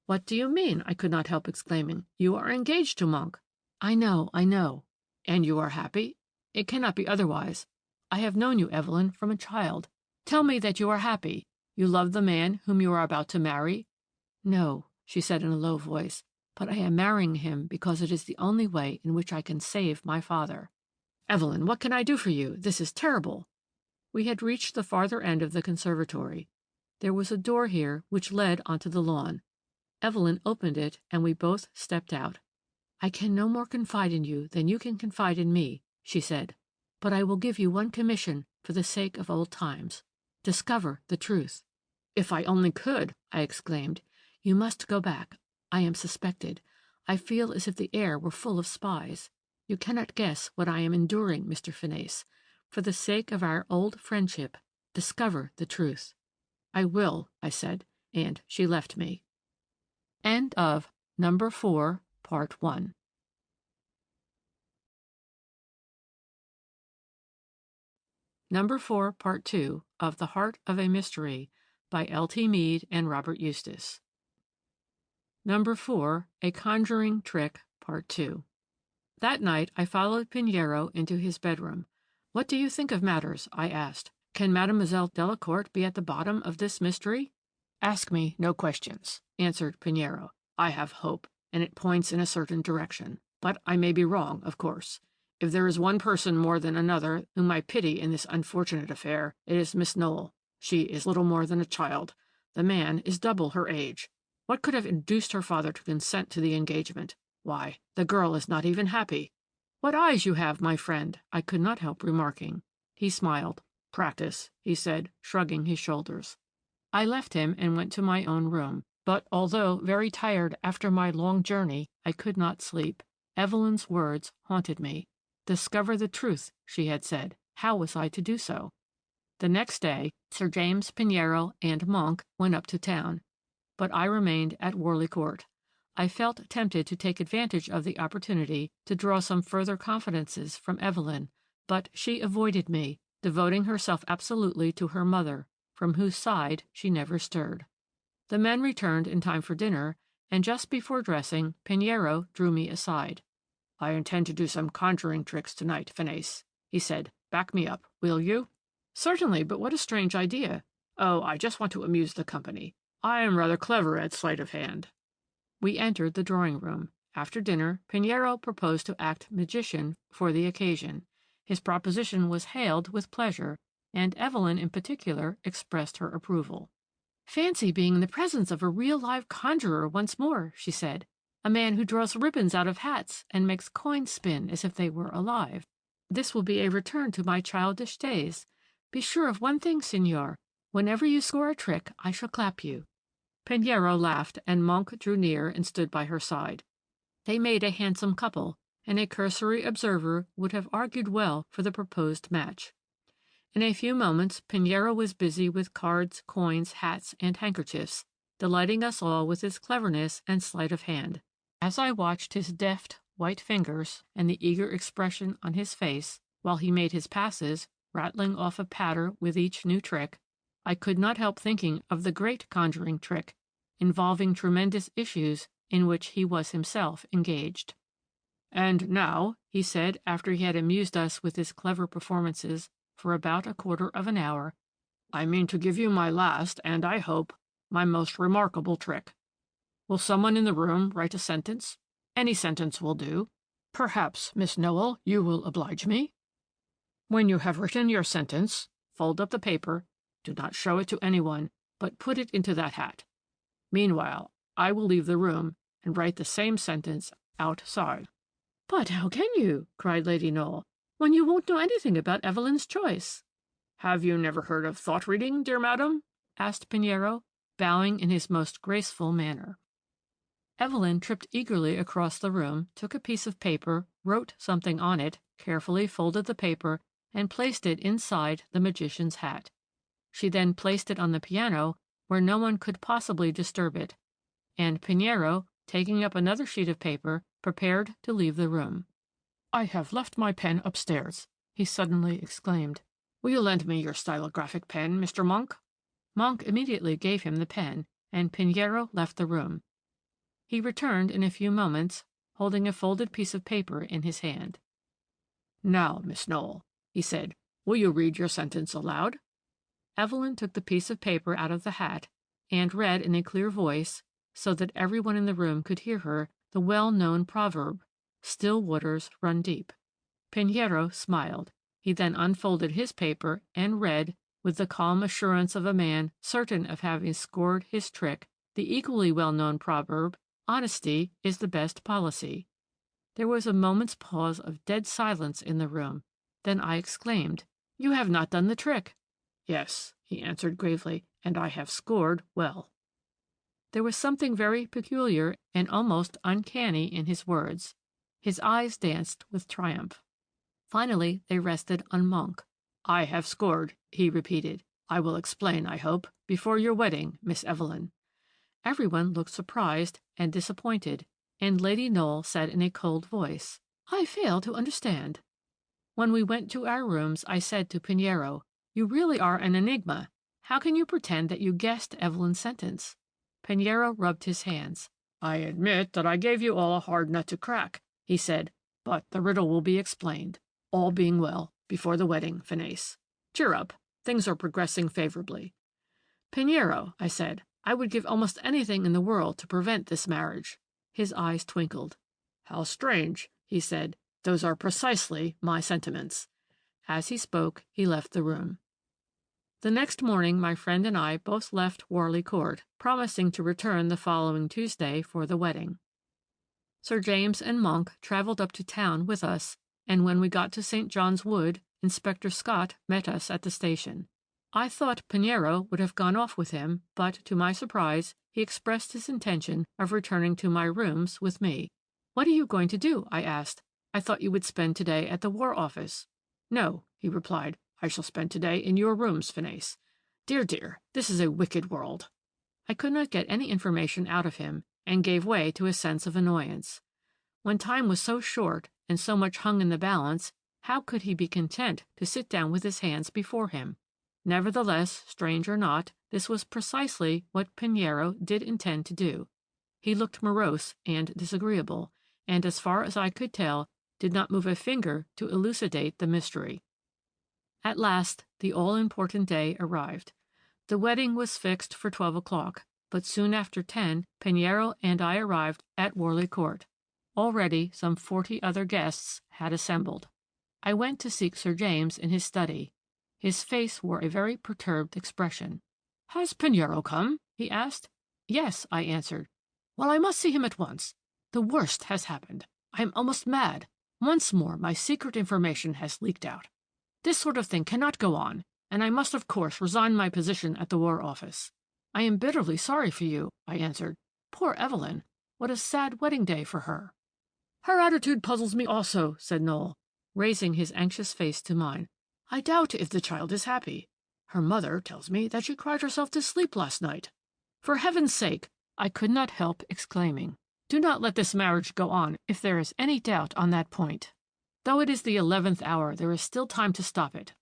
"What do you mean?" I could not help exclaiming. "You are engaged to Monk." "I know, I know." "And you are happy? It cannot be otherwise. I have known you, Evelyn, from a child. Tell me that you are happy. You love the man whom you are about to marry?" "No," she said in a low voice, "but I am marrying him because it is the only way in which I can save my father." "Evelyn, what can I do for you? This is terrible." We had reached the farther end of the conservatory. There was a door here which led onto the lawn. Evelyn opened it, and we both stepped out. "I can no more confide in you than you can confide in me," she said. "But I will give you one commission for the sake of old times. Discover the truth." "If I only could!" I exclaimed. "You must go back. I am suspected. I feel as if the air were full of spies. You cannot guess what I am enduring, Mr. Phineas. For the sake of our old friendship, discover the truth." "I will," I said, and she left me. End of Number 4, Part 1. Number 4, Part 2 of The Heart of a Mystery by L.T. Meade and Robert Eustace. Number 4, A Conjuring Trick, Part 2. That night I followed Pinheiro into his bedroom. "What do you think of matters?" I asked. "Can Mademoiselle Delacourt be at the bottom of this mystery?" "Ask me no questions," answered Pinheiro. "I have hope, and it points in a certain direction. But I may be wrong, of course. If there is one person more than another whom I pity in this unfortunate affair, it is Miss Knoll. She is little more than a child. The man is double her age. What could have induced her father to consent to the engagement? Why, the girl is not even happy. What eyes you have, my friend, I could not help remarking. He smiled. Practice, he said, shrugging his shoulders. I left him and went to my own room, but although very tired after my long journey, I could not sleep. Evelyn's words haunted me. Discover the truth, she had said. How was I to do so? The next day, Sir James Pinheiro and Monk went up to town, but I remained at Worley Court. I felt tempted to take advantage of the opportunity to draw some further confidences from Evelyn, but she avoided me, devoting herself absolutely to her mother, from whose side she never stirred. The men returned in time for dinner, and just before dressing, Pinheiro drew me aside. I intend to do some conjuring tricks tonight, Phineas, he said. Back me up, will you? Certainly, but what a strange idea. Oh, I just want to amuse the company. I am rather clever at sleight of hand. We entered the drawing-room. After dinner, Pinheiro proposed to act magician for the occasion. His proposition was hailed with pleasure, and Evelyn in particular expressed her approval. Fancy being in the presence of a real live conjurer once more, she said. A man who draws ribbons out of hats and makes coins spin as if they were alive. This will be a return to my childish days. Be sure of one thing, Signor. Whenever you score a trick, I shall clap you. Pinheiro laughed, and Monk drew near and stood by her side. They made a handsome couple, and a cursory observer would have argued well for the proposed match. In a few moments, Pinheiro was busy with cards, coins, hats, and handkerchiefs, delighting us all with his cleverness and sleight of hand. As I watched his deft, white fingers and the eager expression on his face while he made his passes, rattling off a patter with each new trick, I could not help thinking of the great conjuring trick, involving tremendous issues in which he was himself engaged. And now, he said, after he had amused us with his clever performances for about a quarter of an hour, I mean to give you my last, and, I hope, my most remarkable trick. Will someone in the room write a sentence? Any sentence will do. Perhaps, Miss Noel, you will oblige me? When you have written your sentence, fold up the paper, do not show it to anyone, but put it into that hat. Meanwhile, I will leave the room and write the same sentence outside. But how can you, cried Lady Noel, when you won't know anything about Evelyn's choice? Have you never heard of thought-reading, dear madam? Asked Pinheiro, bowing in his most graceful manner. Evelyn tripped eagerly across the room, took a piece of paper, wrote something on it, carefully folded the paper, and placed it inside the magician's hat. She then placed it on the piano, where no one could possibly disturb it, and Pinheiro, taking up another sheet of paper, prepared to leave the room. I have left my pen upstairs, he suddenly exclaimed. Will you lend me your stylographic pen, Mr. Monk? Monk immediately gave him the pen, and Pinheiro left the room. He returned in a few moments, holding a folded piece of paper in his hand. Now, Miss Noel, he said, will you read your sentence aloud? Evelyn took the piece of paper out of the hat, and read in a clear voice, so that everyone in the room could hear her, the well-known proverb, Still waters run deep. Pinheiro smiled. He then unfolded his paper and read, with the calm assurance of a man certain of having scored his trick, the equally well-known proverb, Honesty is the best policy. There was a moment's pause of dead silence in the room. Then I exclaimed, You have not done the trick. Yes, he answered gravely, and I have scored well. There was something very peculiar and almost uncanny in his words. His eyes danced with triumph. Finally, they rested on Monk. I have scored, he repeated. I will explain, I hope, before your wedding, Miss Evelyn. Everyone looked surprised and disappointed, and Lady Noel said in a cold voice, I fail to understand. When we went to our rooms, I said to Pinheiro, You really are an enigma. How can you pretend that you guessed Evelyn's sentence? Pinheiro rubbed his hands. I admit that I gave you all a hard nut to crack, he said, but the riddle will be explained, all being well, before the wedding, Phineas. Cheer up. Things are progressing favorably. Pinheiro, I said, I would give almost anything in the world to prevent this marriage. His eyes twinkled. How strange, he said. Those are precisely my sentiments." As he spoke, he left the room. The next morning my friend and I both left Warley Court, promising to return the following Tuesday for the wedding. Sir James and Monk travelled up to town with us, and when we got to St. John's Wood, Inspector Scott met us at the station. I thought Pinheiro would have gone off with him, but, to my surprise, he expressed his intention of returning to my rooms with me. "What are you going to do?" I asked. "I thought you would spend today at the War Office." "No," he replied, "I shall spend today in your rooms, Phineas. Dear, dear, this is a wicked world." I could not get any information out of him, and gave way to a sense of annoyance. When time was so short and so much hung in the balance, how could he be content to sit down with his hands before him? Nevertheless, strange or not, this was precisely what Pinheiro did intend to do. He looked morose and disagreeable, and, as far as I could tell, did not move a finger to elucidate the mystery. At last, the all-important day arrived. The wedding was fixed for 12 o'clock, but soon after 10, Pinheiro and I arrived at Warley Court. Already some 40 other guests had assembled. I went to seek Sir James in his study. His face wore a very perturbed expression. "Has Pinheiro come?" he asked. "Yes," I answered. "Well, I must see him at once. The worst has happened. I am almost mad. Once more my secret information has leaked out. This sort of thing cannot go on, and I must of course resign my position at the War Office." "I am bitterly sorry for you," I answered. "Poor Evelyn! What a sad wedding day for her!" "Her attitude puzzles me also," said Noel, raising his anxious face to mine. "I doubt if the child is happy. Her mother tells me that she cried herself to sleep last night. For heaven's sake," I could not help exclaiming, "do not let this marriage go on if there is any doubt on that point. Though it is the 11th hour, there is still time to stop it."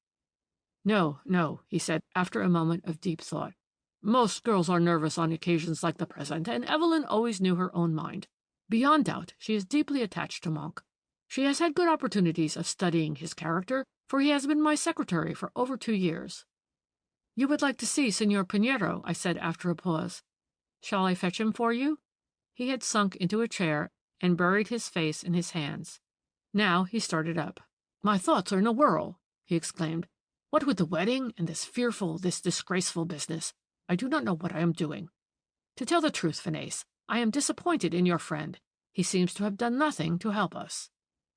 "No, no," he said after a moment of deep thought. "Most girls are nervous on occasions like the present, and Evelyn always knew her own mind. Beyond doubt, she is deeply attached to Monk. She has had good opportunities of studying his character, for he has been my secretary for over 2 years." "You would like to see Signor Pinheiro," I said after a pause. "Shall I fetch him for you?" He had sunk into a chair and buried his face in his hands. Now he started up. "My thoughts are in a whirl," he exclaimed. "What with the wedding and this disgraceful business, I do not know what I am doing. To tell the truth, Phineas, I am disappointed in your friend. He seems to have done nothing to help us."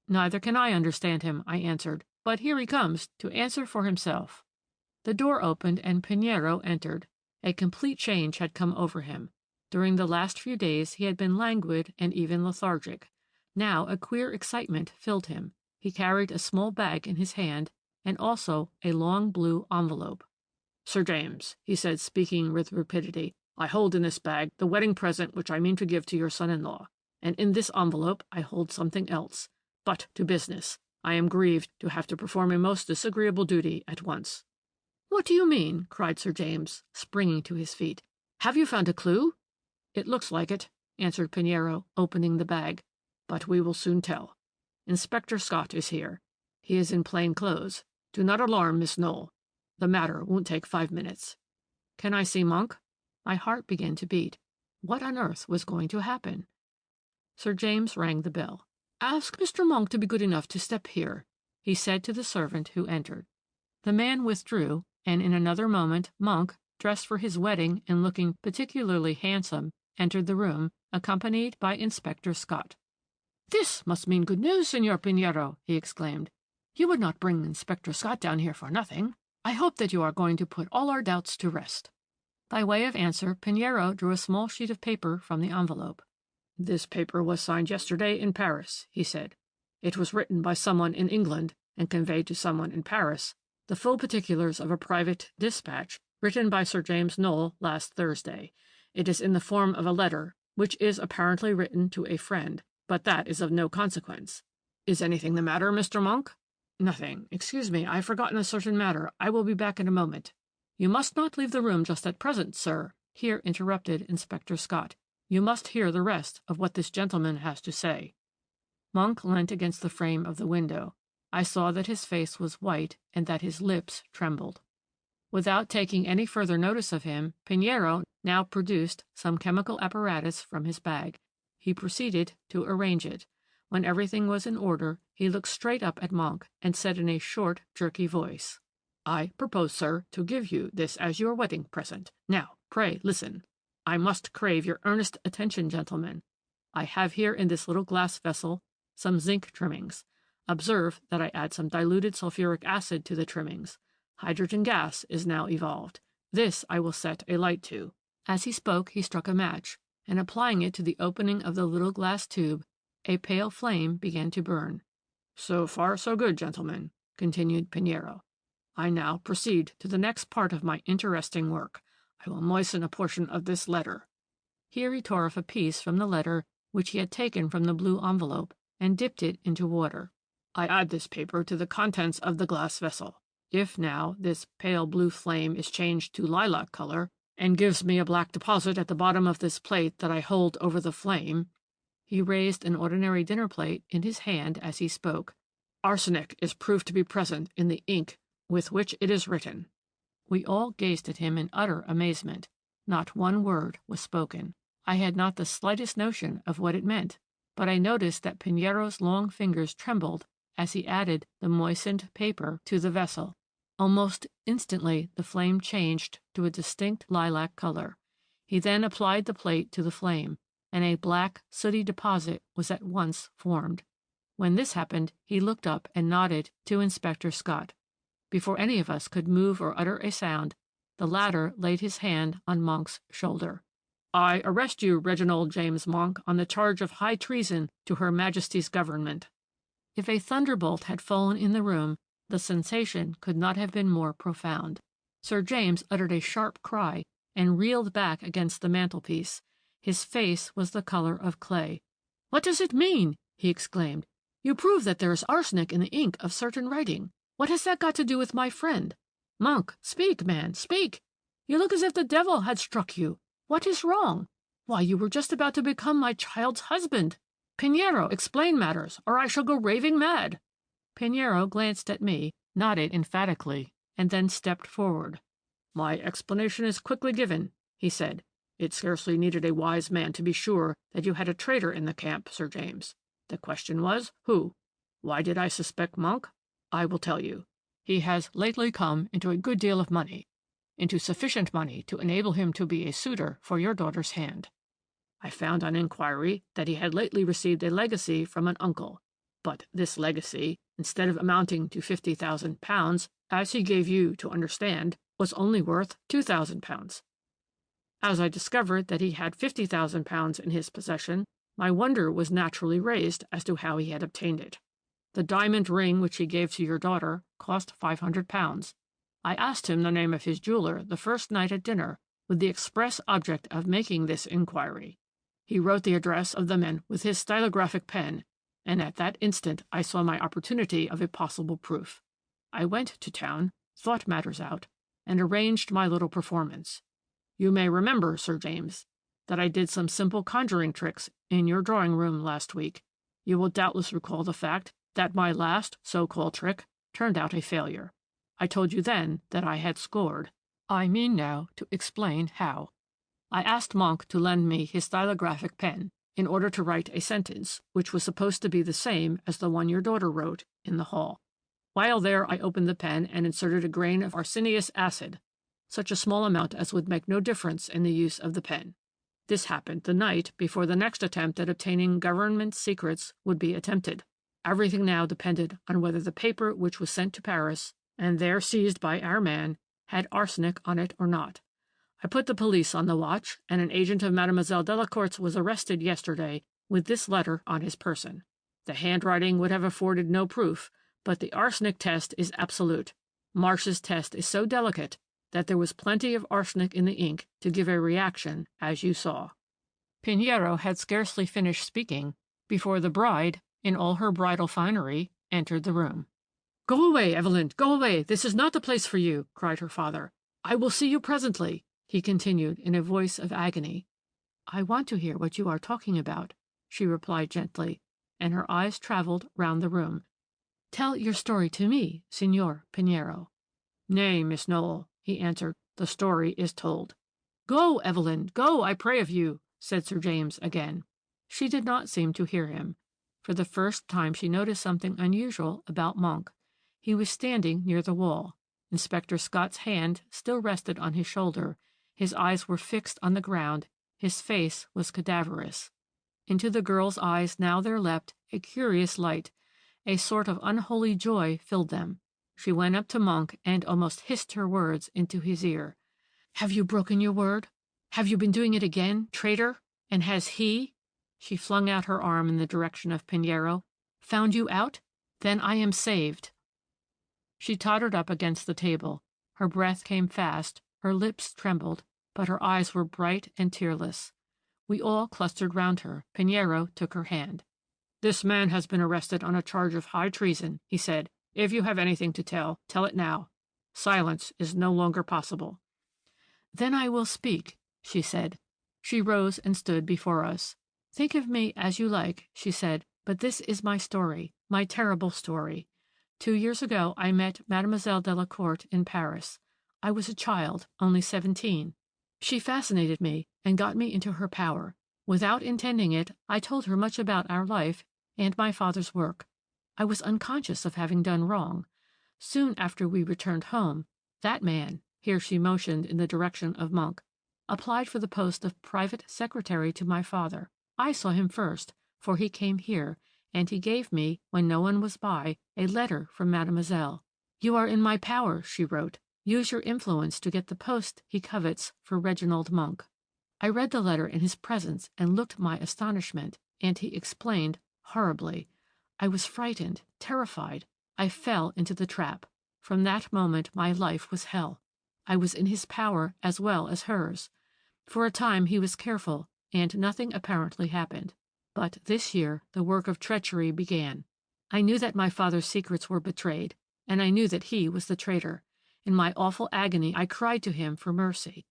"Neither can I understand him," I answered. "But here he comes to answer for himself." The door opened and Pinheiro entered. A complete change had come over him. During the last few days he had been languid and even lethargic. Now a queer excitement filled him. He carried a small bag in his hand, and also a long blue envelope. "Sir James," he said, speaking with rapidity, "I hold in this bag the wedding present which I mean to give to your son-in-law, and in this envelope I hold something else. But to business. I am grieved to have to perform a most disagreeable duty at once." "What do you mean?" cried Sir James, springing to his feet. "Have you found a clue?" "It looks like it," answered Pinheiro, opening the bag. "But we will soon tell. Inspector Scott is here. He is in plain clothes. Do not alarm Miss Knoll. The matter won't take 5 minutes." "Can I see Monk?" My heart began to beat. What on earth was going to happen? Sir James rang the bell. "Ask Mr. Monk to be good enough to step here," he said to the servant who entered. The man withdrew, and in another moment Monk, dressed for his wedding and looking particularly handsome, entered the room, accompanied by Inspector Scott. "This must mean good news, Signor Pinheiro," he exclaimed. "You would not bring Inspector Scott down here for nothing. I hope that you are going to put all our doubts to rest." By way of answer, Pinheiro drew a small sheet of paper from the envelope. "This paper was signed yesterday in Paris," he said. "It was written by someone in England and conveyed to someone in Paris the full particulars of a private dispatch written by Sir James Knoll last Thursday. It is in the form of a letter, which is apparently written to a friend, but that is of no consequence. Is anything the matter, Mr. Monk?" "Nothing. Excuse me, I have forgotten a certain matter. I will be back in a moment." "You must not leave the room just at present, sir," here interrupted Inspector Scott. "You must hear the rest of what this gentleman has to say." Monk leant against the frame of the window. I saw that his face was white and that his lips trembled. Without taking any further notice of him, Pinheiro now produced some chemical apparatus from his bag. He proceeded to arrange it. When everything was in order, he looked straight up at Monk and said in a short, jerky voice, "I propose, sir, to give you this as your wedding present. Now, pray listen. I must crave your earnest attention, gentlemen. I have here in this little glass vessel some zinc trimmings. Observe that I add some diluted sulfuric acid to the trimmings. Hydrogen gas is now evolved. This I will set a light to." As he spoke, he struck a match, and applying it to the opening of the little glass tube, a pale flame began to burn. "So far, so good, gentlemen," continued Pinheiro. "I now proceed to the next part of my interesting work. I will moisten a portion of this letter." Here he tore off a piece from the letter which he had taken from the blue envelope and dipped it into water. "I add this paper to the contents of the glass vessel. If, now, this pale blue flame is changed to lilac color, and gives me a black deposit at the bottom of this plate that I hold over the flame," he raised an ordinary dinner plate in his hand as he spoke, "arsenic is proved to be present in the ink with which it is written." We all gazed at him in utter amazement. Not one word was spoken. I had not the slightest notion of what it meant, but I noticed that Pinheiro's long fingers trembled as he added the moistened paper to the vessel. Almost instantly the flame changed to a distinct lilac color. He then applied the plate to the flame, and a black, sooty deposit was at once formed. When this happened, he looked up and nodded to Inspector Scott. Before any of us could move or utter a sound, the latter laid his hand on Monk's shoulder. "I arrest you, Reginald James Monk, on the charge of high treason to Her Majesty's government." If a thunderbolt had fallen in the room, the sensation could not have been more profound. Sir James uttered a sharp cry and reeled back against the mantelpiece. His face was the color of clay. "What does it mean?" he exclaimed. "You prove that there is arsenic in the ink of certain writing. What has that got to do with my friend? Monk, speak, man, speak! You look as if the devil had struck you. What is wrong? Why, you were just about to become my child's husband. Pinheiro, explain matters, or I shall go raving mad." Pinheiro glanced at me, nodded emphatically, and then stepped forward. "My explanation is quickly given," he said. "It scarcely needed a wise man to be sure that you had a traitor in the camp, Sir James. The question was, who? Why did I suspect Monk? I will tell you. He has lately come into a good deal of money, into sufficient money to enable him to be a suitor for your daughter's hand. I found on inquiry that he had lately received a legacy from an uncle, but this legacy, instead of amounting to £50,000, as he gave you to understand, was only worth £2,000. As I discovered that he had £50,000 in his possession, my wonder was naturally raised as to how he had obtained it. The diamond ring which he gave to your daughter cost £500. I asked him the name of his jeweler the first night at dinner, with the express object of making this inquiry. He wrote the address of the men with his stylographic pen, and at that instant I saw my opportunity of a possible proof. I went to town, thought matters out, and arranged my little performance. You may remember, Sir James, that I did some simple conjuring tricks in your drawing-room last week. You will doubtless recall the fact that my last so-called trick turned out a failure. I told you then that I had scored. I mean now to explain how. I asked Monk to lend me his stylographic pen in order to write a sentence which was supposed to be the same as the one your daughter wrote in the hall. While there, I opened the pen and inserted a grain of arsenious acid, such a small amount as would make no difference in the use of the pen. This happened the night before the next attempt at obtaining government secrets would be attempted. Everything now depended on whether the paper which was sent to Paris, and there seized by our man, had arsenic on it or not. I put the police on the watch, and an agent of Mademoiselle Delacourt's was arrested yesterday with this letter on his person. The handwriting would have afforded no proof, but the arsenic test is absolute. Marsh's test is so delicate that there was plenty of arsenic in the ink to give a reaction, as you saw. Pinheiro had scarcely finished speaking before the bride, in all her bridal finery, entered the room. "Go away, Evelyn, go away! This is not the place for you!" cried her father. "I will see you presently," he continued in a voice of agony. "I want to hear what you are talking about," she replied gently, and her eyes traveled round the room. "Tell your story to me, Signor Pinheiro." "Nay, Miss Nowell," he answered, "the story is told." "Go, Evelyn, go, I pray of you," said Sir James again. She did not seem to hear him. For the first time she noticed something unusual about Monk. He was standing near the wall. Inspector Scott's hand still rested on his shoulder. His eyes were fixed on the ground. His face was cadaverous. Into the girl's eyes now there leapt a curious light. A sort of unholy joy filled them. She went up to Monk and almost hissed her words into his ear. "Have you broken your word? Have you been doing it again, traitor? And has he," she flung out her arm in the direction of Pinheiro, "found you out? Then I am saved." She tottered up against the table. Her breath came fast, her lips trembled, but her eyes were bright and tearless. We all clustered round her. Pinheiro took her hand. "This man has been arrested on a charge of high treason," he said. "If you have anything to tell, tell it now. Silence is no longer possible." "Then I will speak," she said. She rose and stood before us. "Think of me as you like," she said, "but this is my story, my terrible story. 2 years ago I met Mademoiselle Delacourt in Paris. I was a child, only 17. She fascinated me and got me into her power. Without intending it, I told her much about our life and my father's work. I was unconscious of having done wrong. Soon after we returned home, that man," here she motioned in the direction of Monk, "applied for the post of private secretary to my father. I saw him first, for he came here, and he gave me, when no one was by, a letter from Mademoiselle. 'You are in my power,' she wrote. 'Use your influence to get the post he covets for Reginald Monk.' I read the letter in his presence and looked my astonishment, and he explained horribly. I was frightened, terrified. I fell into the trap. From that moment my life was hell. I was in his power as well as hers. For a time he was careful, and nothing apparently happened. But this year the work of treachery began. I knew that my father's secrets were betrayed, and I knew that he was the traitor. In my awful agony I cried to him for mercy.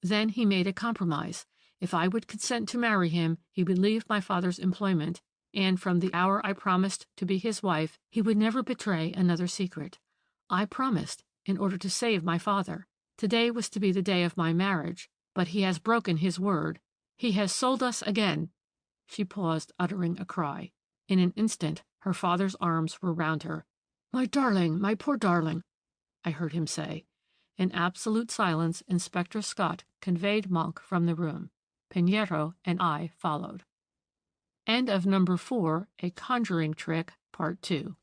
Then he made a compromise. If I would consent to marry him, he would leave my father's employment, and from the hour I promised to be his wife, he would never betray another secret. I promised, in order to save my father. Today was to be the day of my marriage, but he has broken his word. He has sold us again." She paused, uttering a cry. In an instant her father's arms were round her. "My darling, my poor darling," I heard him say. In absolute silence Inspector Scott conveyed Monk from the room. Pinheiro and I followed. End of number 4, A Conjuring Trick, Part 2.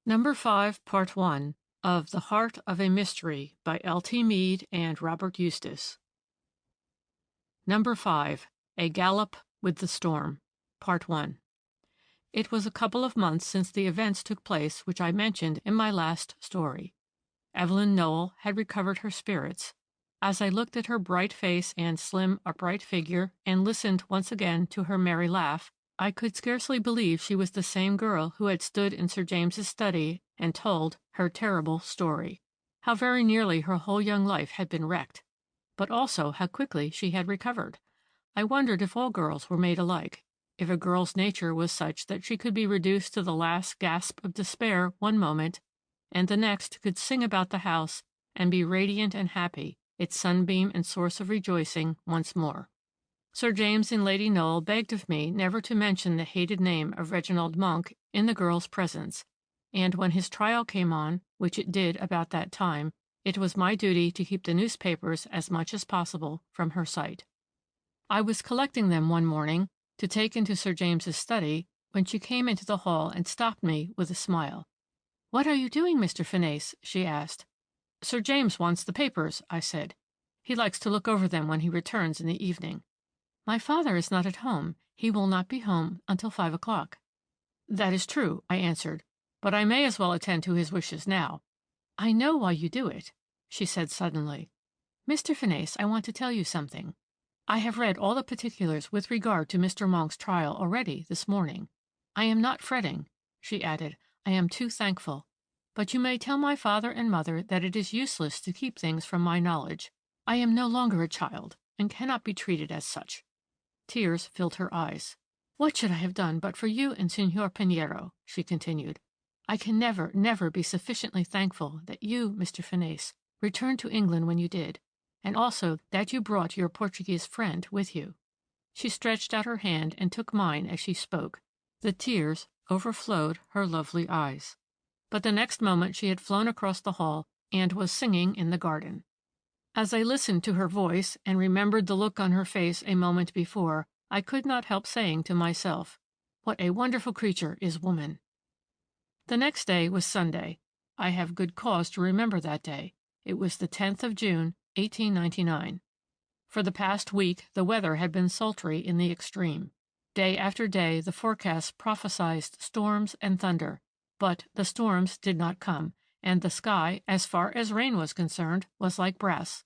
Number 5, Part 1, of The Heart of a Mystery by L.T. Meade and Robert Eustace. Number 5, A Gallop with the Storm, Part 1. It was a couple of months since the events took place which I mentioned in my last story. Evelyn Knowle had recovered her spirits. As I looked at her bright face and slim, upright figure, and listened once again to her merry laugh, I could scarcely believe she was the same girl who had stood in Sir James's study and told her terrible story. How very nearly her whole young life had been wrecked, but also how quickly she had recovered. I wondered if all girls were made alike, if a girl's nature was such that she could be reduced to the last gasp of despair one moment, and the next could sing about the house and be radiant and happy, its sunbeam and source of rejoicing once more. Sir James and Lady Knowle begged of me never to mention the hated name of Reginald Monk in the girl's presence, and when his trial came on, which it did about that time, it was my duty to keep the newspapers as much as possible from her sight. I was collecting them one morning to take into Sir James's study when she came into the hall and stopped me with a smile. "What are you doing, Mr. Phineas?" she asked. "Sir James wants the papers," I said. "He likes to look over them when he returns in the evening." "My father is not at home. He will not be home until 5 o'clock." "That is true," I answered, "but I may as well attend to his wishes now." "I know why you do it," she said suddenly. "Mr. Phineas, I want to tell you something. I have read all the particulars with regard to Mr. Monk's trial already this morning. I am not fretting," she added. "I am too thankful. But you may tell my father and mother that it is useless to keep things from my knowledge. I am no longer a child, and cannot be treated as such." Tears filled her eyes. "What should I have done but for you and Signor Pinheiro?" she continued. "I can never, never be sufficiently thankful that you, Mr. Phineas, returned to England when you did, and also that you brought your Portuguese friend with you." She stretched out her hand and took mine as she spoke. The tears overflowed her lovely eyes. But the next moment she had flown across the hall and was singing in the garden. As I listened to her voice and remembered the look on her face a moment before, I could not help saying to myself, "What a wonderful creature is woman!" The next day was Sunday. I have good cause to remember that day. It was the 10th of June, 1899. For the past week the weather had been sultry in the extreme. Day after day the forecasts prophesied storms and thunder, but the storms did not come, and the sky, as far as rain was concerned, was like brass.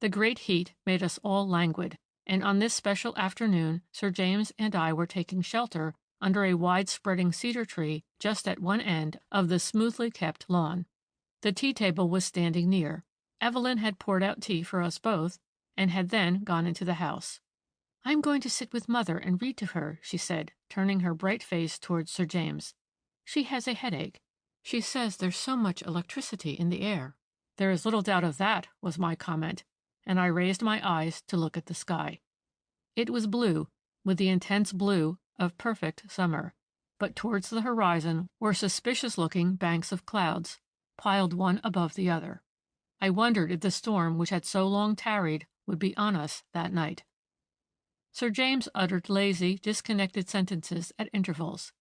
The great heat made us all languid, and on this special afternoon Sir James and I were taking shelter under a wide-spreading cedar tree just at one end of the smoothly kept lawn. The tea-table was standing near. Evelyn had poured out tea for us both, and had then gone into the house. "I'm going to sit with Mother and read to her," she said, turning her bright face towards Sir James. "She has a headache. She says there's so much electricity in the air." "There is little doubt of that," was my comment, and I raised my eyes to look at the sky. It was blue, with the intense blue of perfect summer, but towards the horizon were suspicious-looking banks of clouds, piled one above the other. I wondered if the storm which had so long tarried would be on us that night. Sir James uttered lazy, disconnected sentences at intervals.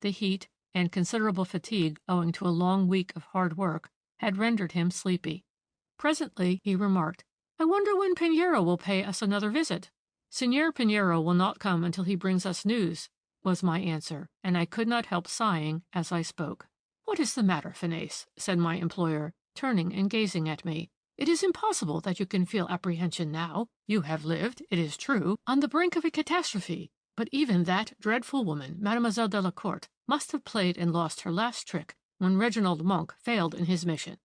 The heat, and considerable fatigue owing to a long week of hard work, had rendered him sleepy. Presently he remarked, "I wonder when Pinheiro will pay us another visit." "Signor Pinheiro will not come until he brings us news," was my answer, and I could not help sighing as I spoke. "What is the matter, Phineas?" said my employer, turning and gazing at me. "It is impossible that you can feel apprehension now. You have lived, it is true, on the brink of a catastrophe, but even that dreadful woman, Mademoiselle Delacourt, must have played and lost her last trick when Reginald Monk failed in his mission."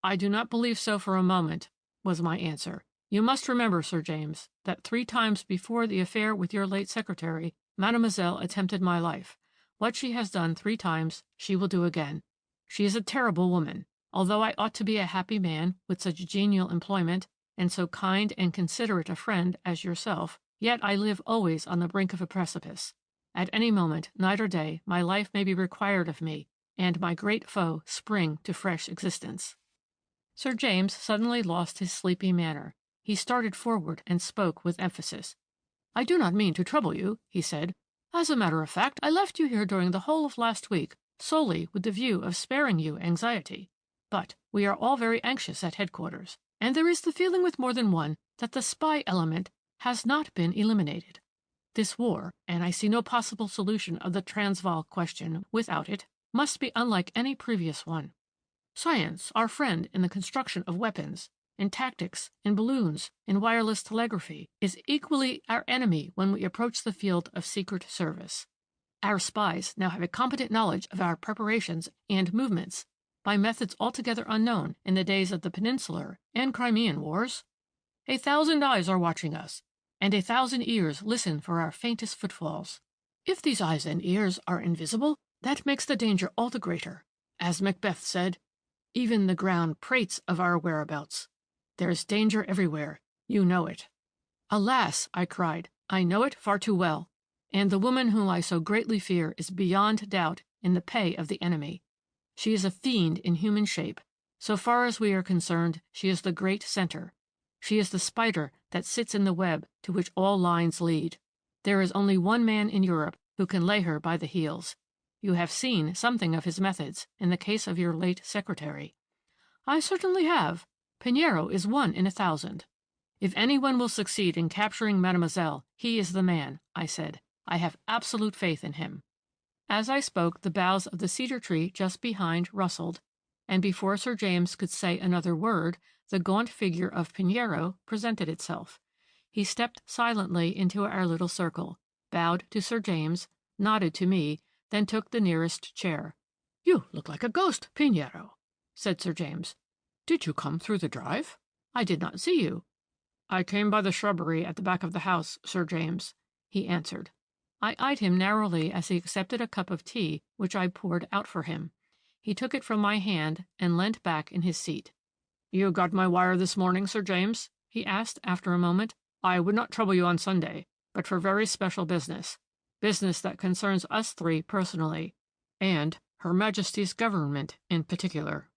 "I do not believe so for a moment," was my answer. "You must remember, Sir James, that 3 times before the affair with your late secretary, Mademoiselle attempted my life. What she has done 3 times, she will do again. She is a terrible woman. Although I ought to be a happy man, with such genial employment, and so kind and considerate a friend as yourself, yet I live always on the brink of a precipice. At any moment, night or day, my life may be required of me, and my great foe spring to fresh existence." Sir James suddenly lost his sleepy manner. He started forward and spoke with emphasis. "I do not mean to trouble you," he said. "As a matter of fact, I left you here during the whole of last week solely with the view of sparing you anxiety. But we are all very anxious at headquarters, and there is the feeling with more than one that the spy element has not been eliminated. This war, and I see no possible solution of the Transvaal question without it, must be unlike any previous one. Science, our friend in the construction of weapons, in tactics, in balloons, in wireless telegraphy, is equally our enemy when we approach the field of secret service. Our spies now have a competent knowledge of our preparations and movements by methods altogether unknown in the days of the Peninsular and Crimean wars. 1,000 eyes are watching us, and 1,000 ears listen for our faintest footfalls. If these eyes and ears are invisible, that makes the danger all the greater. As Macbeth said, even the ground prates of our whereabouts. There's danger everywhere. You know it." "Alas!" I cried, "I know it far too well. And the woman whom I so greatly fear is beyond doubt in the pay of the enemy. She is a fiend in human shape. So far as we are concerned, she is the great center. She is the spider that sits in the web to which all lines lead. There is only one man in Europe who can lay her by the heels. You have seen something of his methods in the case of your late secretary." "I certainly have. Pinheiro is 1 in 1,000. If anyone will succeed in capturing Mademoiselle, he is the man," I said. "I have absolute faith in him." As I spoke, the boughs of the cedar tree just behind rustled, and before Sir James could say another word, the gaunt figure of Pinheiro presented itself. He stepped silently into our little circle, bowed to Sir James, nodded to me, then took the nearest chair. "You look like a ghost, Pinheiro," said Sir James. "Did you come through the drive? I did not see you." "I came by the shrubbery at the back of the house, Sir James," he answered. I eyed him narrowly as he accepted a cup of tea which I poured out for him. He took it from my hand and leant back in his seat. "You got my wire this morning, Sir James?" he asked after a moment. "I would not trouble you on Sunday, but for very special business. Business that concerns us three personally, and Her Majesty's government in particular."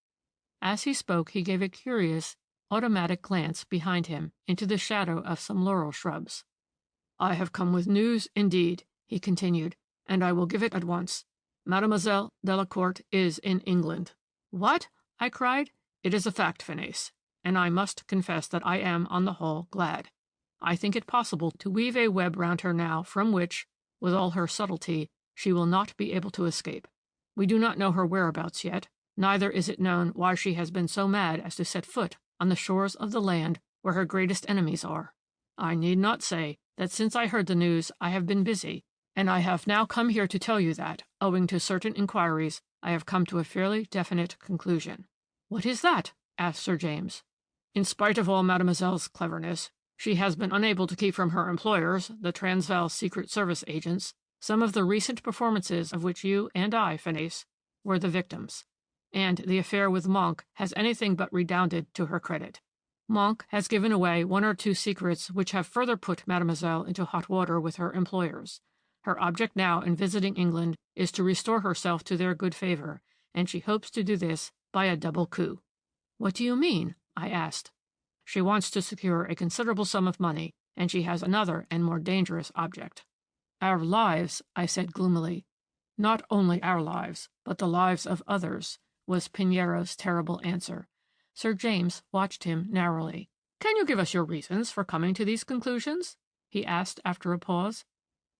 As he spoke, he gave a curious, automatic glance behind him into the shadow of some laurel shrubs. "I have come with news, indeed," he continued, "and I will give it at once. Mademoiselle Delacourt is in England." "What?" I cried. "It is a fact, Phineas, and I must confess that I am, on the whole, glad. I think it possible to weave a web round her now from which, with all her subtlety, she will not be able to escape. We do not know her whereabouts yet, neither is it known why she has been so mad as to set foot on the shores of the land where her greatest enemies are. I need not say that since I heard the news I have been busy, and I have now come here to tell you that, owing to certain inquiries, I have come to a fairly definite conclusion." "What is that?" asked Sir James. "In spite of all Mademoiselle's cleverness, she has been unable to keep from her employers, the Transvaal Secret Service agents, some of the recent performances of which you and I, Phineas, were the victims. And the affair with Monk has anything but redounded to her credit. Monk has given away one or two secrets which have further put Mademoiselle into hot water with her employers. Her object now in visiting England is to restore herself to their good favor, and she hopes to do this by a double coup." "What do you mean?" I asked. "She wants to secure a considerable sum of money, and she has another and more dangerous object." "Our lives," I said gloomily. "Not only our lives, but the lives of others," was Pinero's terrible answer. Sir James watched him narrowly. "Can you give us your reasons for coming to these conclusions?" he asked after a pause.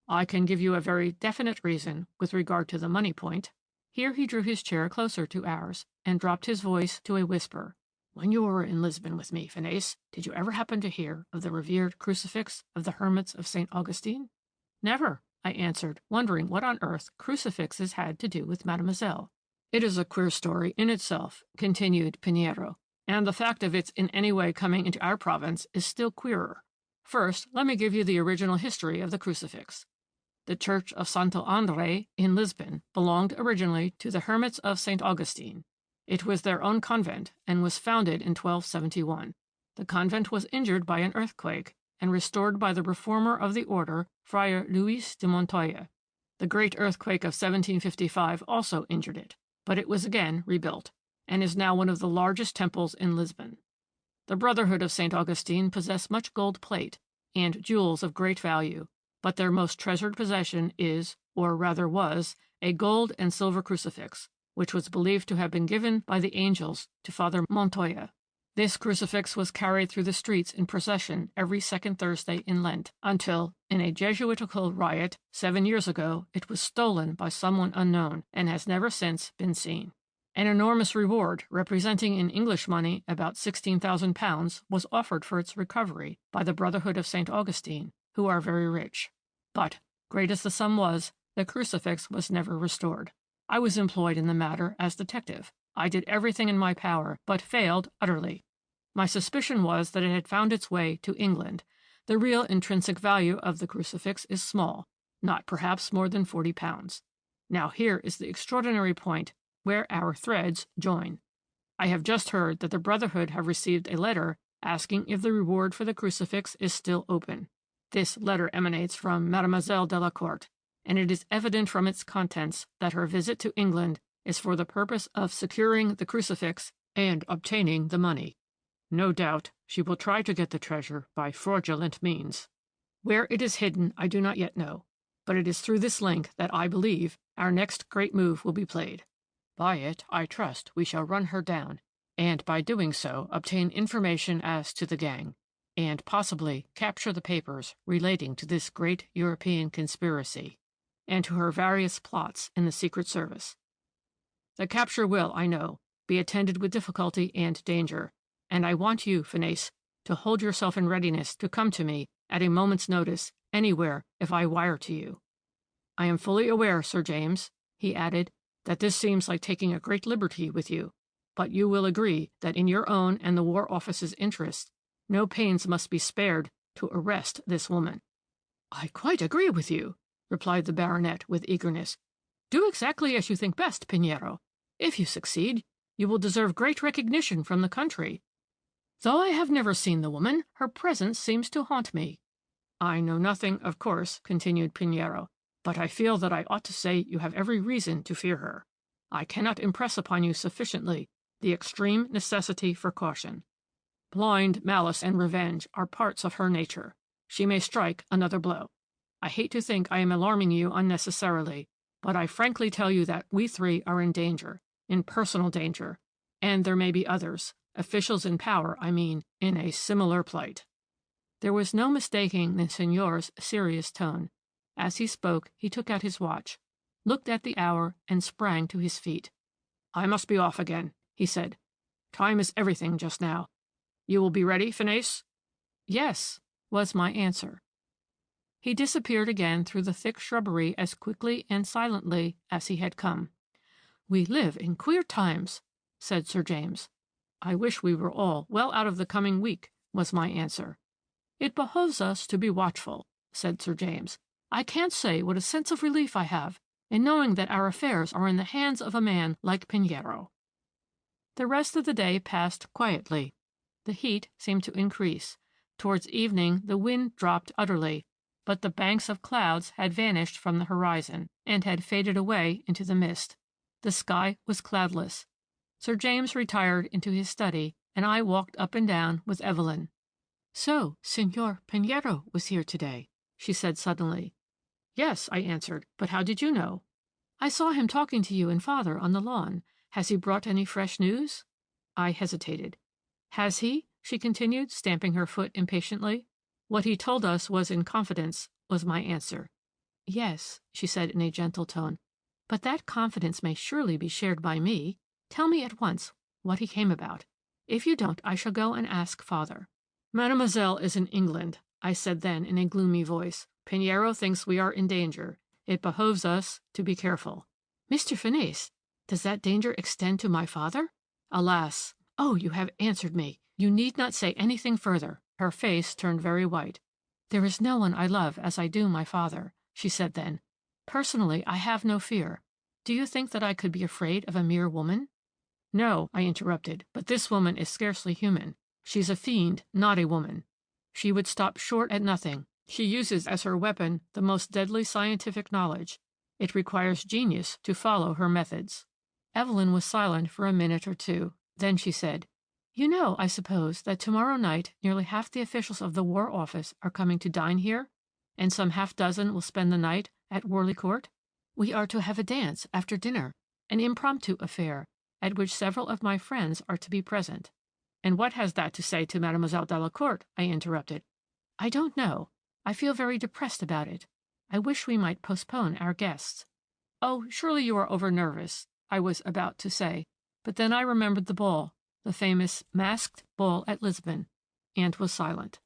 "I can give you a very definite reason with regard to the money point." Here he drew his chair closer to ours and dropped his voice to a whisper. "When you were in Lisbon with me, Phineas, did you ever happen to hear of the revered crucifix of the hermits of St. Augustine?" "Never," I answered, wondering what on earth crucifixes had to do with Mademoiselle. "It is a queer story in itself," continued Pinero, "and the fact of its in any way coming into our province is still queerer. First, let me give you the original history of the crucifix. The church of Santo Andre in Lisbon belonged originally to the hermits of St. Augustine. It was their own convent, and was founded in 1271. The convent was injured by an earthquake, and restored by the reformer of the order, Friar Luis de Montoya. The great earthquake of 1755 also injured it, but it was again rebuilt, and is now one of the largest temples in Lisbon. The Brotherhood of St. Augustine possess much gold plate, and jewels of great value, but their most treasured possession is, or rather was, a gold and silver crucifix, which was believed to have been given by the angels to Father Montoya. This crucifix was carried through the streets in procession every second Thursday in Lent, until, in a Jesuitical riot 7 years ago, it was stolen by someone unknown, and has never since been seen. An enormous reward, representing in English money about £16,000, was offered for its recovery by the Brotherhood of St. Augustine, who are very rich. But, great as the sum was, the crucifix was never restored. I was employed in the matter as detective. I did everything in my power, but failed utterly. My suspicion was that it had found its way to England. The real intrinsic value of the crucifix is small, not perhaps more than £40. Now here is the extraordinary point where our threads join. I have just heard that the Brotherhood have received a letter asking if the reward for the crucifix is still open. This letter emanates from Mademoiselle Delacourt, and it is evident from its contents that her visit to England is for the purpose of securing the crucifix and obtaining the money. No doubt she will try to get the treasure by fraudulent means. Where it is hidden I do not yet know, but it is through this link that I believe our next great move will be played. By it, I trust, we shall run her down, and by doing so obtain information as to the gang, and possibly capture the papers relating to this great European conspiracy, and to her various plots in the Secret Service. The capture will, I know, be attended with difficulty and danger, and I want you, Phineas, to hold yourself in readiness to come to me at a moment's notice, anywhere, if I wire to you. I am fully aware, Sir James," he added, "that this seems like taking a great liberty with you, but you will agree that in your own and the War Office's interest, no pains must be spared to arrest this woman." "I quite agree with you," replied the baronet with eagerness. "Do exactly as you think best, Pinero. If you succeed, you will deserve great recognition from the country, Though I have never seen the woman, her presence seems to haunt me. I know nothing, of course, continued Pinheiro, but I feel that I ought to say you have every reason to fear her. I cannot impress upon you sufficiently the extreme necessity for caution. Blind malice and revenge are parts of her nature. She may strike another blow. I hate to think I am alarming you unnecessarily, but I frankly tell you that we three are in danger, in personal danger, and there may be others, officials in power, I mean, in a similar plight. There was no mistaking the señor's serious tone. As he spoke, he took out his watch, looked at the hour, and sprang to his feet. I must be off again, he said. Time is everything just now. You will be ready, Phineas? Yes, was my answer. He disappeared again through the thick shrubbery as quickly and silently as he had come. We live in queer times, said Sir James. I wish we were all well out of the coming week, was my answer. It behoves us to be watchful, said Sir James. I can't say what a sense of relief I have in knowing that our affairs are in the hands of a man like Pinheiro. The rest of the day passed quietly. The heat seemed to increase. Towards evening the wind dropped utterly, but the banks of clouds had vanished from the horizon and had faded away into the mist. The sky was cloudless. Sir James retired into his study, and I walked up and down with Evelyn. So, Signor Pinheiro was here today, she said suddenly. Yes, I answered, but how did you know? I saw him talking to you and father on the lawn. Has he brought any fresh news? I hesitated. Has he? She continued, stamping her foot impatiently. What he told us was in confidence, was my answer. Yes, she said in a gentle tone, but that confidence may surely be shared by me. Tell me at once what he came about. If you don't, I shall go and ask father. Mademoiselle is in England, I said then in a gloomy voice. Pinheiro thinks we are in danger. It behoves us to be careful. Mr. Phineas, does that danger extend to my father? Alas! Oh, you have answered me. You need not say anything further. Her face turned very white. There is no one I love as I do my father, she said then. Personally, I have no fear. Do you think that I could be afraid of a mere woman? No, I interrupted, but this woman is scarcely human. She's a fiend, not a woman. She would stop short at nothing. She uses as her weapon the most deadly scientific knowledge. It requires genius to follow her methods. Evelyn was silent for a minute or two. Then she said, You know, I suppose, that tomorrow night nearly half the officials of the War Office are coming to dine here, and some half-dozen will spend the night at Worley Court? We are to have a dance after dinner, an impromptu affair, at which several of my friends are to be present. And what has that to say to Mademoiselle Delacourt? I interrupted. I don't know. I feel very depressed about it. I wish we might postpone our guests. Oh, surely you are over-nervous, I was about to say, but then I remembered the ball, the famous masked ball at Lisbon, and was silent.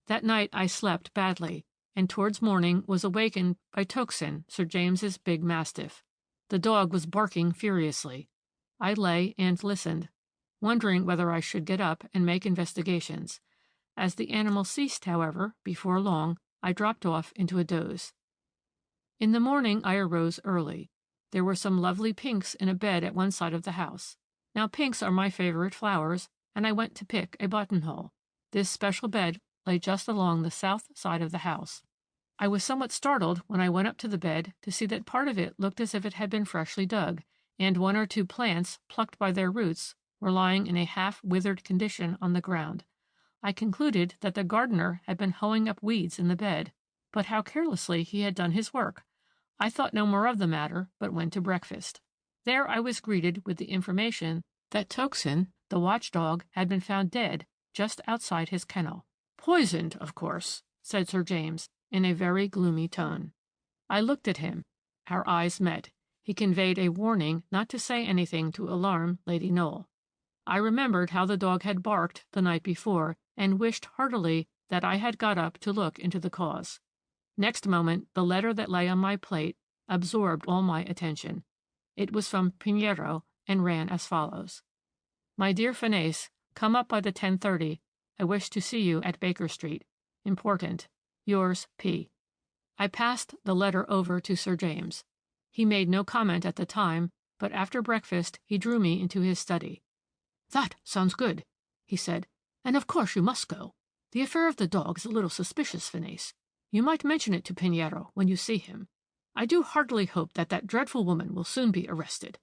That night I slept badly, and towards morning was awakened by Tocsin, Sir James's big mastiff. The dog was barking furiously. I lay and listened, wondering whether I should get up and make investigations. As the animal ceased, however, before long, I dropped off into a doze. In the morning I arose early. There were some lovely pinks in a bed at one side of the house. Now pinks are my favorite flowers, and I went to pick a buttonhole. This special bed lay just along the south side of the house. I was somewhat startled when I went up to the bed to see that part of it looked as if it had been freshly dug, and one or two plants, plucked by their roots, were lying in a half-withered condition on the ground. I concluded that the gardener had been hoeing up weeds in the bed, but how carelessly he had done his work. I thought no more of the matter, but went to breakfast. There I was greeted with the information that Tocsin, the watchdog, had been found dead just outside his kennel. Poisoned, of course, said Sir James, in a very gloomy tone. I looked at him. Our eyes met. He conveyed a warning not to say anything to alarm Lady Knoll. I remembered how the dog had barked the night before, and wished heartily that I had got up to look into the cause. Next moment the letter that lay on my plate absorbed all my attention. It was from Pinheiro, and ran as follows. My dear Phineas, come up by the 10:30. I wish to see you at Baker Street. Important. Yours, P. I passed the letter over to Sir James. He made no comment at the time, but after breakfast he drew me into his study. That sounds good, he said. And of course you must go. The affair of the dog is a little suspicious, Phineas. You might mention it to Pinheiro when you see him. I do heartily hope that that dreadful woman will soon be arrested.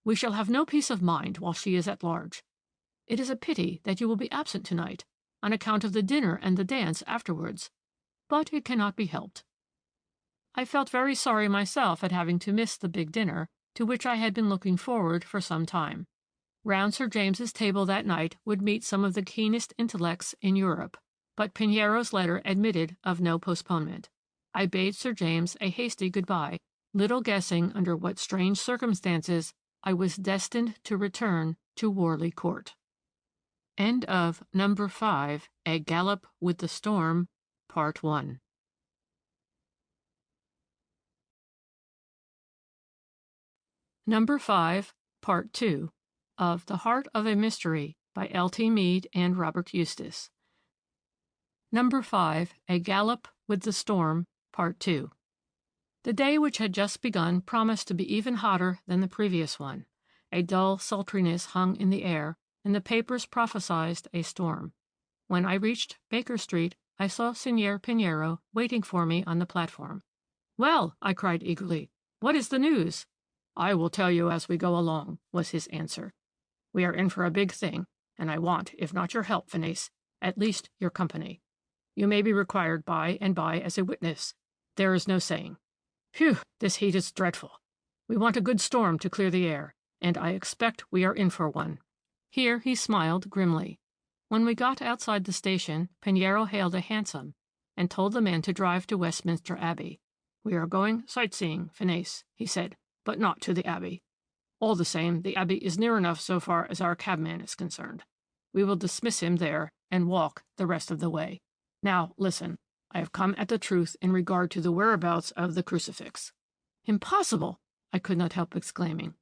We shall have no peace of mind while she is at large. It is a pity that you will be absent tonight, on account of the dinner and the dance afterwards, but it cannot be helped." I felt very sorry myself at having to miss the big dinner, to which I had been looking forward for some time. Round Sir James's table that night would meet some of the keenest intellects in Europe, but Pinheiro's letter admitted of no postponement. I bade Sir James a hasty good-bye, little guessing under what strange circumstances I was destined to return to Warley Court. End of Number 5, A Gallop with the Storm, Part 1. Number 5, Part 2, of The Heart of a Mystery by L.T. Meade and Robert Eustace. Number 5, A Gallop with the Storm, Part 2. The day which had just begun promised to be even hotter than the previous one. A dull sultriness hung in the air, and the papers prophesied a storm. When I reached Baker Street, I saw Signor Pinheiro waiting for me on the platform. "Well," I cried eagerly, "what is the news?" "I will tell you as we go along," was his answer. "We are in for a big thing, and I want, if not your help, Phineas, at least your company. You may be required by and by as a witness. There is no saying. Phew, this heat is dreadful. We want a good storm to clear the air, and I expect we are in for one." Here he smiled grimly. When we got outside the station, Pinheiro hailed a hansom and told the man to drive to Westminster Abbey. "We are going sightseeing, Phineas," he said, "but not to the Abbey. All the same, the Abbey is near enough so far as our cabman is concerned. We will dismiss him there and walk the rest of the way. Now, listen. I have come at the truth in regard to the whereabouts of the crucifix." "Impossible!" I could not help exclaiming.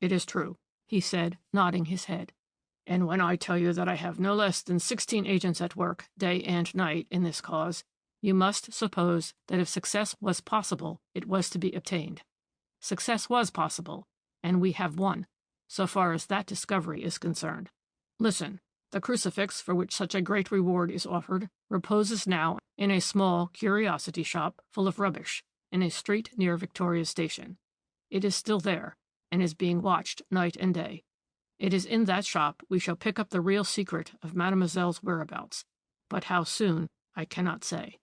"It is true," he said, nodding his head. "And when I tell you that I have no less than 16 agents at work, day and night, in this cause, you must suppose that if success was possible, it was to be obtained. Success was possible, and we have won, so far as that discovery is concerned. Listen. The crucifix, for which such a great reward is offered, reposes now in a small curiosity shop full of rubbish, in a street near Victoria Station. It is still there, and is being watched night and day. It is in that shop we shall pick up the real secret of Mademoiselle's whereabouts, but how soon I cannot say."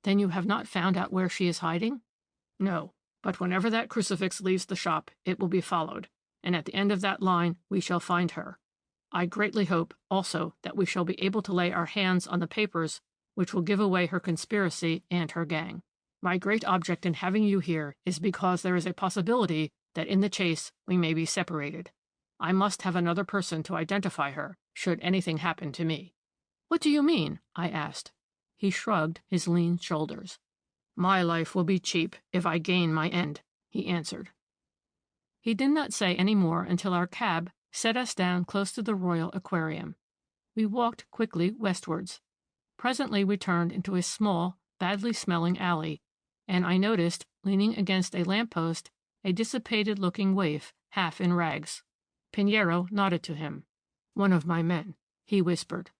"Then you have not found out where she is hiding?" "No, but whenever that crucifix leaves the shop, it will be followed, and at the end of that line we shall find her. I greatly hope, also, that we shall be able to lay our hands on the papers which will give away her conspiracy and her gang. My great object in having you here is because there is a possibility that in the chase we may be separated. I must have another person to identify her, should anything happen to me." "What do you mean?" I asked. He shrugged his lean shoulders. "My life will be cheap if I gain my end," he answered. He did not say any more until our cab set us down close to the Royal Aquarium. We walked quickly westwards. Presently we turned into a small, badly smelling alley, and I noticed, leaning against a lamp-post, a dissipated-looking waif, half in rags. Pinheiro nodded to him. "One of my men," he whispered.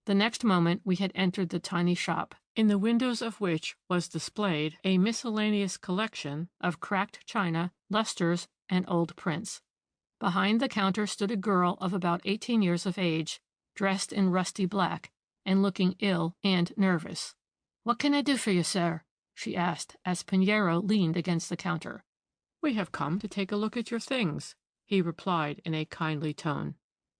The next moment we had entered the tiny shop, in the windows of which was displayed a miscellaneous collection of cracked china, lustres, and old prints. Behind the counter stood a girl of about 18 years of age, dressed in rusty black, and looking ill and nervous. "What can I do for you, sir?" she asked, as Pinheiro leaned against the counter. "We have come to take a look at your things," he replied in a kindly tone.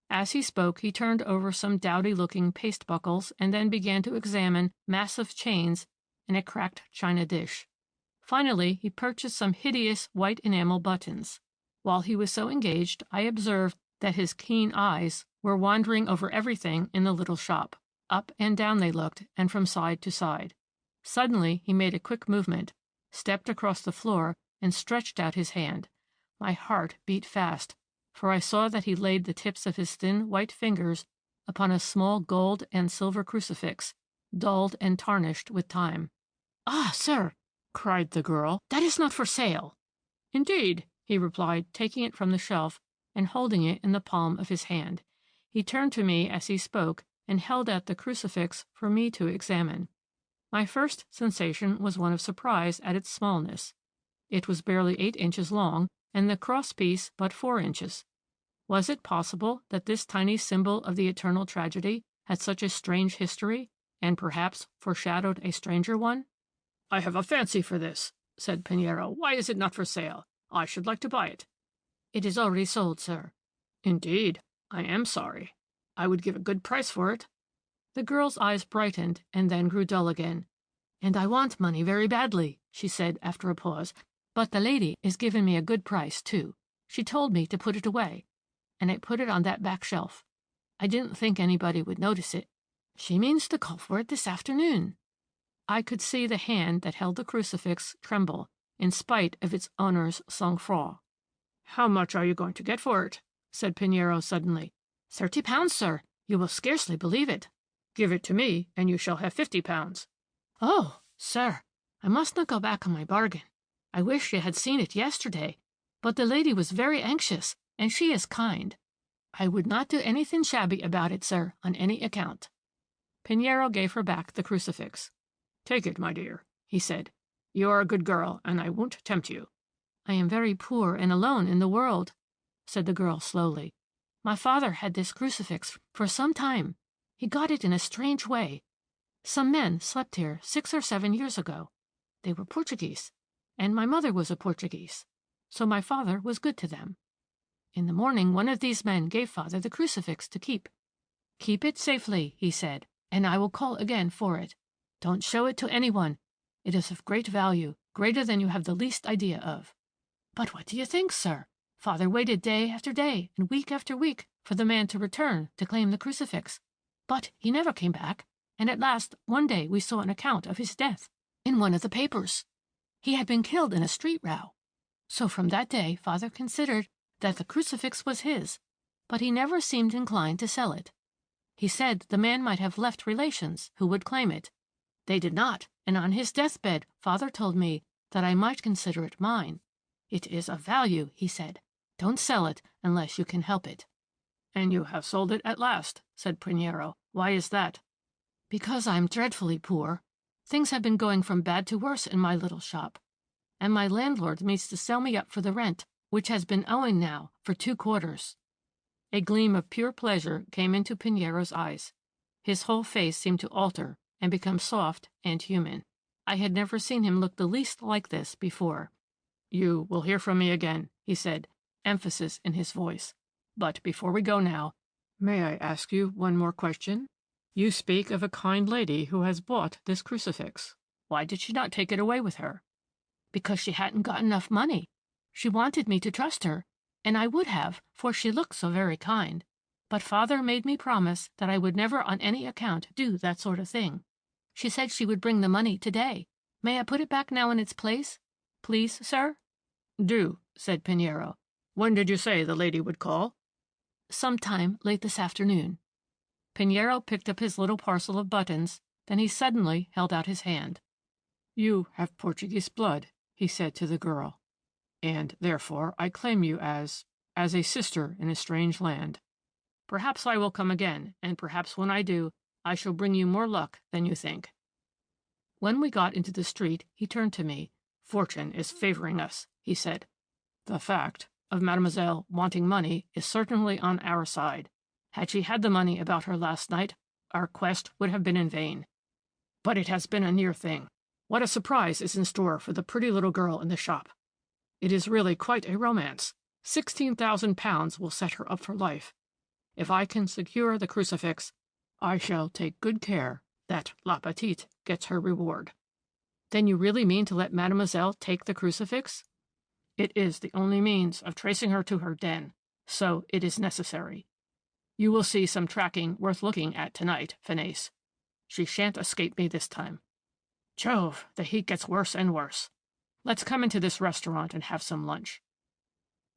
As he spoke, he turned over some dowdy-looking paste-buckles and then began to examine massive chains in a cracked china dish. Finally, he purchased some hideous white enamel buttons. While he was so engaged, I observed that his keen eyes were wandering over everything in the little shop. Up and down they looked, and from side to side. Suddenly he made a quick movement, stepped across the floor, and stretched out his hand. My heart beat fast, for I saw that he laid the tips of his thin white fingers upon a small gold and silver crucifix, dulled and tarnished with time. "Ah, sir," cried the girl, "that is not for sale." "Indeed," he replied, taking it from the shelf and holding it in the palm of his hand. He turned to me as he spoke and held out the crucifix for me to examine. My first sensation was one of surprise at its smallness. It was barely 8 inches long, and the crosspiece but 4 inches. Was it possible that this tiny symbol of the eternal tragedy had such a strange history, and perhaps foreshadowed a stranger one? "I have a fancy for this," said Pinheiro. "Why is it not for sale? I should like to buy it." "It is already sold, sir." "Indeed? I am sorry. I would give a good price for it." The girl's eyes brightened and then grew dull again. "And I want money very badly," she said after a pause. "But the lady is giving me a good price, too. She told me to put it away, and I put it on that back shelf. I didn't think anybody would notice it. She means to call for it this afternoon." I could see the hand that held the crucifix tremble, in spite of its owner's sang-froid. "How much are you going to get for it?" said Pinheiro suddenly. £30, sir. You will scarcely believe it." "Give it to me, and you shall have £50. "Oh, sir, I must not go back on my bargain. I wish you had seen it yesterday, but the lady was very anxious, and she is kind. I would not do anything shabby about it, sir, on any account." Pinheiro gave her back the crucifix. "Take it, my dear," he said. "You are a good girl, and I won't tempt you." "I am very poor and alone in the world," said the girl slowly. "My father had this crucifix for some time. He got it in a strange way. Some men slept here 6 or 7 years ago. They were Portuguese, and my mother was a Portuguese, so my father was good to them. In the morning one of these men gave father the crucifix to keep. 'Keep it safely,' he said, 'and I will call again for it. Don't show it to anyone. It is of great value, greater than you have the least idea of.' But what do you think, sir? Father waited day after day and week after week for the man to return to claim the crucifix. But he never came back, and at last one day we saw an account of his death in one of the papers. He had been killed in a street row. So from that day father considered that the crucifix was his, but he never seemed inclined to sell it. He said the man might have left relations who would claim it. They did not, and on his deathbed father told me that I might consider it mine. 'It is of value,' he said. 'Don't sell it unless you can help it.'" "And you have sold it at last," said Pinheiro. "Why is that?" "Because I'm dreadfully poor. Things have been going from bad to worse in my little shop, and my landlord means to sell me up for the rent, which has been owing now for 2 quarters." A gleam of pure pleasure came into Pinheiro's eyes. His whole face seemed to alter and become soft and human. I had never seen him look the least like this before. "You will hear from me again," he said, emphasis in his voice. "But before we go now, may I ask you one more question? You speak of a kind lady who has bought this crucifix. Why did she not take it away with her?" "Because she hadn't got enough money. She wanted me to trust her, and I would have, for she looked so very kind. But father made me promise that I would never on any account do that sort of thing. She said she would bring the money today. May I put it back now in its place? Please, sir?" "Do," said Pinheiro. "When did you say the lady would call?" "Sometime late this afternoon." Pinheiro picked up his little parcel of buttons, then he suddenly held out his hand. "You have Portuguese blood," he said to the girl, "and therefore I claim you as a sister in a strange land. Perhaps I will come again, and perhaps when I do, I shall bring you more luck than you think." When we got into the street, he turned to me. "Fortune is favoring us," he said. "The fact of Mademoiselle wanting money is certainly on our side. Had she had the money about her last night, our quest would have been in vain. But it has been a near thing. What a surprise is in store for the pretty little girl in the shop. It is really quite a romance. £16,000 will set her up for life. If I can secure the crucifix, I shall take good care that La Petite gets her reward." "Then you really mean to let Mademoiselle take the crucifix?" "It is the only means of tracing her to her den, so it is necessary. You will see some tracking worth looking at tonight, Phineas. She shan't escape me this time. Jove, the heat gets worse and worse. Let's come into this restaurant and have some lunch."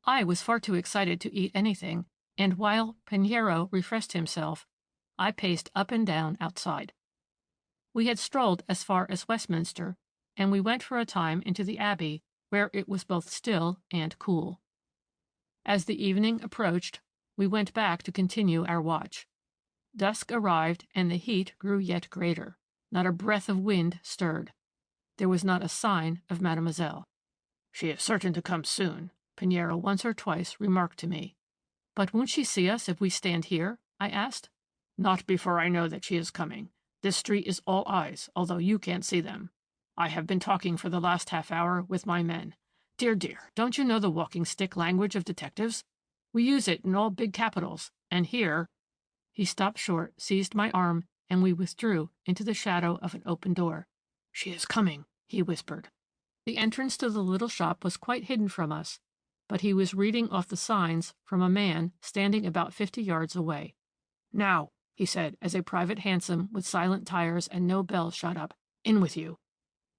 I was far too excited to eat anything, and while Pinheiro refreshed himself, I paced up and down outside. We had strolled as far as Westminster, and we went for a time into the Abbey, where it was both still and cool. As the evening approached, we went back to continue our watch. Dusk arrived, and the heat grew yet greater. Not a breath of wind stirred. There was not a sign of Mademoiselle. "She is certain to come soon," Pinheiro once or twice remarked to me. "But won't she see us if we stand here?" I asked. "Not before I know that she is coming. This street is all eyes, although you can't see them. I have been talking for the last half hour with my men. Dear, don't you know the walking-stick language of detectives? We use it in all big capitals, and here—" He stopped short, seized my arm, and we withdrew into the shadow of an open door. "She is coming," he whispered. The entrance to the little shop was quite hidden from us, but he was reading off the signs from a man standing about 50 yards away. "Now," he said, as a private hansom with silent tires and no bells shot up. "In with you."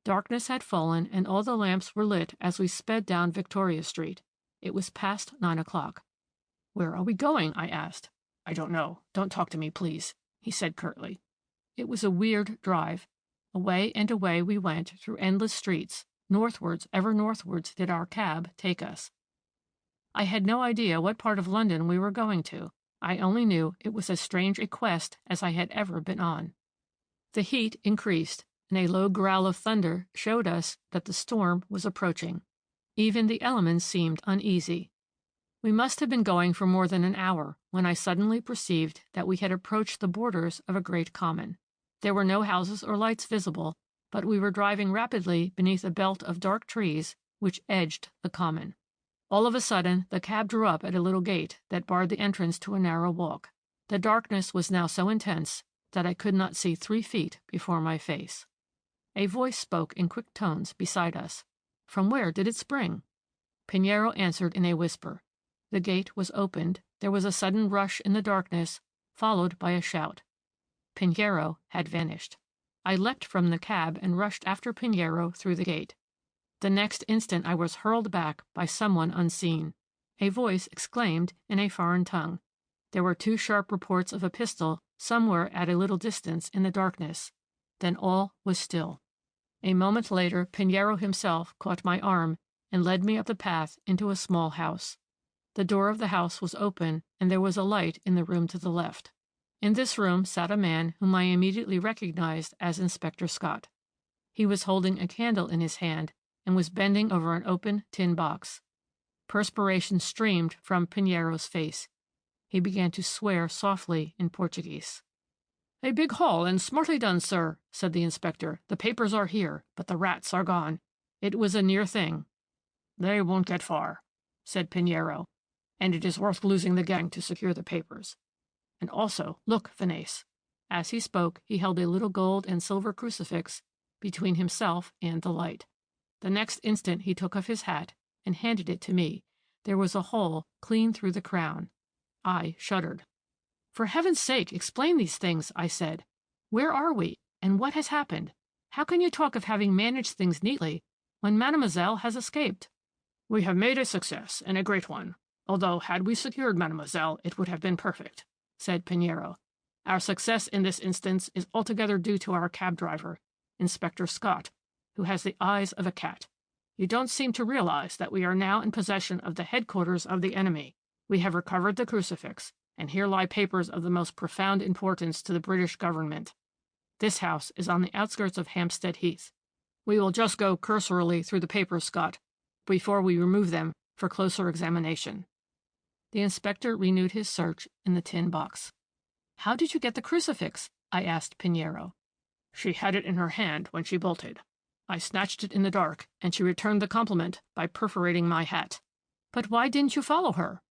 Darkness had fallen, and all the lamps were lit as we sped down Victoria Street. It was past 9 o'clock. "Where are we going?" I asked. "I don't know. Don't talk to me, please," he said curtly. It was a weird drive. Away and away we went through endless streets. Northwards, ever northwards, did our cab take us. I had no idea what part of London we were going to. I only knew it was as strange a quest as I had ever been on. The heat increased, and a low growl of thunder showed us that the storm was approaching. Even the elements seemed uneasy. We must have been going for more than an hour when I suddenly perceived that we had approached the borders of a great common. There were no houses or lights visible, but we were driving rapidly beneath a belt of dark trees which edged the common. All of a sudden the cab drew up at a little gate that barred the entrance to a narrow walk. The darkness was now so intense that I could not see 3 feet before my face. A voice spoke in quick tones beside us. From where did it spring? Pinheiro answered in a whisper. The gate was opened. There was a sudden rush in the darkness, followed by a shout. Pinheiro had vanished. I leapt from the cab and rushed after Pinheiro through the gate. The next instant I was hurled back by someone unseen. A voice exclaimed in a foreign tongue. There were 2 sharp reports of a pistol somewhere at a little distance in the darkness. Then all was still. A moment later Pinheiro himself caught my arm and led me up the path into a small house. The door of the house was open, and there was a light in the room to the left. In this room sat a man whom I immediately recognized as Inspector Scott. He was holding a candle in his hand and was bending over an open tin box. Perspiration streamed from Pinheiro's face. He began to swear softly in Portuguese. "A big haul and smartly done, sir," said the inspector. "The papers are here, but the rats are gone. It was a near thing." "They won't get far," said Pinheiro, "and it is worth losing the gang to secure the papers. And also, look, Vinace." As he spoke, he held a little gold and silver crucifix between himself and the light. The next instant he took off his hat and handed it to me. There was a hole clean through the crown. I shuddered. "For heaven's sake, explain these things," I said. "Where are we, and what has happened? How can you talk of having managed things neatly when Mademoiselle has escaped?" "We have made a success, and a great one, although had we secured Mademoiselle it would have been perfect," said Pinheiro. "Our success in this instance is altogether due to our cab driver, Inspector Scott, who has the eyes of a cat. You don't seem to realize that we are now in possession of the headquarters of the enemy. We have recovered the crucifix, and here lie papers of the most profound importance to the British government. This house is on the outskirts of Hampstead Heath. We will just go cursorily through the papers, Scott, before we remove them for closer examination." The inspector renewed his search in the tin box. "How did you get the crucifix?" I asked Pinheiro. "She had it in her hand when she bolted. I snatched it in the dark, and she returned the compliment by perforating my hat." "But why didn't you follow her?"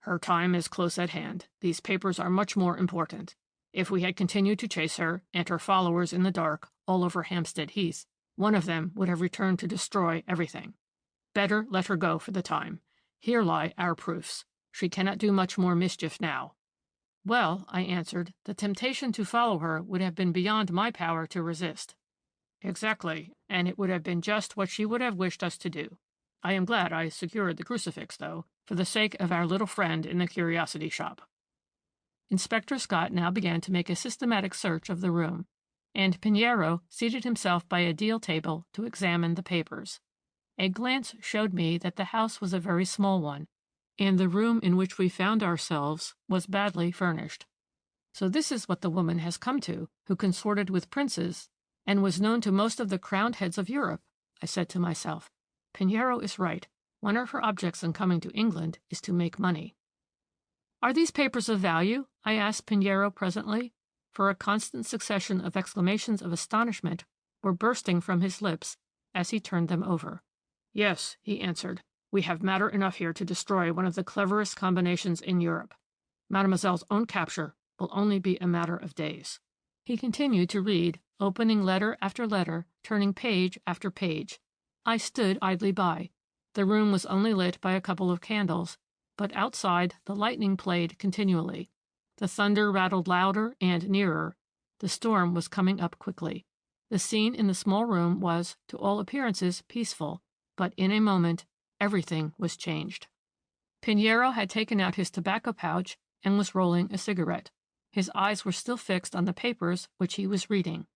"Her time is close at hand. These papers are much more important. If we had continued to chase her, and her followers in the dark, all over Hampstead Heath, one of them would have returned to destroy everything. Better let her go for the time. Here lie our proofs. She cannot do much more mischief now." "Well," I answered, "the temptation to follow her would have been beyond my power to resist." "Exactly, and it would have been just what she would have wished us to do. I am glad I secured the crucifix, though, for the sake of our little friend in the curiosity shop." Inspector Scott now began to make a systematic search of the room, and Pinheiro seated himself by a deal table to examine the papers. A glance showed me that the house was a very small one, and the room in which we found ourselves was badly furnished. So this is what the woman has come to, who consorted with princes, and was known to most of the crowned heads of Europe, I said to myself. Pinheiro is right. One of her objects in coming to England is to make money. Are these papers of value? I asked Pinheiro presently, for a constant succession of exclamations of astonishment were bursting from his lips as he turned them over. Yes, he answered. We have matter enough here to destroy one of the cleverest combinations in Europe. Mademoiselle's own capture will only be a matter of days. He continued to read, opening letter after letter, turning page after page. I stood idly by. The room was only lit by a couple of candles, but outside the lightning played continually. The thunder rattled louder and nearer. The storm was coming up quickly. The scene in the small room was, to all appearances, peaceful, but in a moment everything was changed. Pinheiro had taken out his tobacco pouch and was rolling a cigarette. His eyes were still fixed on the papers which he was reading.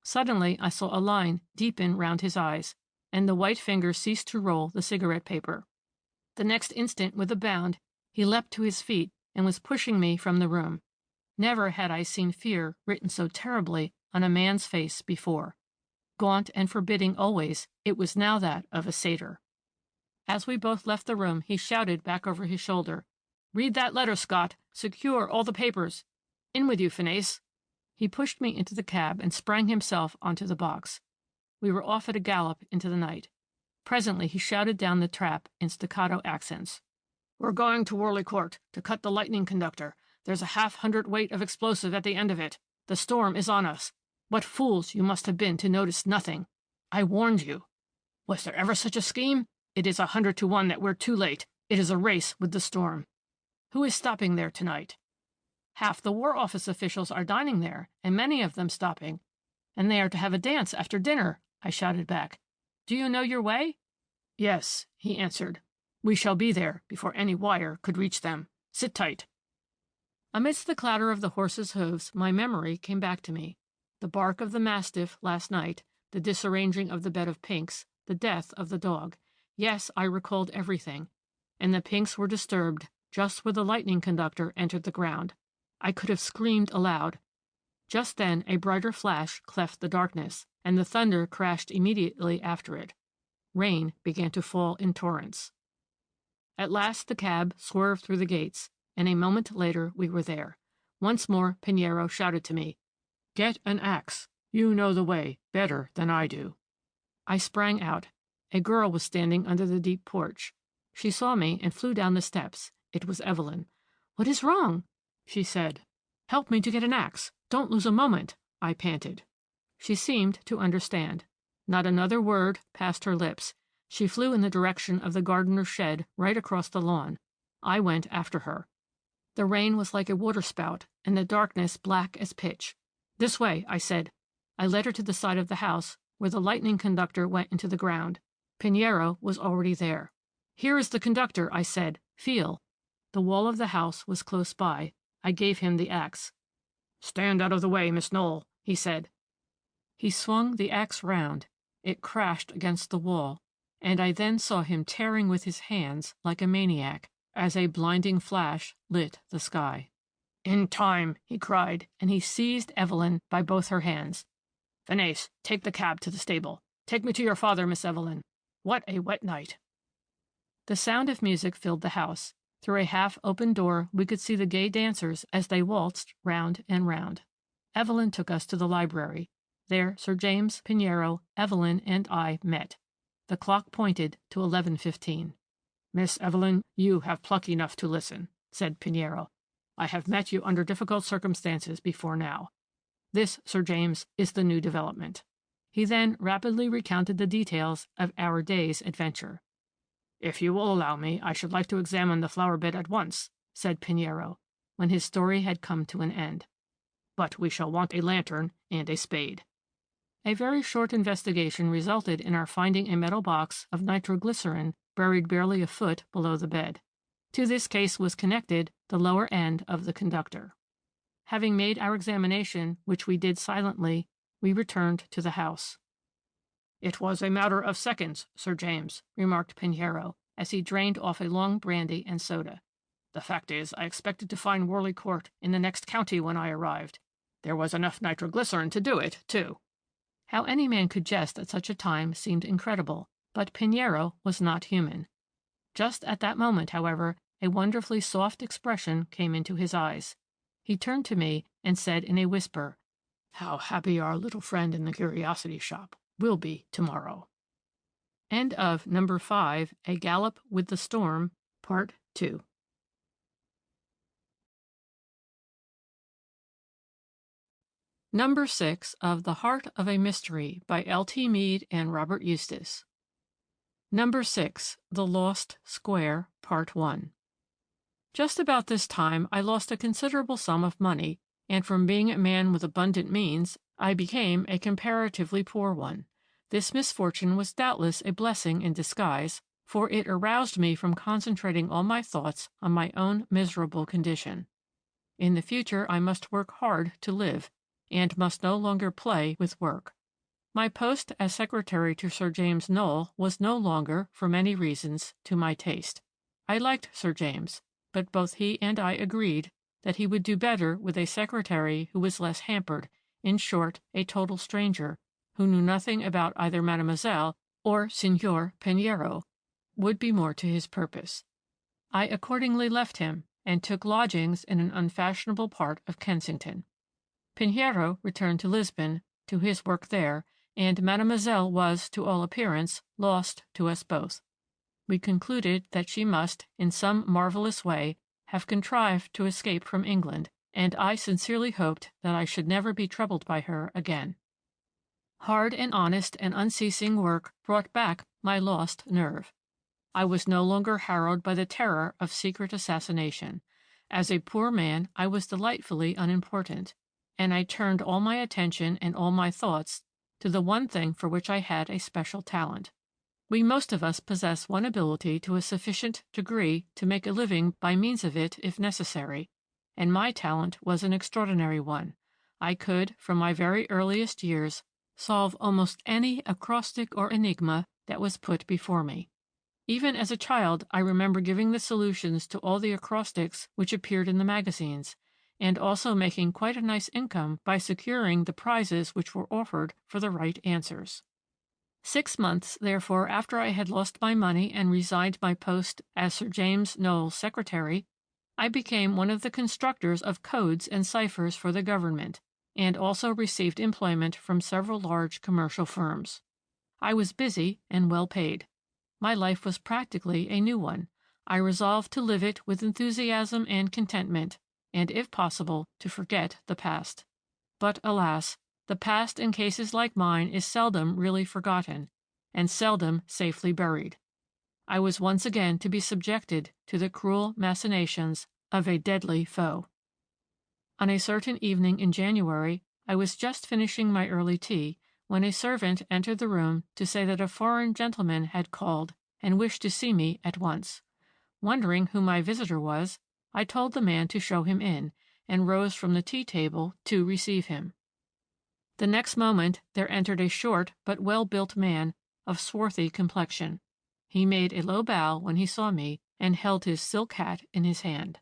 Suddenly I saw a line deepen round his eyes, and the white finger ceased to roll the cigarette paper. The next instant, with a bound, he leapt to his feet and was pushing me from the room. Never had I seen fear written so terribly on a man's face before. Gaunt and forbidding always, it was now that of a satyr. As we both left the room, he shouted back over his shoulder, "Read that letter, Scott. Secure all the papers. In with you, Phineas." He pushed me into the cab and sprang himself onto the box. We were off at a gallop into the night. Presently he shouted down the trap in staccato accents. "We're going to Worley Court to cut the lightning conductor. There's a 1/2 weight of explosive at the end of it. The storm is on us. What fools you must have been to notice nothing. I warned you. Was there ever such a scheme? It is 100 to 1 that we're too late. It is a race with the storm. Who is stopping there tonight?" "Half the War Office officials are dining there, and many of them stopping. And they are to have a dance after dinner," I shouted back. "Do you know your way?" "Yes," he answered. "We shall be there before any wire could reach them. Sit tight." Amidst the clatter of the horses' hoofs, my memory came back to me. The bark of the mastiff last night, the disarranging of the bed of pinks, the death of the dog. Yes, I recalled everything. And the pinks were disturbed just where the lightning conductor entered the ground. I could have screamed aloud. Just then a brighter flash cleft the darkness, and the thunder crashed immediately after it. Rain began to fall in torrents. At last the cab swerved through the gates, and a moment later we were there. Once more Pinheiro shouted to me, "Get an axe. You know the way better than I do." I sprang out. A girl was standing under the deep porch. She saw me and flew down the steps. It was Evelyn. "What is wrong?" she said. "Help me to get an axe. Don't lose a moment," I panted. She seemed to understand. Not another word passed her lips. She flew in the direction of the gardener's shed right across the lawn. I went after her. The rain was like a waterspout, and the darkness black as pitch. "This way," I said. I led her to the side of the house, where the lightning conductor went into the ground. Pinheiro was already there. "Here is the conductor," I said. "Feel." The wall of the house was close by. I gave him the axe. "Stand out of the way, Miss Knoll," he said. He swung the axe round. It crashed against the wall, and I then saw him tearing with his hands like a maniac, as a blinding flash lit the sky. "In time," he cried, and he seized Evelyn by both her hands. "Phineas, take the cab to the stable. Take me to your father, Miss Evelyn. What a wet night." The sound of music filled the house. Through a half-open door we could see the gay dancers as they waltzed round and round. Evelyn took us to the library. There Sir James, Pinheiro, Evelyn, and I met. The clock pointed to 11:15. "Miss Evelyn, you have pluck enough to listen," said Pinheiro. "I have met you under difficult circumstances before now. This, Sir James, is the new development." He then rapidly recounted the details of our day's adventure. "If you will allow me, I should like to examine the flower bed at once," said Pinheiro, when his story had come to an end. "But we shall want a lantern and a spade." A very short investigation resulted in our finding a metal box of nitroglycerin buried barely a foot below the bed. To this case was connected the lower end of the conductor. Having made our examination, which we did silently, we returned to the house. "It was a matter of seconds, Sir James," remarked Pinheiro, as he drained off a long brandy and soda. The fact is, I expected to find Worley Court in the next county when I arrived. There was enough nitroglycerin to do it, too." How any man could jest at such a time seemed incredible, but Pinheiro was not human. Just at that moment, however, a wonderfully soft expression came into his eyes. He turned to me and said in a whisper, "How happy our little friend in the curiosity shop will be tomorrow." End of number 5, A Gallop with the Storm, Part 2. Number 6 of The Heart of a Mystery by L.T. Meade and Robert Eustace. Number 6, The Lost Square, Part 1. Just about this time I lost a considerable sum of money, and from being a man with abundant means, I became a comparatively poor one. This misfortune was doubtless a blessing in disguise, for it aroused me from concentrating all my thoughts on my own miserable condition. In the future I must work hard to live, and must no longer play with work. My post as secretary to Sir James Knowle was no longer, for many reasons, to my taste. I liked Sir James, but both he and I agreed that he would do better with a secretary who was less hampered, in short, a total stranger, who knew nothing about either Mademoiselle or Signor Pinheiro, would be more to his purpose. I accordingly left him, and took lodgings in an unfashionable part of Kensington. Pinheiro returned to Lisbon, to his work there, and Mademoiselle was, to all appearance, lost to us both. We concluded that she must, in some marvelous way, have contrived to escape from England, and I sincerely hoped that I should never be troubled by her again. Hard and honest and unceasing work brought back my lost nerve. I was no longer harrowed by the terror of secret assassination. As a poor man, I was delightfully unimportant, and I turned all my attention and all my thoughts to the one thing for which I had a special talent. We most of us possess one ability to a sufficient degree to make a living by means of it if necessary, and my talent was an extraordinary one. I could, from my very earliest years, solve almost any acrostic or enigma that was put before me. Even as a child I remember giving the solutions to all the acrostics which appeared in the magazines, and also making quite a nice income by securing the prizes which were offered for the right answers. 6 months, therefore, after I had lost my money and resigned my post as Sir James Knowle's secretary, I became one of the constructors of codes and ciphers for the government, and also received employment from several large commercial firms. I was busy and well paid. My life was practically a new one. I resolved to live it with enthusiasm and contentment, and, if possible, to forget the past. But, alas, the past in cases like mine is seldom really forgotten, and seldom safely buried. I was once again to be subjected to the cruel machinations of a deadly foe. On a certain evening in January, I was just finishing my early tea, when a servant entered the room to say that a foreign gentleman had called and wished to see me at once. Wondering who my visitor was, I told the man to show him in, and rose from the tea-table to receive him. The next moment there entered a short but well-built man of swarthy complexion. He made a low bow when he saw me, and held his silk hat in his hand.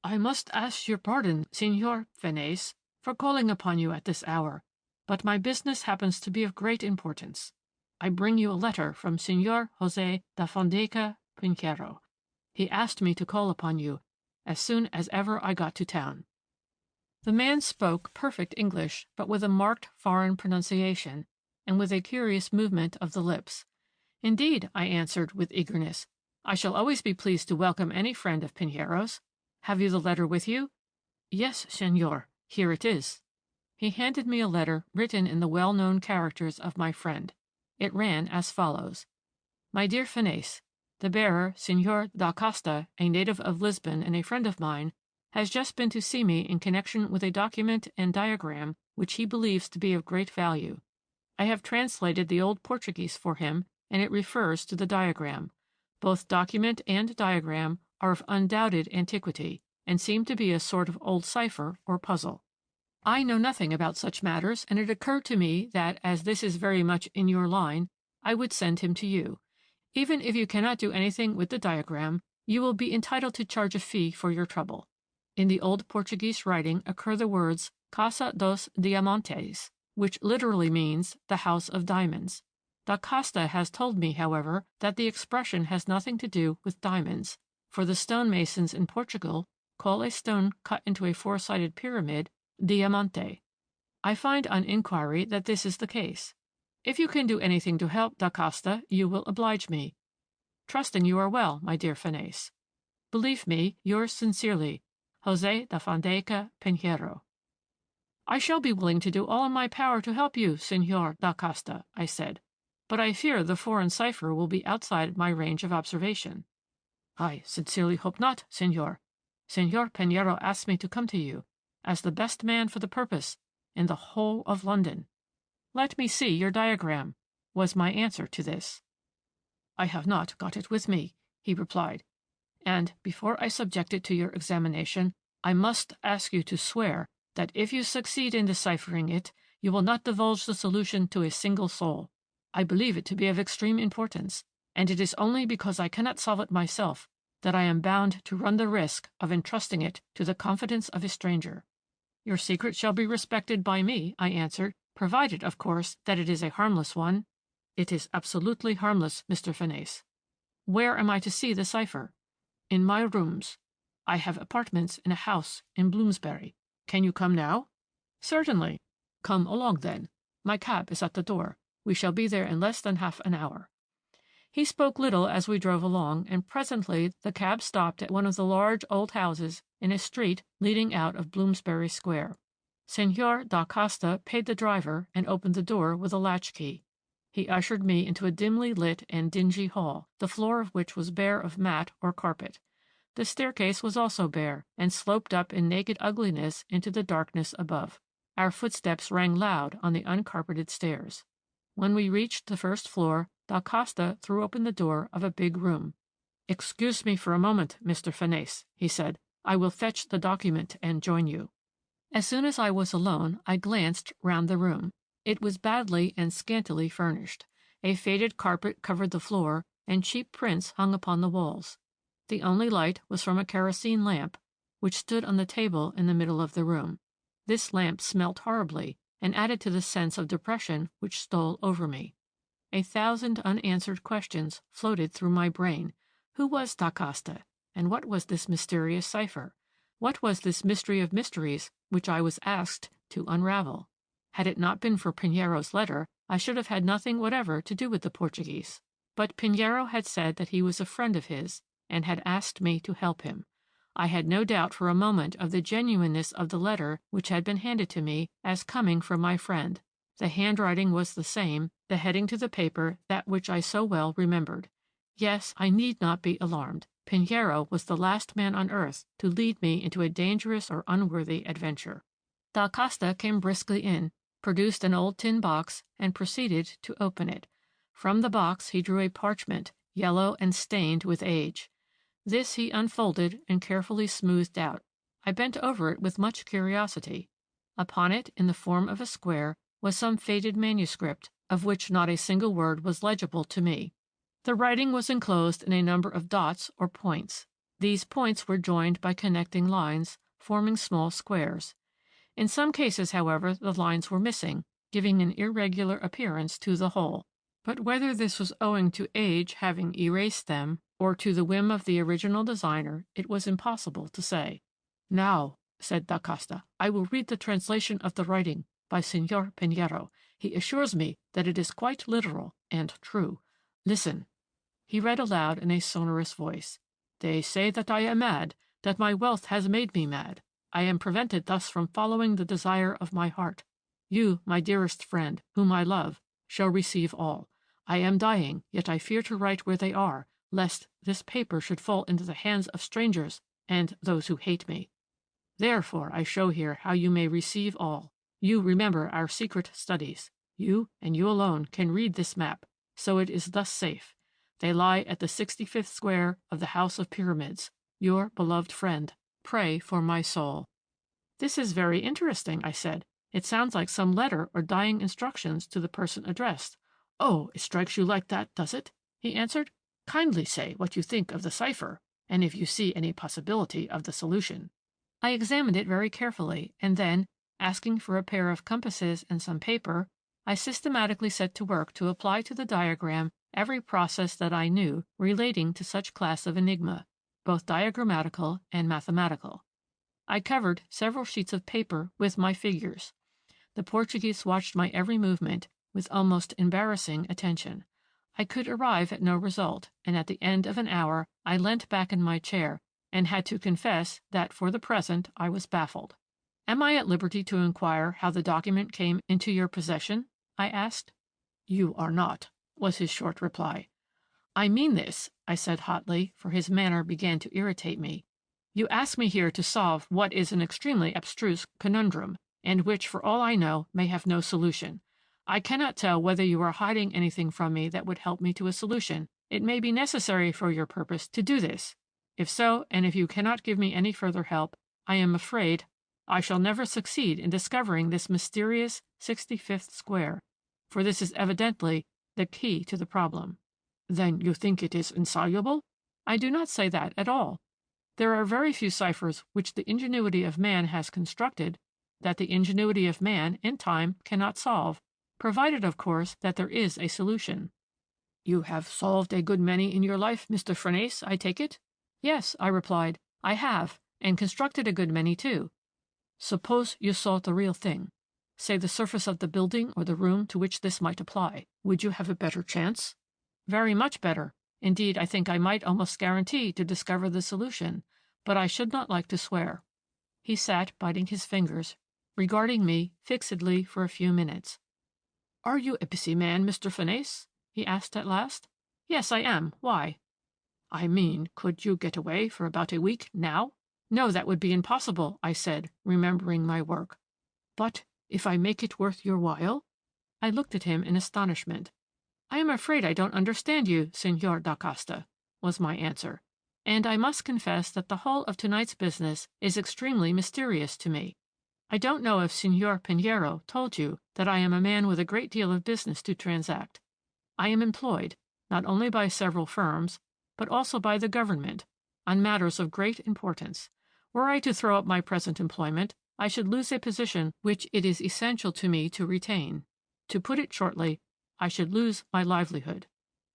"I must ask your pardon, Signor Fenes, for calling upon you at this hour, but my business happens to be of great importance. I bring you a letter from Signor José da Fonseca Pinheiro. He asked me to call upon you as soon as ever I got to town." The man spoke perfect English, but with a marked foreign pronunciation, and with a curious movement of the lips. "Indeed," I answered with eagerness, "I shall always be pleased to welcome any friend of Pinheiro's. Have you the letter with you?" "Yes, Senor. Here it is." He handed me a letter written in the well-known characters of my friend. It ran as follows: "My dear Fenes, the bearer, Signor da Costa, a native of Lisbon and a friend of mine, has just been to see me in connection with a document and diagram which he believes to be of great value. I have translated the old Portuguese for him, and it refers to the diagram. Both document and diagram are of undoubted antiquity, and seem to be a sort of old cipher or puzzle. I know nothing about such matters, and it occurred to me that, as this is very much in your line, I would send him to you. Even if you cannot do anything with the diagram, You will be entitled to charge a fee for your trouble. In the old Portuguese writing occur the words Casa dos Diamantes, which literally means the House of Diamonds. Da Costa has told me, however, that the expression has nothing to do with diamonds, for the stonemasons in Portugal call a stone cut into a four-sided pyramid diamante. I find on inquiry that this is the case. If you can do anything to help, Da Costa, you will oblige me. Trusting you are well, my dear Fanace. Believe me, yours sincerely, José da Fonseca Pinheiro. I shall be willing to do all in my power to help you, Senor da Costa, I said, but I fear the foreign cipher will be outside my range of observation. I sincerely hope not, Senor. Senor Pinheiro asked me to come to you, as the best man for the purpose in the whole of London. Let me see your diagram, was my answer to this. I have not got it with me, he replied, and before I subject it to your examination, I must ask you to swear that if you succeed in deciphering it, you will not divulge the solution to a single soul. I believe it to be of extreme importance, and it is only because I cannot solve it myself that I am bound to run the risk of entrusting it to the confidence of a stranger. Your secret shall be respected by me, I answered, provided, of course, that it is a harmless one. It is absolutely harmless, Mr. Fanace. Where am I to see the cipher? In my rooms. I have apartments in a house in Bloomsbury. Can you come now? Certainly. Come along, then. My cab is at the door. We shall be there in less than half an hour. He spoke little as we drove along, and presently the cab stopped at one of the large old houses in a street leading out of Bloomsbury Square. Senor da Costa paid the driver and opened the door with a latchkey. He ushered me into a dimly lit and dingy hall, the floor of which was bare of mat or carpet. The staircase was also bare, and sloped up in naked ugliness into the darkness above. Our footsteps rang loud on the uncarpeted stairs. When we reached the first floor, Da Costa threw open the door of a big room. "Excuse me for a moment, Mr. Fanace," he said. "I will fetch the document and join you." As soon as I was alone, I glanced round the room. It was badly and scantily furnished. A faded carpet covered the floor, and cheap prints hung upon the walls. The only light was from a kerosene lamp, which stood on the table in the middle of the room. This lamp smelt horribly, and added to the sense of depression which stole over me. 1,000 unanswered questions floated through my brain. Who was Da Costa, and what was this mysterious cipher? What was this mystery of mysteries which I was asked to unravel? Had it not been for Pinheiro's letter, I should have had nothing whatever to do with the Portuguese. But Pinheiro had said that he was a friend of his, and had asked me to help him. I had no doubt for a moment of the genuineness of the letter which had been handed to me as coming from my friend. The handwriting was the same, the heading to the paper that which I so well remembered. Yes, I need not be alarmed. Pinheiro was the last man on earth to lead me into a dangerous or unworthy adventure. Da Costa came briskly in, produced an old tin box, and proceeded to open it. From the box he drew a parchment, yellow and stained with age. This he unfolded and carefully smoothed out. I bent over it with much curiosity. Upon it, in the form of a square, was some faded manuscript, of which not a single word was legible to me. The writing was enclosed in a number of dots or points. These points were joined by connecting lines, forming small squares. In some cases, however, the lines were missing, giving an irregular appearance to the whole. But whether this was owing to age having erased them, or to the whim of the original designer, it was impossible to say. "Now," said Da Costa, "I will read the translation of the writing by Senor Pinheiro. He assures me that it is quite literal and true. Listen." He read aloud in a sonorous voice. "They say that I am mad, that my wealth has made me mad. I am prevented thus from following the desire of my heart. You, my dearest friend, whom I love, shall receive all. I am dying, yet I fear to write where they are, lest this paper should fall into the hands of strangers and those who hate me. Therefore I show here how you may receive all. You remember our secret studies. You, and you alone, can read this map, so it is thus safe. They lie at the 65th square of the House of Pyramids. Your beloved friend. Pray for my soul." "This is very interesting," I said. "It sounds like some letter or dying instructions to the person addressed." "Oh, it strikes you like that, does it?" he answered. "Kindly say what you think of the cipher." and if you see any possibility of the solution." I examined it very carefully, and then, asking for a pair of compasses and some paper, I systematically set to work to apply to the diagram every process that I knew relating to such class of enigma, both diagrammatical and mathematical. I covered several sheets of paper with my figures. The Portuguese watched my every movement with almost embarrassing attention. I could arrive at no result, and at the end of an hour I leant back in my chair and had to confess that for the present I was baffled. "Am I at liberty to inquire how the document came into your possession?" I asked. "You are not," was his short reply. "I mean this," I said hotly, for his manner began to irritate me. "You ask me here to solve what is an extremely abstruse conundrum, and which, for all I know, may have no solution. I cannot tell whether you are hiding anything from me that would help me to a solution. It may be necessary for your purpose to do this. If so, and if you cannot give me any further help, I am afraid I shall never succeed in discovering this mysterious 65th square, for this is evidently the key to the problem." "Then you think it is insoluble?" "I do not say that at all. There are very few ciphers which the ingenuity of man has constructed that the ingenuity of man, in time, cannot solve, provided, of course, that there is a solution." "You have solved a good many in your life, Mr. Fernese, I take it?" "Yes," I replied, "I have, and constructed a good many, too." "Suppose you sought the real thing, say the surface of the building or the room to which this might apply. Would you have a better chance?" "Very much better. Indeed, I think I might almost guarantee to discover the solution, but I should not like to swear." He sat biting his fingers, regarding me fixedly for a few minutes. "Are you a busy man, Mr. Fernese?" he asked at last. "Yes, I am. Why?" "I mean, could you get away for about a week now?" "No, that would be impossible," I said, remembering my work. "But if I make it worth your while?" I looked at him in astonishment. "I am afraid I don't understand you, Senor da Costa," was my answer, and I must confess that the whole of tonight's business is extremely mysterious to me. I don't know if Senor Pinheiro told you that I am a man with a great deal of business to transact. I am employed, not only by several firms, but also by the government, on matters of great importance. Were I to throw up my present employment, I should lose a position which it is essential to me to retain. To put it shortly, I should lose my livelihood."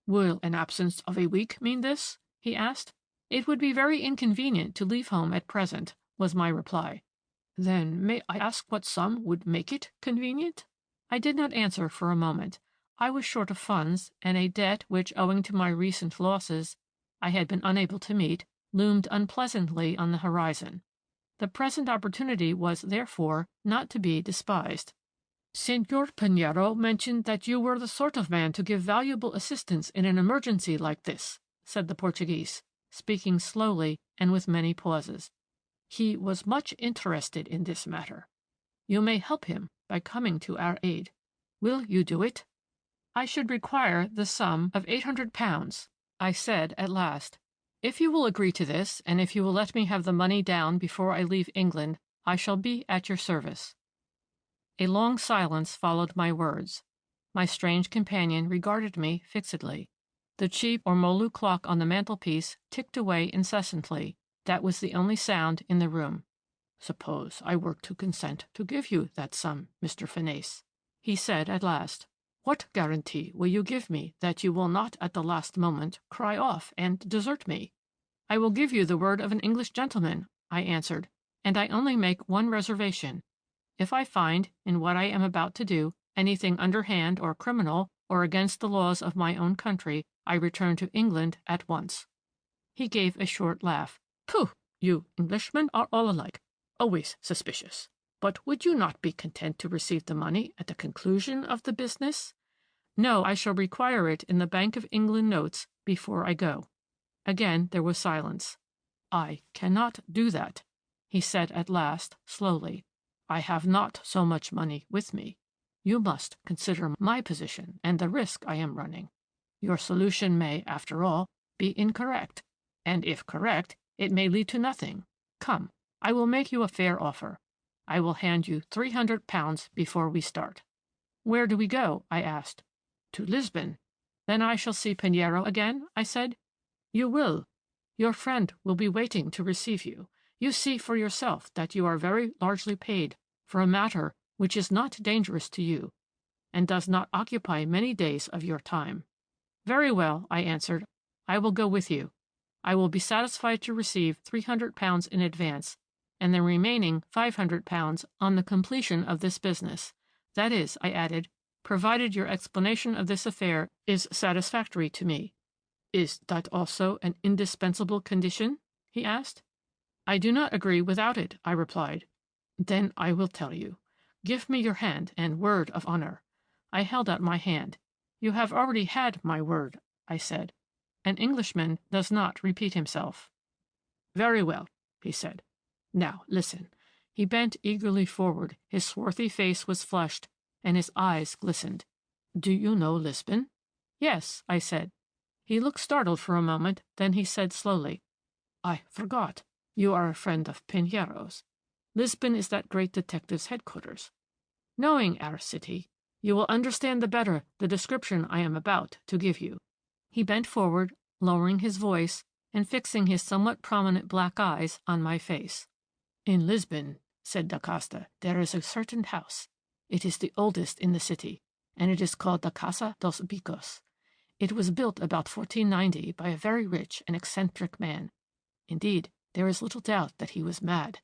"Will an absence of a week mean this?" he asked. "It would be very inconvenient to leave home at present," was my reply. "Then may I ask what sum would make it convenient?" I did not answer for a moment. I was short of funds, and a debt which, owing to my recent losses, I had been unable to meet, loomed unpleasantly on the horizon. The present opportunity was, therefore, not to be despised. "Senor Pinheiro mentioned that you were the sort of man to give valuable assistance in an emergency like this," said the Portuguese, speaking slowly and with many pauses. "He was much interested in this matter. You may help him by coming to our aid. Will you do it?" "I should require the sum of £800, I said at last. "If you will agree to this, and if you will let me have the money down before I leave England, I shall be at your service." A long silence followed my words. My strange companion regarded me fixedly. The cheap ormolu clock on the mantelpiece ticked away incessantly. That was the only sound in the room. "Suppose I were to consent to give you that sum, Mr. Fernese," he said at last. "What guarantee will you give me that you will not at the last moment cry off and desert me?" "I will give you the word of an English gentleman," I answered, "and I only make one reservation. If I find, in what I am about to do, anything underhand or criminal, or against the laws of my own country, I return to England at once." He gave a short laugh. "Pooh! You Englishmen are all alike, always suspicious. But would you not be content to receive the money at the conclusion of the business?" "No, I shall require it in the Bank of England notes before I go." Again there was silence. "I cannot do that," he said at last, slowly. "I have not so much money with me. You must consider my position and the risk I am running. Your solution may, after all, be incorrect, and if correct, it may lead to nothing. Come, I will make you a fair offer. I will hand you £300 before we start." "Where do we go?" I asked. "To Lisbon." "Then I shall see Pinheiro again?" I said. "You will." Your friend will be waiting to receive you. You see for yourself that you are very largely paid for a matter which is not dangerous to you, and does not occupy many days of your time." "Very well," I answered. "I will go with you. I will be satisfied to receive £300 in advance, and the remaining £500 on the completion of this business. That is," I added, "provided your explanation of this affair is satisfactory to me." "Is that also an indispensable condition?" he asked. "I do not agree without it," I replied. "Then I will tell you. Give me your hand and word of honor." I held out my hand. "You have already had my word," I said. "An Englishman does not repeat himself." "Very well," he said. "Now listen." He bent eagerly forward. His swarthy face was flushed, and his eyes glistened. "Do you know Lisbon?" "Yes," I said. He looked startled for a moment, then he said slowly, "I forgot. You are a friend of Pinero's. Lisbon is that great detective's headquarters. Knowing our city, you will understand the better the description I am about to give you." He bent forward, lowering his voice and fixing his somewhat prominent black eyes on my face. "In Lisbon," said Da Costa, "there is a certain house. It is the oldest in the city, and it is called the Casa dos Bicos. It was built about 1490 by a very rich and eccentric man. Indeed, there is little doubt that he was mad.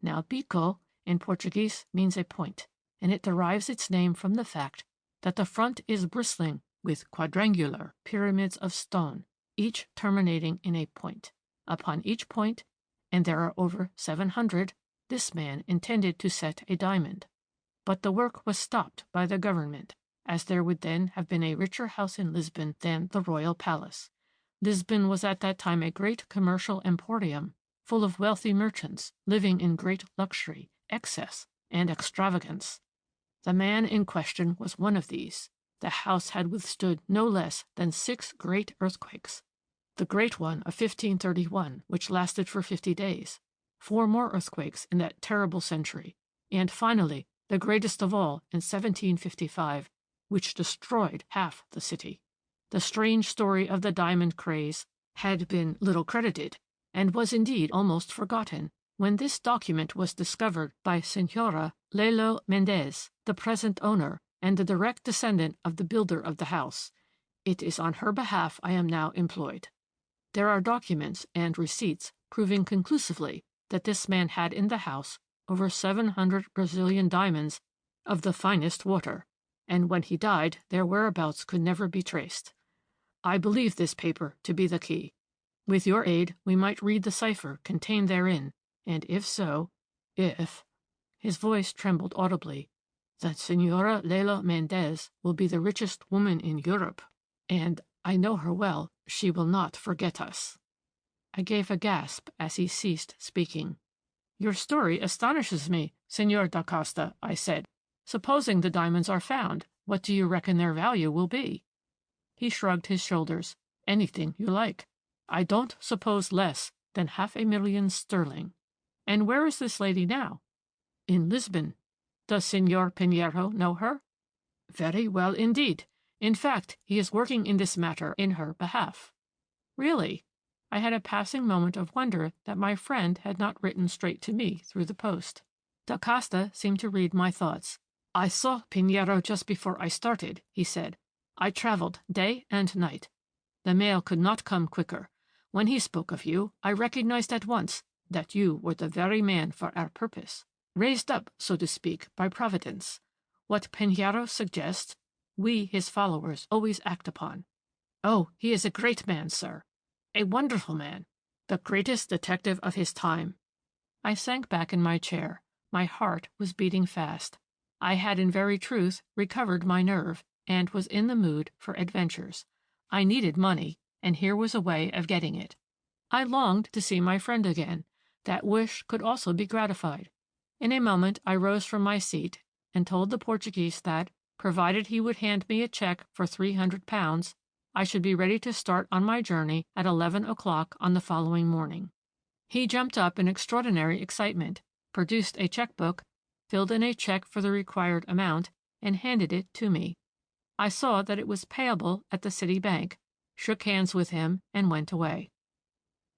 Now, bico in Portuguese means a point, and it derives its name from the fact that the front is bristling with quadrangular pyramids of stone, each terminating in a point. Upon each point, and there are over 700, this man intended to set a diamond. But the work was stopped by the government, as there would then have been a richer house in Lisbon than the royal palace. Lisbon was at that time a great commercial emporium, full of wealthy merchants living in great luxury, excess, and extravagance. The man in question was one of these. The house had withstood no less than 6 great earthquakes. The great one of 1531, which lasted for 50 days, 4 more earthquakes in that terrible century, and finally the greatest of all in 1755, which destroyed half the city. The strange story of the diamond craze had been little credited, and was indeed almost forgotten, when this document was discovered by Senora Lelo Mendez, the present owner and the direct descendant of the builder of the house. It is on her behalf I am now employed. There are documents and receipts proving conclusively that this man had in the house over 700 Brazilian diamonds of the finest water, and when he died their whereabouts could never be traced. I believe this paper to be the key. With your aid we might read the cipher contained therein, and if so, if—" his voice trembled audibly, "that Senora Lelo Mendez will be the richest woman in Europe, and I know her well, she will not forget us." I gave a gasp as he ceased speaking. "Your story astonishes me, Senor da Costa," I said. "Supposing the diamonds are found, what do you reckon their value will be?" He shrugged his shoulders. "Anything you like. I don't suppose less than 500,000 sterling. And where is this lady now?" "In Lisbon." "Does Senor Pinheiro know her?" "Very well indeed. In fact, he is working in this matter in her behalf." "Really?" I had a passing moment of wonder that my friend had not written straight to me through the post. Da Costa seemed to read my thoughts. "I saw Pinheiro just before I started," he said. "I traveled day and night. The mail could not come quicker. When he spoke of you, I recognized at once that you were the very man for our purpose, raised up, so to speak, by Providence. What Pinheiro suggests, we, his followers, always act upon. Oh, he is a great man, sir. A wonderful man. The greatest detective of his time." I sank back in my chair. My heart was beating fast. I had in very truth recovered my nerve, and was in the mood for adventures. I needed money, and here was a way of getting it. I longed to see my friend again. That wish could also be gratified. In a moment I rose from my seat and told the Portuguese that, provided he would hand me a check for £300, I should be ready to start on my journey at 11 o'clock on the following morning. He jumped up in extraordinary excitement, produced a checkbook, filled in a check for the required amount, and handed it to me. I saw that it was payable at the City Bank, shook hands with him, and went away.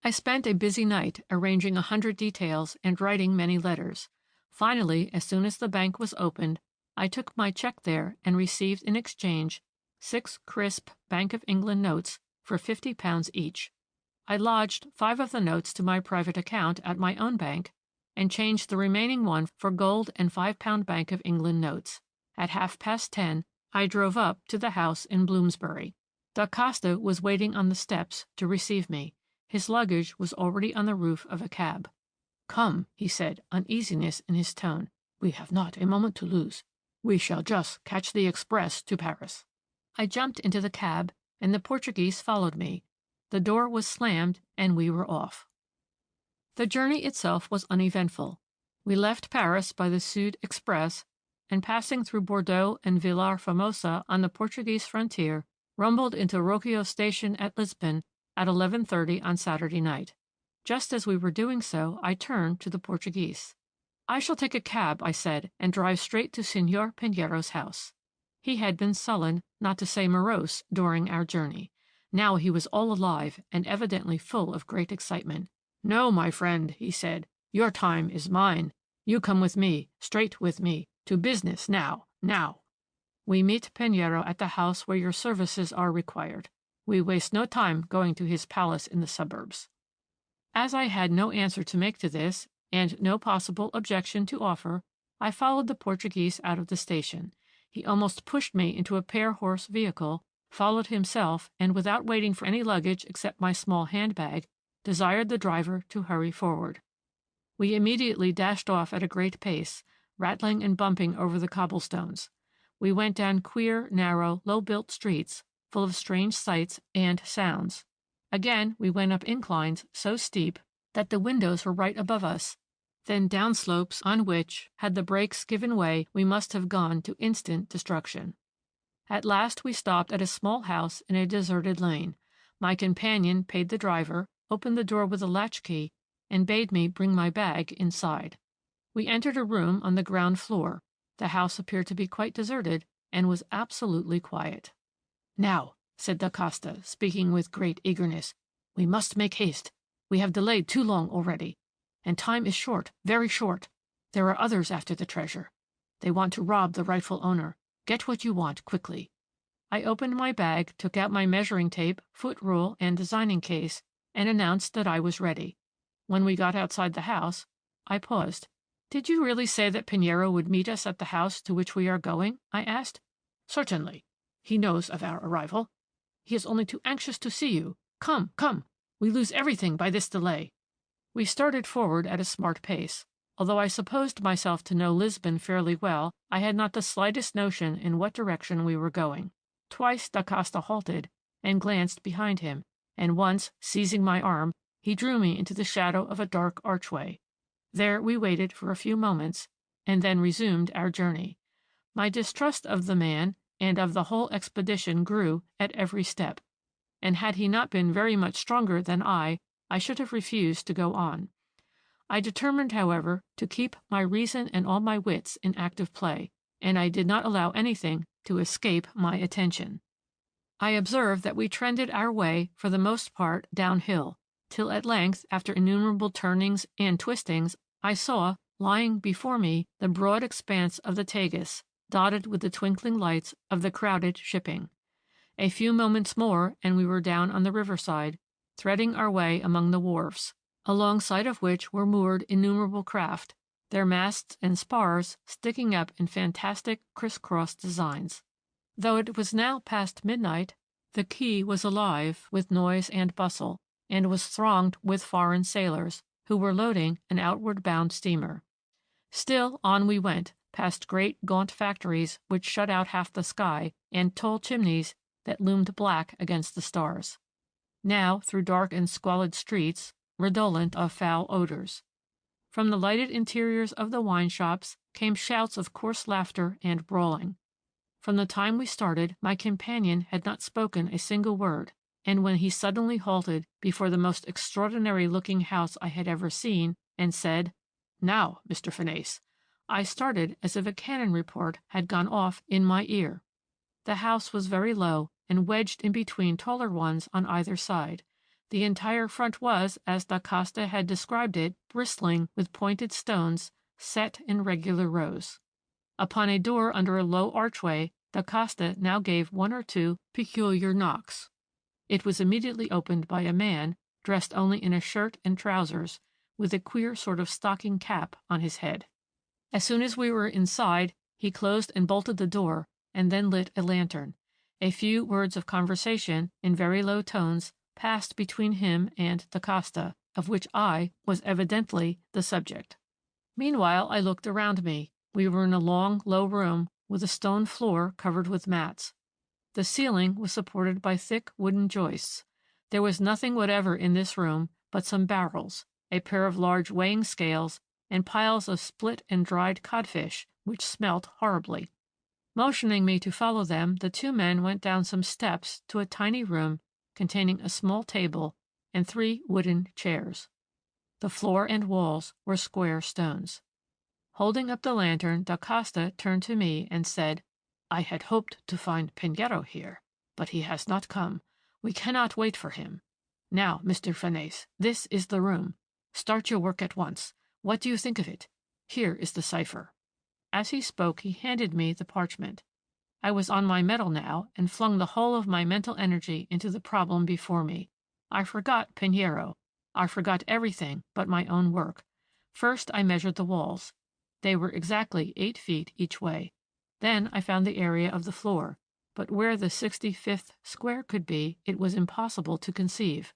I spent a busy night arranging 100 details and writing many letters. Finally, as soon as the bank was opened, I took my check there and received in exchange 6 crisp Bank of England notes for £50 each. I lodged 5 of the notes to my private account at my own bank and changed the remaining one for gold and £5 Bank of England notes. At 10:30, I drove up to the house in Bloomsbury. Da Costa was waiting on the steps to receive me. His luggage was already on the roof of a cab. "Come," he said, uneasiness in his tone. "We have not a moment to lose. We shall just catch the express to Paris." I jumped into the cab, and the Portuguese followed me. The door was slammed, and we were off. The journey itself was uneventful. We left Paris by the Sud Express, and passing through Bordeaux and Villar Formosa on the Portuguese frontier, rumbled into Roquio station at Lisbon at 11:30 on Saturday night. Just as we were doing so, I turned to the Portuguese. "I shall take a cab," I said, "and drive straight to Signor Piniero's house." He had been sullen, not to say morose, during our journey. Now he was all alive and evidently full of great excitement. "No, my friend," he said, "your time is mine. You come with me, straight with me, to business now. We meet Piniero at the house where your services are required. We waste no time going to his palace in the suburbs." As I had no answer to make to this, and no possible objection to offer, I followed the Portuguese out of the station. He almost pushed me into a pair-horse vehicle, followed himself, and without waiting for any luggage except my small handbag, desired the driver to hurry forward. We immediately dashed off at a great pace, rattling and bumping over the cobblestones. We went down queer, narrow, low-built streets, full of strange sights and sounds. Again we went up inclines so steep that the windows were right above us, then down slopes on which, had the brakes given way, we must have gone to instant destruction. At last we stopped at a small house in a deserted lane. My companion paid the driver, opened the door with a latchkey, and bade me bring my bag inside. We entered a room on the ground floor. The house appeared to be quite deserted and was absolutely quiet. "Now," said Da Costa, speaking with great eagerness, "we must make haste. We have delayed too long already. And time is short, very short. There are others after the treasure. They want to rob the rightful owner. Get what you want quickly." I opened my bag, took out my measuring tape, foot rule, and designing case, and announced that I was ready. When we got outside the house, I paused. "Did you really say that Piniero would meet us at the house to which we are going?" I asked. "Certainly. He knows of our arrival. He is only too anxious to see you. Come, come. We lose everything by this delay." We started forward at a smart pace. Although I supposed myself to know Lisbon fairly well, I had not the slightest notion in what direction we were going. Twice Da Costa halted and glanced behind him, and once, seizing my arm, he drew me into the shadow of a dark archway. There we waited for a few moments, and then resumed our journey. My distrust of the man and of the whole expedition grew at every step, and had he not been very much stronger than I should have refused to go on. I determined, however, to keep my reason and all my wits in active play, and I did not allow anything to escape my attention. I observed that we trended our way, for the most part, downhill, till at length, after innumerable turnings and twistings, I saw, lying before me, the broad expanse of the Tagus, dotted with the twinkling lights of the crowded shipping. A few moments more, and we were down on the riverside, threading our way among the wharfs, alongside of which were moored innumerable craft, their masts and spars sticking up in fantastic criss-cross designs. Though it was now past midnight, the quay was alive with noise and bustle, and was thronged with foreign sailors, who were loading an outward-bound steamer. Still on we went, past great gaunt factories which shut out half the sky, and tall chimneys that loomed black against the stars. Now through dark and squalid streets, redolent of foul odors. From the lighted interiors of the wine shops came shouts of coarse laughter and brawling. From the time we started, my companion had not spoken a single word, and when he suddenly halted before the most extraordinary-looking house I had ever seen, and said, "Now, Mr. Phineas," I started as if a cannon report had gone off in my ear. The house was very low, and wedged in between taller ones on either side. The entire front was, as da Costa had described it, bristling with pointed stones set in regular rows. Upon a door under a low archway, da Costa now gave one or two peculiar knocks. It was immediately opened by a man, dressed only in a shirt and trousers, with a queer sort of stocking cap on his head. As soon as we were inside, he closed and bolted the door, and then lit a lantern. A few words of conversation, in very low tones, passed between him and da Costa, of which I was evidently the subject. Meanwhile, I looked around me. We were in a long, low room, with a stone floor covered with mats. The ceiling was supported by thick wooden joists. There was nothing whatever in this room but some barrels, a pair of large weighing scales, and piles of split and dried codfish, which smelt horribly. Motioning me to follow them, the two men went down some steps to a tiny room containing a small table and 3 wooden chairs. The floor and walls were square stones. Holding up the lantern, da Costa turned to me and said, "I had hoped to find Pinheiro here, but he has not come. We cannot wait for him. Now, Mr. Fanez, this is the room. Start your work at once. What do you think of it? Here is the cipher." As he spoke, he handed me the parchment. I was on my mettle now, and flung the whole of my mental energy into the problem before me. I forgot Pinheiro. I forgot everything but my own work. First I measured the walls. They were exactly 8 feet each way. Then I found the area of the floor, but where the 65th square could be, it was impossible to conceive.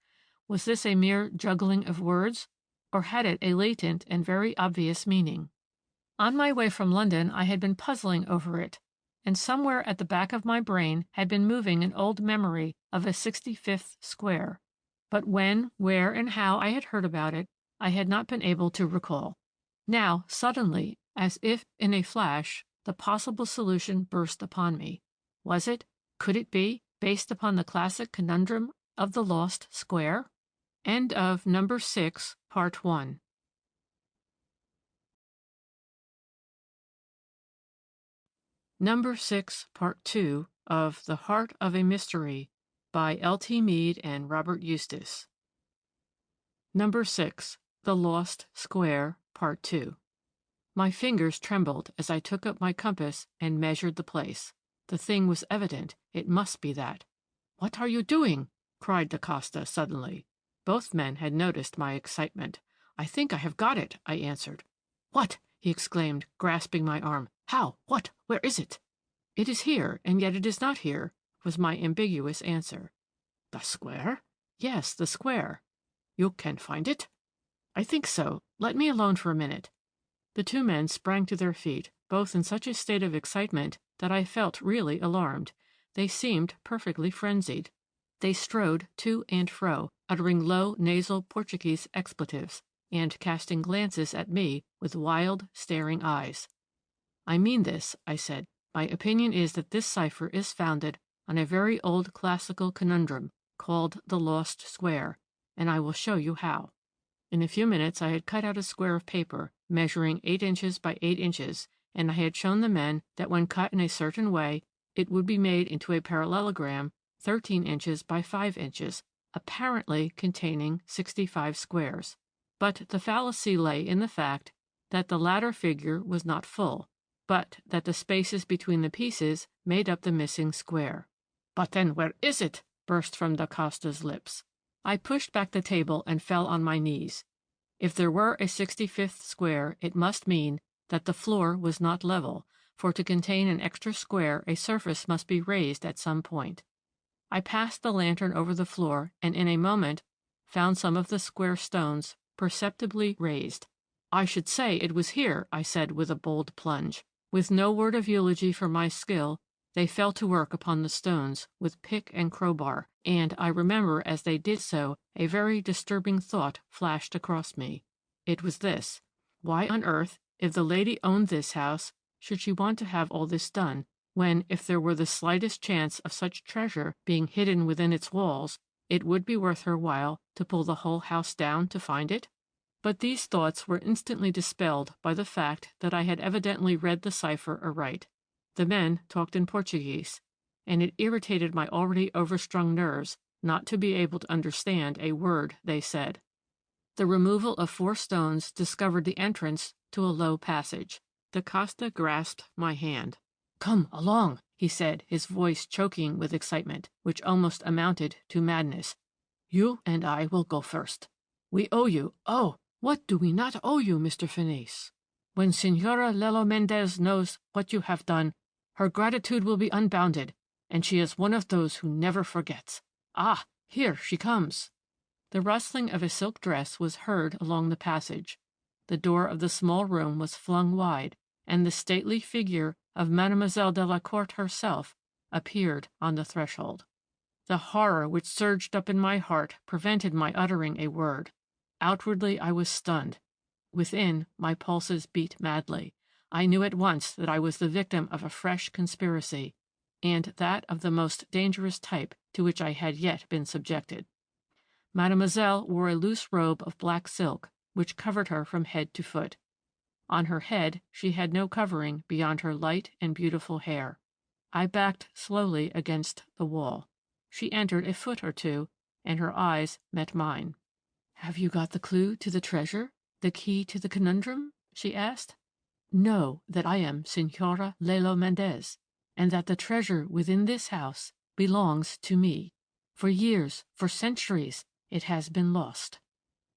Was this a mere juggling of words, or had it a latent and very obvious meaning? On my way from London I had been puzzling over it, and somewhere at the back of my brain had been moving an old memory of a 65th square. But when, where, and how I had heard about it, I had not been able to recall. Now, suddenly, as if in a flash, the possible solution burst upon me. Was it, could it be, based upon the classic conundrum of the lost square? End of number 6, part 1. Number 6, part 2 of The Heart of a Mystery by L.T. Meade and Robert Eustace. Number 6, The Lost Square, part 2. My fingers trembled as I took up my compass and measured the place. The thing was evident. It must be that. "What are you doing?" cried da Costa suddenly. Both men had noticed my excitement. "I think I have got it," I answered. "What?" he exclaimed, grasping my arm. "How? What? Where is it?" "It is here, and yet it is not here," was my ambiguous answer. "The square?" "Yes, the square." "You can find it?" "I think so. Let me alone for a minute." The two men sprang to their feet, both in such a state of excitement that I felt really alarmed. They seemed perfectly frenzied. They strode to and fro, uttering low nasal Portuguese expletives, and casting glances at me with wild, staring eyes. "I mean this," I said. "My opinion is that this cipher is founded on a very old classical conundrum called the Lost Square, and I will show you how." In a few minutes I had cut out a square of paper measuring 8 inches by 8 inches, and I had shown the men that when cut in a certain way it would be made into a parallelogram 13 inches by 5 inches, apparently containing 65 squares. But the fallacy lay in the fact that the latter figure was not full, but that the spaces between the pieces made up the missing square. "But then where is it?" burst from da Costa's lips. I pushed back the table and fell on my knees. If there were a 65th square, it must mean that the floor was not level, for to contain an extra square a surface must be raised at some point. I passed the lantern over the floor and in a moment found some of the square stones perceptibly raised. "I should say it was here," I said with a bold plunge. With no word of eulogy for my skill, they fell to work upon the stones with pick and crowbar, and I remember as they did so a very disturbing thought flashed across me. It was this: why on earth, if the lady owned this house, should she want to have all this done, when, if there were the slightest chance of such treasure being hidden within its walls, it would be worth her while to pull the whole house down to find it? But these thoughts were instantly dispelled by the fact that I had evidently read the cipher aright. The men talked in Portuguese, and it irritated my already overstrung nerves not to be able to understand a word they said. The removal of 4 stones discovered the entrance to a low passage. Da Costa grasped my hand. "Come along," he said, his voice choking with excitement, which almost amounted to madness. "You and I will go first. We owe you, oh, what do we not owe you, Mr. Finis? When Senora Lelo Mendez knows what you have done, her gratitude will be unbounded, and she is one of those who never forgets. Ah, here she comes." The rustling of a silk dress was heard along the passage. The door of the small room was flung wide, and the stately figure of Mademoiselle Delacourt herself appeared on the threshold. The horror which surged up in my heart prevented my uttering a word. Outwardly I was stunned. Within, my pulses beat madly. I knew at once that I was the victim of a fresh conspiracy, and that of the most dangerous type to which I had yet been subjected. Mademoiselle wore a loose robe of black silk, which covered her from head to foot. On her head she had no covering beyond her light and beautiful hair. I backed slowly against the wall. She entered a foot or two, and her eyes met mine. "Have you got the clue to the treasure, the key to the conundrum?" she asked. "Know that I am Senora Lelo Mendez, and that the treasure within this house belongs to me. For years, for centuries, it has been lost.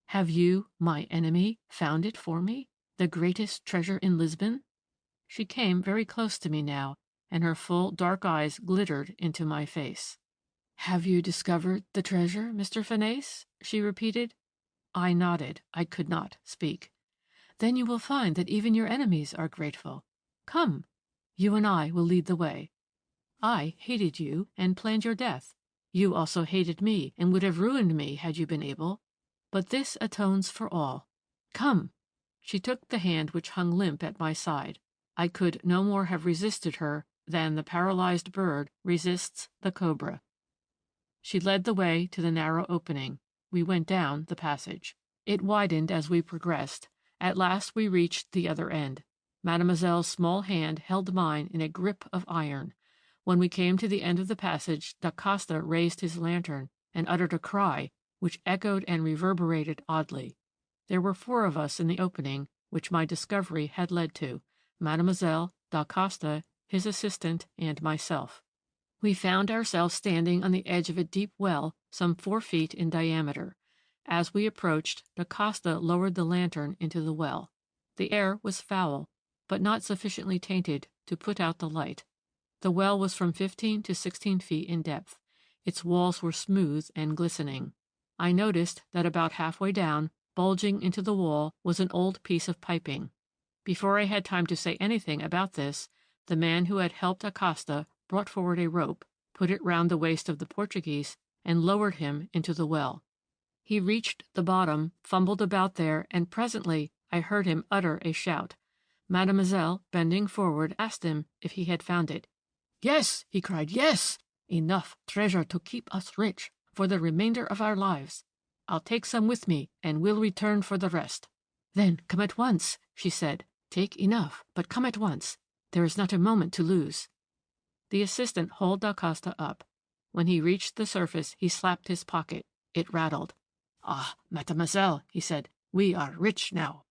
Have you, my enemy, found it for me, the greatest treasure in Lisbon?" She came very close to me now, and her full dark eyes glittered into my face. "Have you discovered the treasure, Mr. Finis?" she repeated. I nodded. I could not speak. "Then you will find that even your enemies are grateful. Come, you and I will lead the way. I hated you and planned your death. You also hated me and would have ruined me had you been able. But this atones for all. Come." She took the hand which hung limp at my side. I could no more have resisted her than the paralyzed bird resists the cobra. She led the way to the narrow opening. We went down the passage. It widened as we progressed. At last we reached the other end. Mademoiselle's small hand held mine in a grip of iron. When we came to the end of the passage, Da Costa raised his lantern and uttered a cry which echoed and reverberated oddly. There were 4 of us in the opening which my discovery had led to: Mademoiselle, Da Costa, his assistant, and myself. We found ourselves standing on the edge of a deep well some 4 feet in diameter. As we approached, Da Costa lowered the lantern into the well. The air was foul, but not sufficiently tainted to put out the light. The well was from 15 to 16 feet in depth. Its walls were smooth and glistening. I noticed that about halfway down, bulging into the wall, was an old piece of piping. Before I had time to say anything about this, the man who had helped Acosta brought forward a rope, put it round the waist of the Portuguese, and lowered him into the well. He reached the bottom, fumbled about there, and presently I heard him utter a shout. Mademoiselle, bending forward, asked him if he had found it. "Yes," he cried, "yes! Enough treasure to keep us rich for the remainder of our lives. I'll take some with me, and we'll return for the rest." "Then come at once," she said. "Take enough, but come at once. There is not a moment to lose." The assistant hauled Da Costa up. When he reached the surface, he slapped his pocket. It rattled. "Ah, mademoiselle," he said, "we are rich now."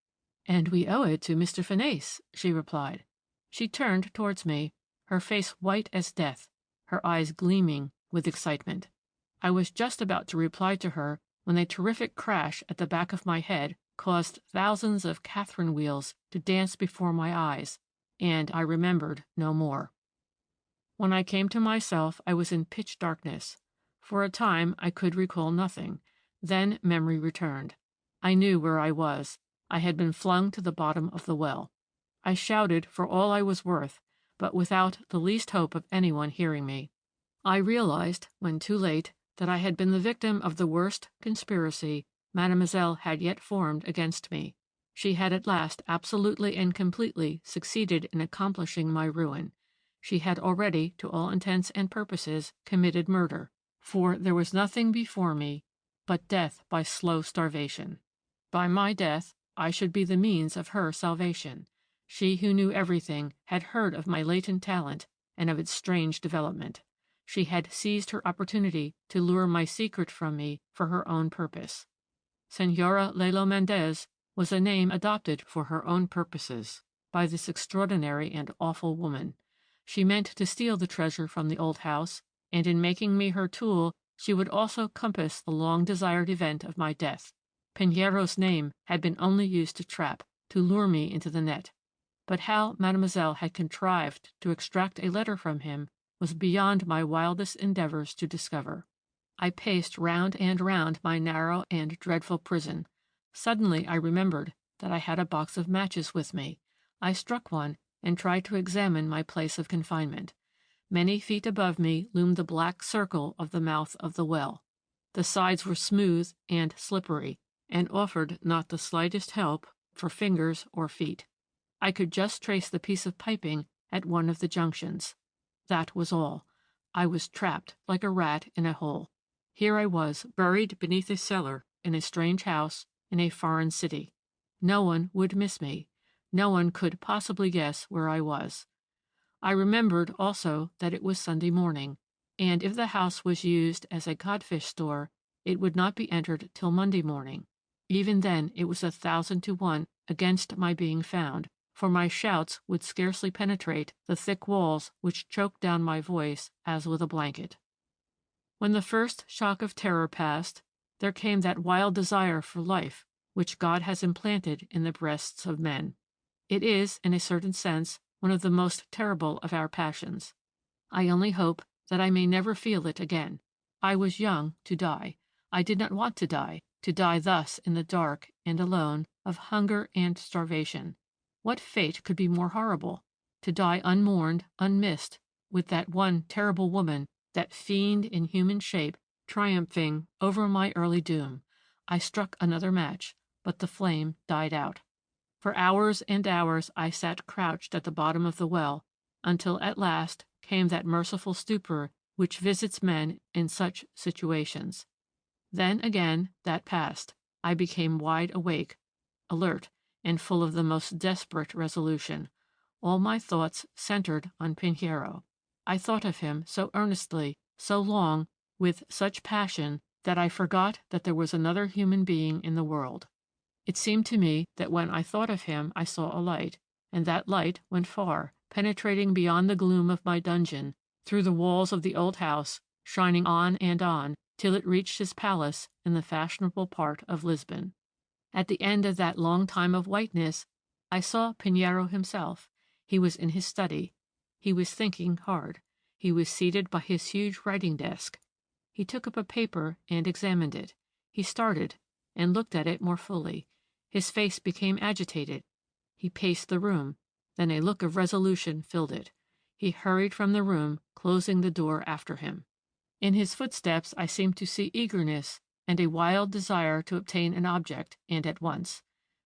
"And we owe it to Mr. Finis," she replied. She turned towards me, her face white as death, her eyes gleaming with excitement. I was just about to reply to her when a terrific crash at the back of my head caused thousands of Catherine wheels to dance before my eyes, and I remembered no more. When I came to myself, I was in pitch darkness. For a time I could recall nothing. Then memory returned. I knew where I was. I had been flung to the bottom of the well. I shouted for all I was worth, but without the least hope of anyone hearing me. I realized, when too late, that I had been the victim of the worst conspiracy Mademoiselle had yet formed against me. She had at last absolutely and completely succeeded in accomplishing my ruin. She had already, to all intents and purposes, committed murder, for there was nothing before me but death by slow starvation. By my death, I should be the means of her salvation. She who knew everything had heard of my latent talent and of its strange development. She had seized her opportunity to lure my secret from me for her own purpose. Senora Lelo Mendez was a name adopted for her own purposes by this extraordinary and awful woman. She meant to steal the treasure from the old house, and in making me her tool, she would also compass the long-desired event of my death. Piñero's name had been only used to trap, to lure me into the net. But how Mademoiselle had contrived to extract a letter from him was beyond my wildest endeavors to discover. I paced round and round my narrow and dreadful prison. Suddenly I remembered that I had a box of matches with me. I struck one and tried to examine my place of confinement. Many feet above me loomed the black circle of the mouth of the well. The sides were smooth and slippery, and offered not the slightest help for fingers or feet. I could just trace the piece of piping at one of the junctions. That was all. I was trapped like a rat in a hole. Here I was, buried beneath a cellar, in a strange house, in a foreign city. No one would miss me. No one could possibly guess where I was. I remembered also that it was Sunday morning, and if the house was used as a codfish store, it would not be entered till Monday morning. Even then it was 1,000 to 1 against my being found, for my shouts would scarcely penetrate the thick walls which choked down my voice as with a blanket. When the first shock of terror passed, there came that wild desire for life which God has implanted in the breasts of men. It is, in a certain sense, one of the most terrible of our passions. I only hope that I may never feel it again. I was young to die. I did not want to die thus in the dark and alone, of hunger and starvation. What fate could be more horrible? To die unmourned, unmissed, with that one terrible woman, that fiend in human shape, triumphing over my early doom. I struck another match, but the flame died out. For hours and hours I sat crouched at the bottom of the well, until at last came that merciful stupor which visits men in such situations. Then again that passed. I became wide awake, alert, and full of the most desperate resolution. All my thoughts centered on Piñero. I thought of him so earnestly, so long, with such passion, that I forgot that there was another human being in the world. It seemed to me that when I thought of him I saw a light, and that light went far, penetrating beyond the gloom of my dungeon, through the walls of the old house, shining on, till it reached his palace in the fashionable part of Lisbon. At the end of that long time of whiteness, I saw Piñero himself. He was in his study. He was thinking hard. He was seated by his huge writing desk. He took up a paper and examined it. He started and looked at it more fully. His face became agitated. He paced the room. Then a look of resolution filled it. He hurried from the room, closing the door after him. In his footsteps I seemed to see eagerness and a wild desire to obtain an object, and at once.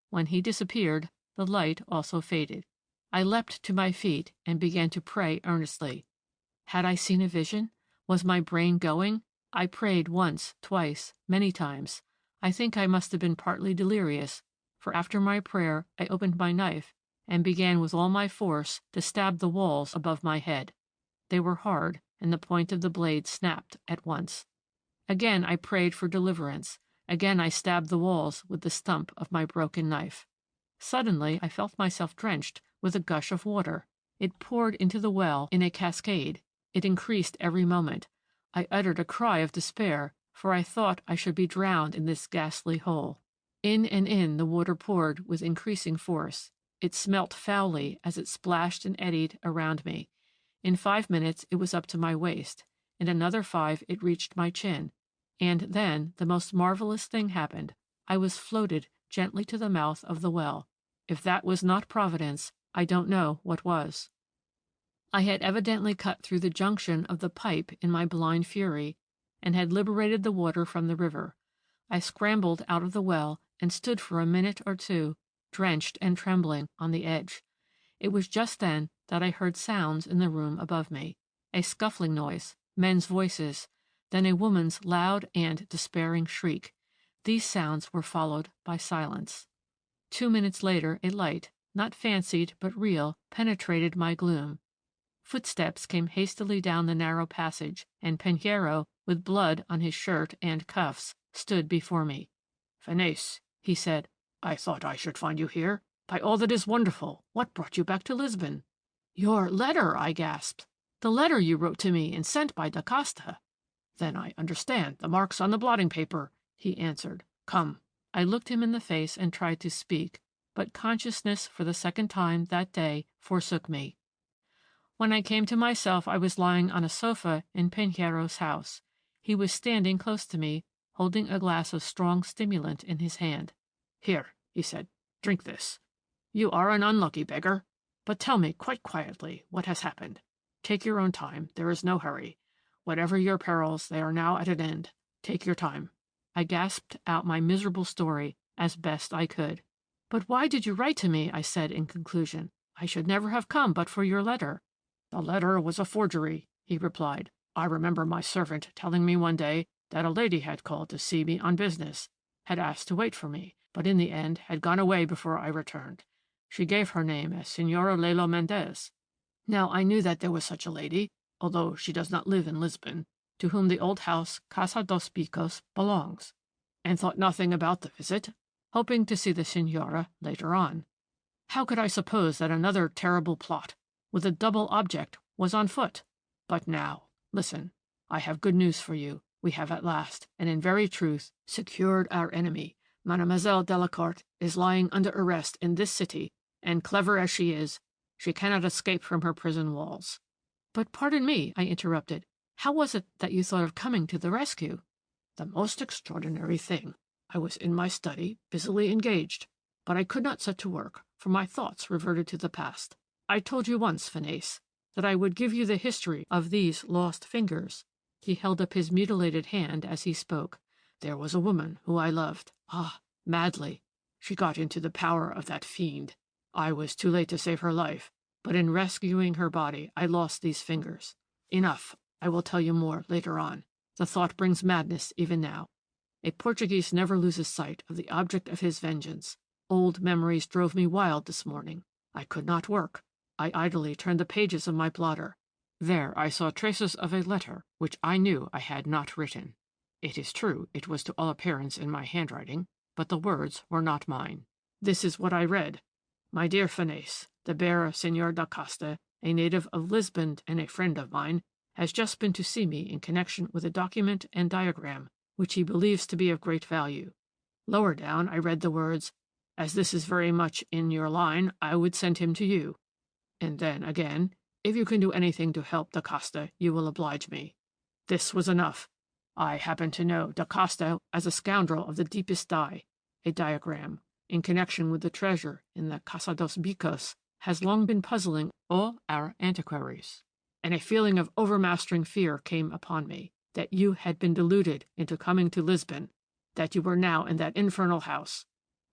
When he disappeared, the light also faded. I leapt to my feet and began to pray earnestly. Had I seen a vision? Was my brain going? I prayed once, twice, many times. I think I must have been partly delirious, for after my prayer I opened my knife and began with all my force to stab the walls above my head. They were hard, and the point of the blade snapped at once. Again I prayed for deliverance. Again I stabbed the walls with the stump of my broken knife. Suddenly I felt myself drenched with a gush of water. It poured into the well in a cascade. It increased every moment. I uttered a cry of despair, for I thought I should be drowned in this ghastly hole. In and in the water poured with increasing force. It smelt foully as it splashed and eddied around me. In 5 minutes it was up to my waist. In another 5 it reached my chin. And then the most marvelous thing happened. I was floated gently to the mouth of the well. If that was not Providence, I don't know what was. I had evidently cut through the junction of the pipe in my blind fury, and had liberated the water from the river. I scrambled out of the well and stood for a minute or two, drenched and trembling, on the edge. It was just then that I heard sounds in the room above me, a scuffling noise, men's voices, then a woman's loud and despairing shriek. These sounds were followed by silence. 2 minutes later a light, not fancied but real, penetrated my gloom. Footsteps came hastily down the narrow passage, and Pinheiro, with blood on his shirt and cuffs, stood before me. "Fenez," he said, "I thought I should find you here. By all that is wonderful, what brought you back to Lisbon?" "Your letter," I gasped. "The letter you wrote to me and sent by Da Costa." "Then I understand the marks on the blotting paper," he answered. "Come." I looked him in the face and tried to speak, but consciousness for the second time that day forsook me. When I came to myself, I was lying on a sofa in Pinheiro's house. He was standing close to me, holding a glass of strong stimulant in his hand. "Here," he said, "drink this. You are an unlucky beggar. But tell me quite quietly what has happened. Take your own time. There is no hurry. Whatever your perils, they are now at an end. Take your time." I gasped out my miserable story as best I could. "But why did you write to me?" I said in conclusion. "I should never have come but for your letter." "The letter was a forgery," he replied. "I remember my servant telling me one day that a lady had called to see me on business, had asked to wait for me, but in the end had gone away before I returned. She gave her name as Señora Lelo Mendez. Now I knew that there was such a lady, although she does not live in Lisbon, to whom the old house Casa dos Picos belongs, and thought nothing about the visit, hoping to see the Señora later on. How could I suppose that another terrible plot, with a double object, was on foot? But now, listen, I have good news for you. We have at last, and in very truth, secured our enemy. Mademoiselle Delacourt is lying under arrest in this city, and clever as she is, she cannot escape from her prison walls." "But pardon me," I interrupted, "how was it that you thought of coming to the rescue?" "The most extraordinary thing. I was in my study, busily engaged, but I could not set to work, for my thoughts reverted to the past. I told you once, Fenez, that I would give you the history of these lost fingers." He held up his mutilated hand as he spoke. "There was a woman who I loved, madly. She got into the power of that fiend. I was too late to save her life, but in rescuing her body I lost these fingers. Enough, I will tell you more later on. The thought brings madness even now. A Portuguese never loses sight of the object of his vengeance. Old memories drove me wild this morning. I could not work. I idly turned the pages of my blotter. There I saw traces of a letter which I knew I had not written. It is true it was to all appearance in my handwriting, but the words were not mine. This is what I read. 'My dear Fenez, the bearer, Señor da Costa, a native of Lisbon and a friend of mine, has just been to see me in connection with a document and diagram which he believes to be of great value.' Lower down I read the words, 'As this is very much in your line, I would send him to you.' And then, again, 'If you can do anything to help Da Costa, you will oblige me.' This was enough. I happen to know Da Costa as a scoundrel of the deepest dye. A diagram, in connection with the treasure in the Casa dos Picos, has long been puzzling all our antiquaries, and a feeling of overmastering fear came upon me, that you had been deluded into coming to Lisbon, that you were now in that infernal house.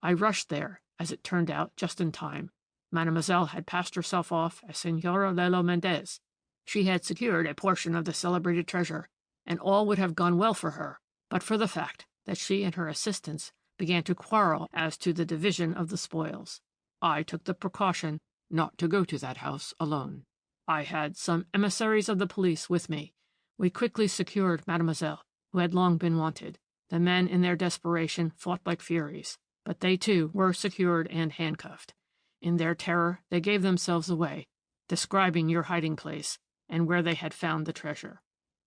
I rushed there, as it turned out, just in time. Mademoiselle had passed herself off as Señora Lelo Mendez. She had secured a portion of the celebrated treasure, and all would have gone well for her, but for the fact that she and her assistants began to quarrel as to the division of the spoils. I took the precaution not to go to that house alone. I had some emissaries of the police with me. We quickly secured Mademoiselle, who had long been wanted. The men in their desperation fought like furies, but they too were secured and handcuffed. In their terror they gave themselves away, describing your hiding place and where they had found the treasure.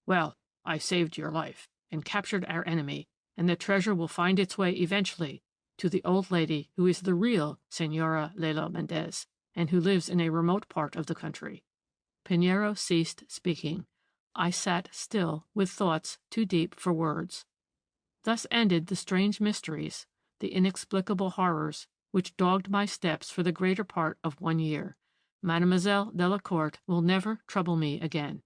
Well, I saved your life and captured our enemy, and the treasure will find its way eventually to the old lady who is the real Señora Lelo Mendez, and who lives in a remote part of the country." Pinheiro ceased speaking. I sat still, with thoughts too deep for words. Thus ended the strange mysteries, the inexplicable horrors, which dogged my steps for the greater part of 1 year. Mademoiselle Delacourt will never trouble me again.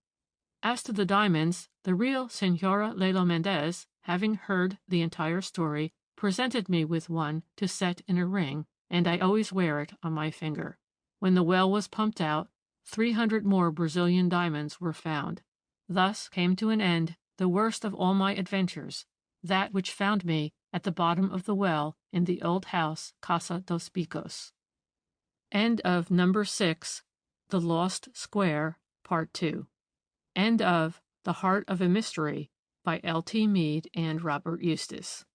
As to the diamonds, the real Señora Lelo Mendez, having heard the entire story, presented me with one to set in a ring, and I always wear it on my finger. When the well was pumped out, 300 more Brazilian diamonds were found. Thus came to an end the worst of all my adventures, that which found me at the bottom of the well in the old house Casa dos Picos. End of number 6, The Lost Square, Part 2. End of The Heart of a Mystery by L. T. Meade and Robert Eustace.